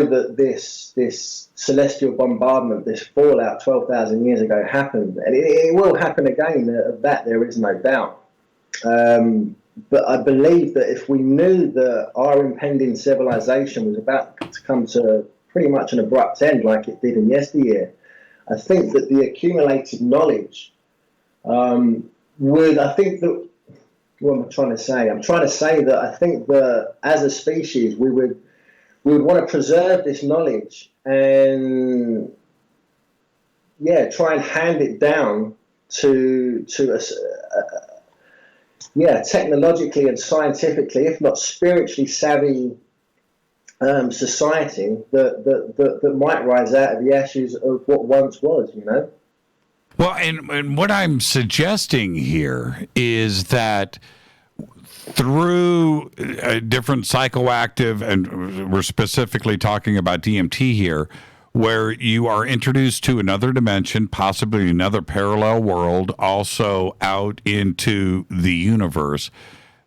that this celestial bombardment, this fallout 12,000 years ago happened, and it will happen again. Of that there is no doubt. But I believe that if we knew that our impending civilization was about to come to pretty much an abrupt end like it did in yesteryear, I think that the accumulated knowledge what am I trying to say? I'm trying to say that I think that as a species we would want to preserve this knowledge and try and hand it down to technologically and scientifically, if not spiritually savvy society that might rise out of the ashes of what once was, you know? Well, and what I'm suggesting here is that through different psychoactive, and we're specifically talking about DMT here, where you are introduced to another dimension, possibly another parallel world, also out into the universe.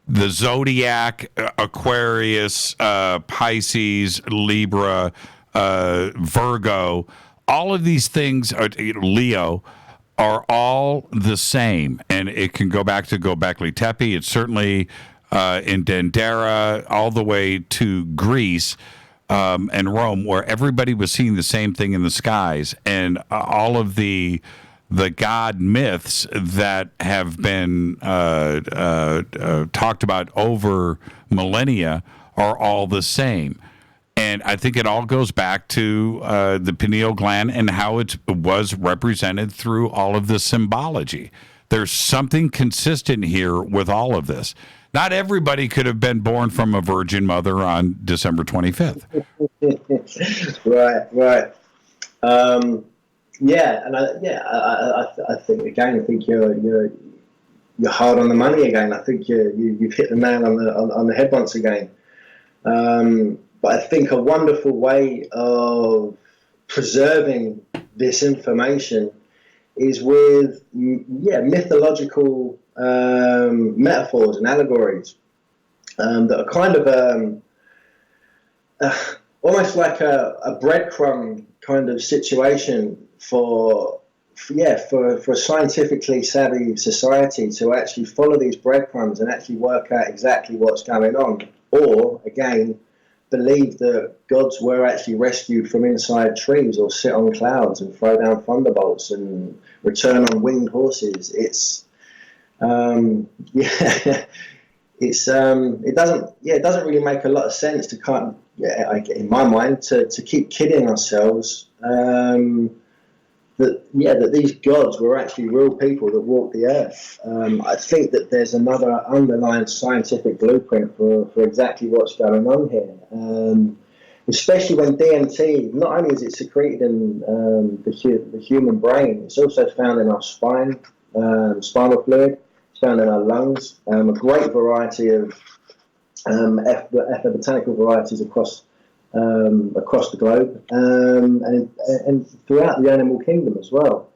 The zodiac, Aquarius, Pisces, Libra, Virgo, all of these things, Leo, are all the same. And it can go back to Göbekli Tepe. It's certainly in Dendera, all the way to Greece and Rome, where everybody was seeing the same thing in the skies. And all of the god myths that have been talked about over millennia are all the same. And I think it all goes back to the pineal gland and how it was represented through all of the symbology. There's something consistent here with all of this. Not everybody could have been born from a virgin mother on December 25th. Right. I think again. I think you're hard on the money again. I think you've hit the nail on the head once again. But I think a wonderful way of preserving this information is with mythological metaphors and allegories that are kind of almost like a breadcrumb kind of situation for a scientifically savvy society to actually follow these breadcrumbs and actually work out exactly what's going on, or again believe that gods were actually rescued from inside trees or sit on clouds and throw down thunderbolts and return on winged horses. It doesn't really make a lot of sense to in my mind to keep kidding ourselves that these gods were actually real people that walked the earth. I think that there's another underlying scientific blueprint for exactly what's going on here. Especially when DMT, not only is it secreted in the human brain, it's also found in our spine, spinal fluid. It's found in our lungs. A great variety of botanical varieties across the globe, and throughout the animal kingdom as well.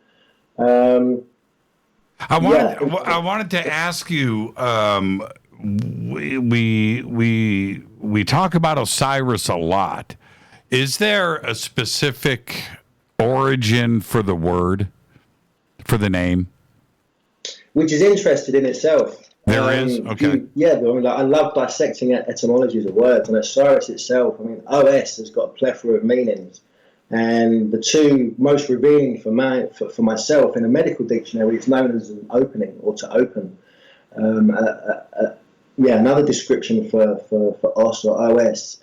I wanted to ask you. We talk about Osiris a lot. Is there a specific origin for the word, for the name? Which is interesting in itself. There is? Okay. I love dissecting etymologies of words, and Osiris itself, OS has got a plethora of meanings. And the two most revealing for myself in a medical dictionary, it's known as an opening or to open. Another description for Os or OS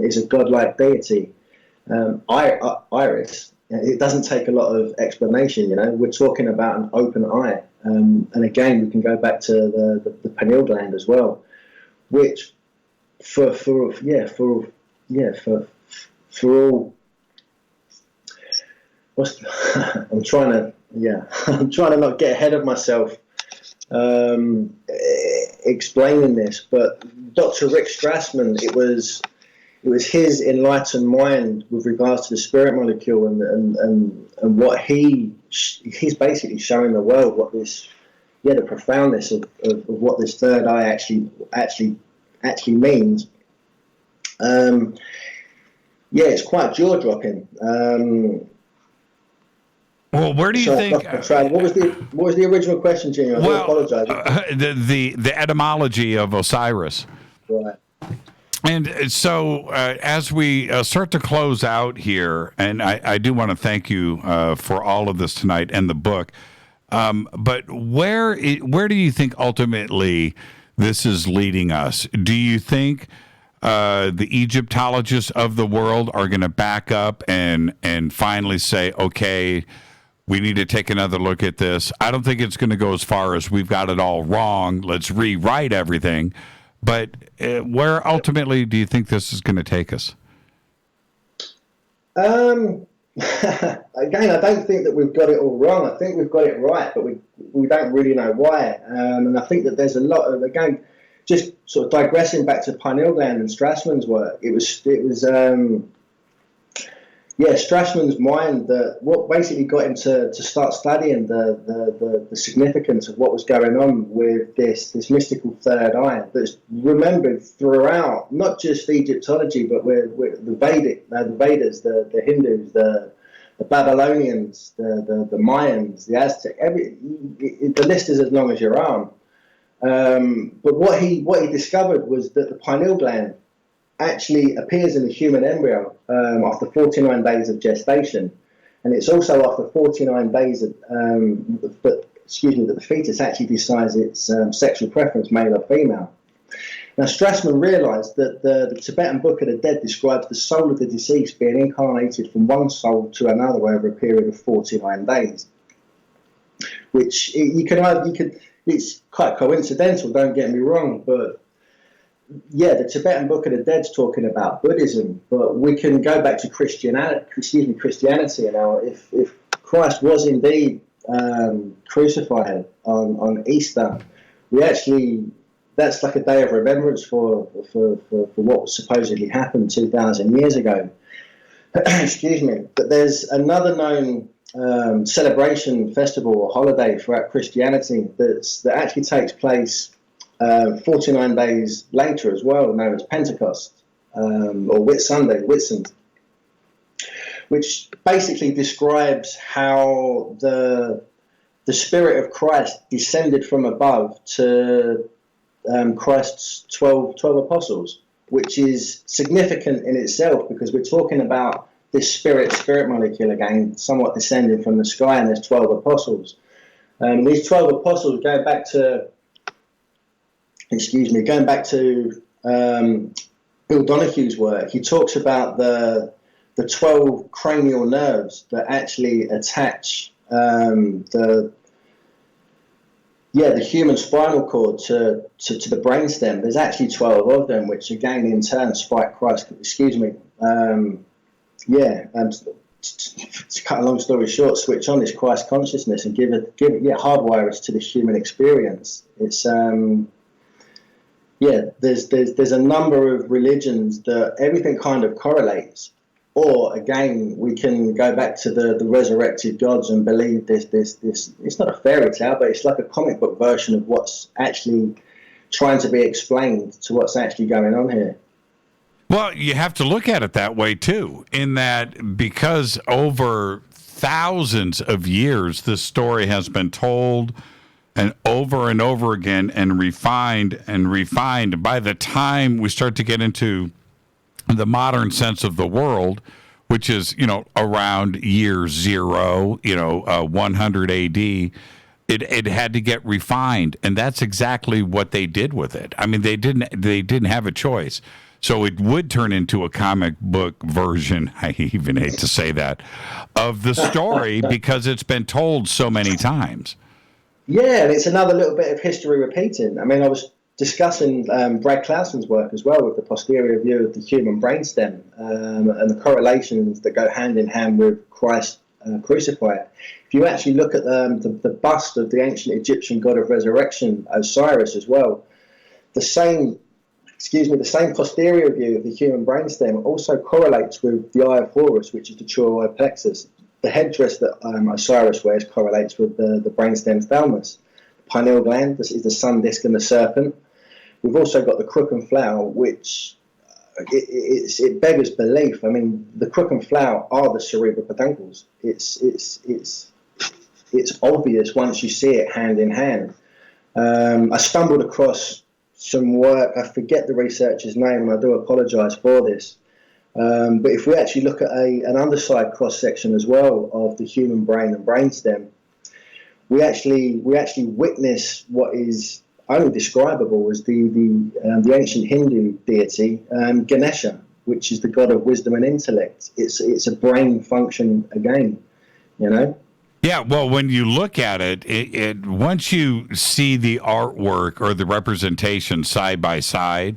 is a godlike deity. Iris, it doesn't take a lot of explanation, we're talking about an open eye. And again, we can go back to the pineal gland as well, which for all. I'm trying to not get ahead of myself explaining this, but Dr. Rick Strassman, it was his enlightened mind with regards to the spirit molecule and what he's basically showing the world what this, the profoundness of what this third eye actually means. It's quite jaw-dropping. Well, where do you think? What was the original question, Jimmy? I do apologize. The etymology of Osiris. Right. And so, as we start to close out here, and I do want to thank you for all of this tonight and the book. But where do you think ultimately this is leading us? Do you think the Egyptologists of the world are going to back up and finally say, okay, We need to take another look at this. I don't think it's going to go as far as we've got it all wrong. Let's rewrite everything. But where ultimately do you think this is going to take us? Again, I don't think that we've got it all wrong. I think we've got it right, but we don't really know why. And I think that there's a lot of, again, just sort of digressing back to pineal gland and Strassman's work. It was Strassman's mind that what basically got him to start studying the significance of what was going on with this mystical third eye that's remembered throughout, not just Egyptology, but with the Vedas, the Hindus, the Babylonians, the Mayans, the Aztecs. The list is as long as your arm. But what he discovered was that the pineal gland actually appears in the human embryo after 49 days of gestation, and it's also after 49 days that the fetus actually decides its sexual preference, male or female. Now, Strassman realised that the Tibetan Book of the Dead describes the soul of the deceased being incarnated from one soul to another over a period of 49 days, which it's quite coincidental, don't get me wrong, but yeah, the Tibetan Book of the Dead's talking about Buddhism, but we can go back to Christianity. Now, if Christ was indeed crucified on Easter, that's like a day of remembrance for what supposedly happened 2,000 years ago. Excuse me. But there's another known celebration, festival, or holiday throughout Christianity that actually takes place 49 days later as well, known as Pentecost, or Whitsun, which basically describes how the Spirit of Christ descended from above to Christ's 12 apostles, which is significant in itself because we're talking about this spirit molecule again, somewhat descending from the sky, and there's 12 apostles. These 12 apostles going back to Bill Donohue's work. He talks about the 12 cranial nerves that actually attach the human spinal cord to the brainstem. There's actually 12 of them, which again in turn spike Christ. To cut a long story short, switch on this Christ consciousness and hardwire us to the human experience. It's there's a number of religions that everything kind of correlates. Or again, we can go back to the resurrected gods and believe this. It's not a fairy tale, but it's like a comic book version of what's actually trying to be explained to what's actually going on here. Well, you have to look at it that way too, in that because over thousands of years, this story has been told and over again and refined. By the time we start to get into the modern sense of the world, which is, around year 0, 100 AD, it had to get refined. And that's exactly what they did with it. I mean, they didn't have a choice. So it would turn into a comic book version, I even hate to say that, of the story because it's been told so many times. Yeah, and it's another little bit of history repeating. I mean, I was discussing Brad Clausen's work as well with the posterior view of the human brainstem and the correlations that go hand in hand with Christ crucified. If you actually look at the bust of the ancient Egyptian god of resurrection, Osiris, as well, the same posterior view of the human brainstem also correlates with the eye of Horus, which is the true eye plexus. The headdress that Osiris wears correlates with the brainstem's thalamus. The pineal gland, this is the sun disk and the serpent. We've also got the crook and flower, which it beggars belief. I mean, the crook and flower are the cerebral peduncles. It's obvious once you see it hand in hand. I stumbled across some work. I forget the researcher's name, and I do apologise for this. But if we actually look at an underside cross section as well of the human brain and brainstem, we actually witness what is only describable as the ancient Hindu deity Ganesha, which is the god of wisdom and intellect. It's a brain function again, Yeah, well, when you look at it, once you see the artwork or the representation side by side,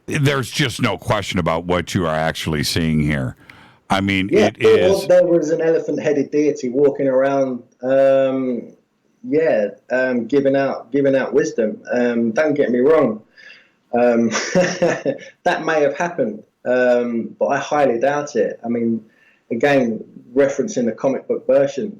there's just no question about what you are actually seeing here. I mean, Yeah, it is. there was an elephant-headed deity walking around, giving out wisdom. Don't get me wrong, that may have happened, but I highly doubt it. I mean, again, referencing the comic book version,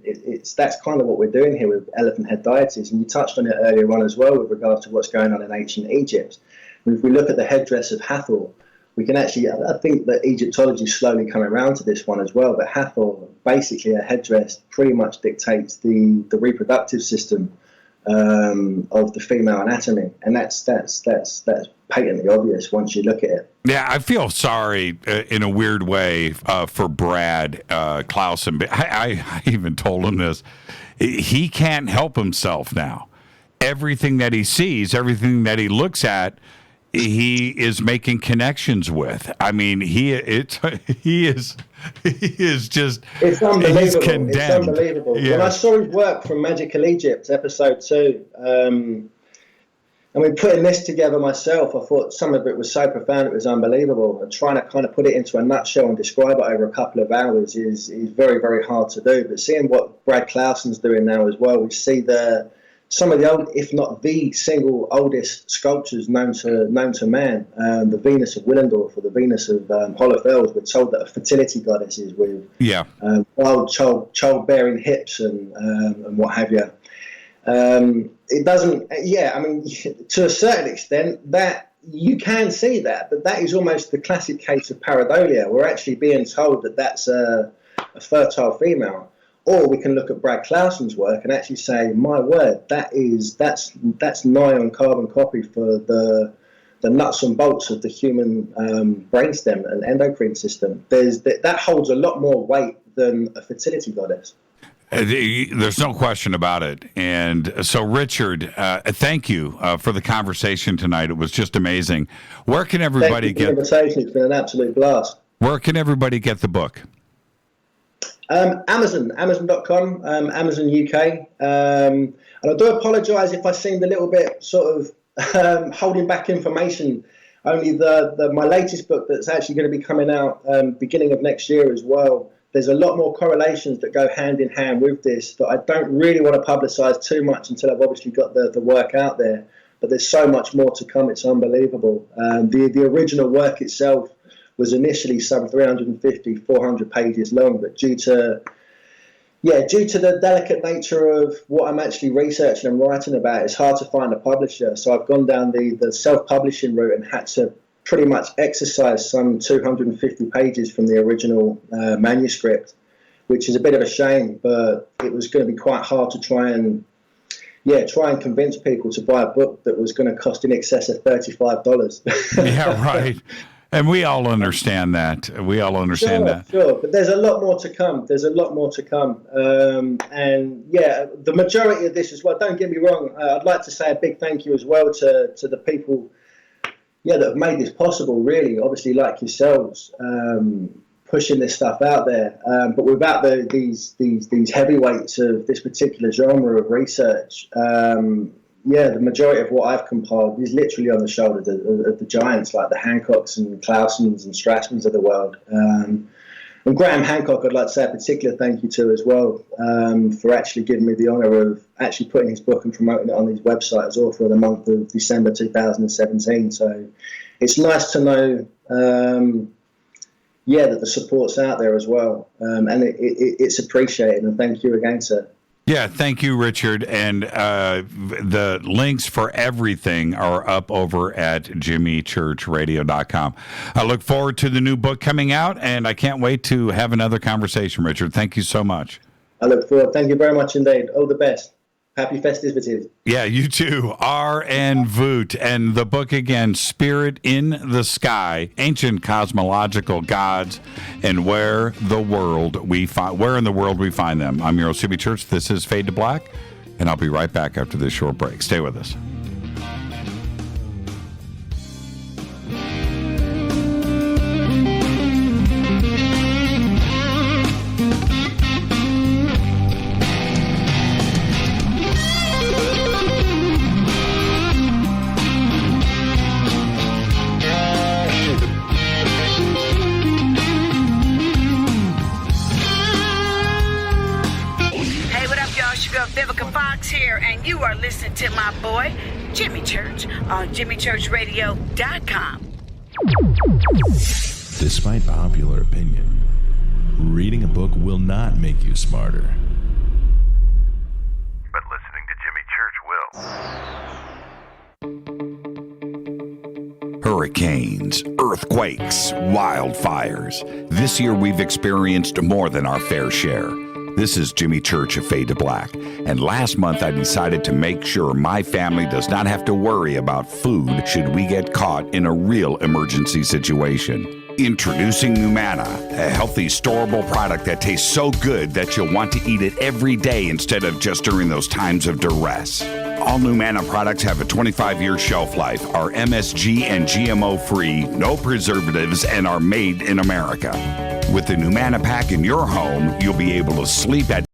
that's kind of what we're doing here with elephant head deities, and you touched on it earlier on as well with regards to what's going on in ancient Egypt. If we look at the headdress of Hathor, we can actually, I think that Egyptology is slowly coming around to this one as well, but Hathor, basically a headdress, pretty much dictates the reproductive system of the female anatomy, and that's patently obvious once you look at it. Yeah, I feel sorry in a weird way for Brad Clausen. I even told him this. He can't help himself now. Everything that he sees, everything that he looks at, he is making connections with. I mean, he is just, it's unbelievable. He's condemned. It's unbelievable. Yeah. When I saw his work from Magical Egypt, episode 2, I mean, putting this together myself, I thought some of it was so profound, it was unbelievable. And trying to kind of put it into a nutshell and describe it over a couple of hours is very, very hard to do. But seeing what Brad Clausen's doing now as well, we see some of the old, if not the single oldest sculptures known to man, the Venus of Willendorf or the Venus of Hohlefels. We're told that are fertility goddesses with wild childbearing hips and what have you. It doesn't, I mean, to a certain extent, that you can see that, but that is almost the classic case of pareidolia. We're actually being told that that's a fertile female. Or we can look at Brad Clausen's work and actually say, my word, that's nigh on carbon copy for the nuts and bolts of the human brainstem and endocrine system. That holds a lot more weight than a fertility goddess. There's no question about it. And so, Richard, thank you for the conversation tonight. It was just amazing. Where can everybody get the invitation? It's been an absolute blast. Where can everybody get the book? Amazon.com, Amazon UK. And I do apologise if I seemed a little bit sort of holding back information. Only my latest book that's actually going to be coming out beginning of next year as well. There's a lot more correlations that go hand in hand with this that I don't really want to publicise too much until I've obviously got the work out there. But there's so much more to come. It's unbelievable. The original work itself was initially some 350, 400 pages long, but due to the delicate nature of what I'm actually researching and writing about, it's hard to find a publisher. So I've gone down the self-publishing route and had to pretty much exercise some 250 pages from the original manuscript, which is a bit of a shame, but it was going to be quite hard to try and convince people to buy a book that was going to cost in excess of $35. Yeah, right. And we all understand that. Sure. But there's a lot more to come. And the majority of this as well, don't get me wrong, I'd like to say a big thank you as well to the people that have made this possible, really, obviously like yourselves, pushing this stuff out there. But without these heavyweights of this particular genre of research, the majority of what I've compiled is literally on the shoulders of the giants like the Hancocks and Clausens and Strassmans of the world. And Graham Hancock, I'd like to say a particular thank you to as well, for actually giving me the honour of actually putting his book and promoting it on his website as author of the month of December 2017. So it's nice to know, that the support's out there as well. And it's appreciated, and thank you again, sir. Yeah, thank you, Richard. And the links for everything are up over at jimmychurchradio.com. I look forward to the new book coming out, and I can't wait to have another conversation, Richard. Thank you so much. I look forward. Thank you very much indeed. All the best. Happy festivities. Yeah, you too. R.N. Vooght. And the book again, Spirit in the Sky, Ancient Cosmological Gods, and Where in the World we find them. I'm your host, Jimmy Church. This is Fade to Black, and I'll be right back after this short break. Stay with us. girl Vivica Fox here, and you are listening to my boy, Jimmy Church, on JimmyChurchRadio.com. Despite popular opinion, reading a book will not make you smarter. But listening to Jimmy Church will. Hurricanes, earthquakes, wildfires. This year we've experienced more than our fair share. This is Jimmy Church of Fade to Black, and last month I decided to make sure my family does not have to worry about food should we get caught in a real emergency situation. Introducing Numana, a healthy, storable product that tastes so good that you'll want to eat it every day instead of just during those times of duress. All Numana products have a 25-year shelf life, are MSG and GMO-free, no preservatives, and are made in America. With the Numana pack in your home, you'll be able to sleep at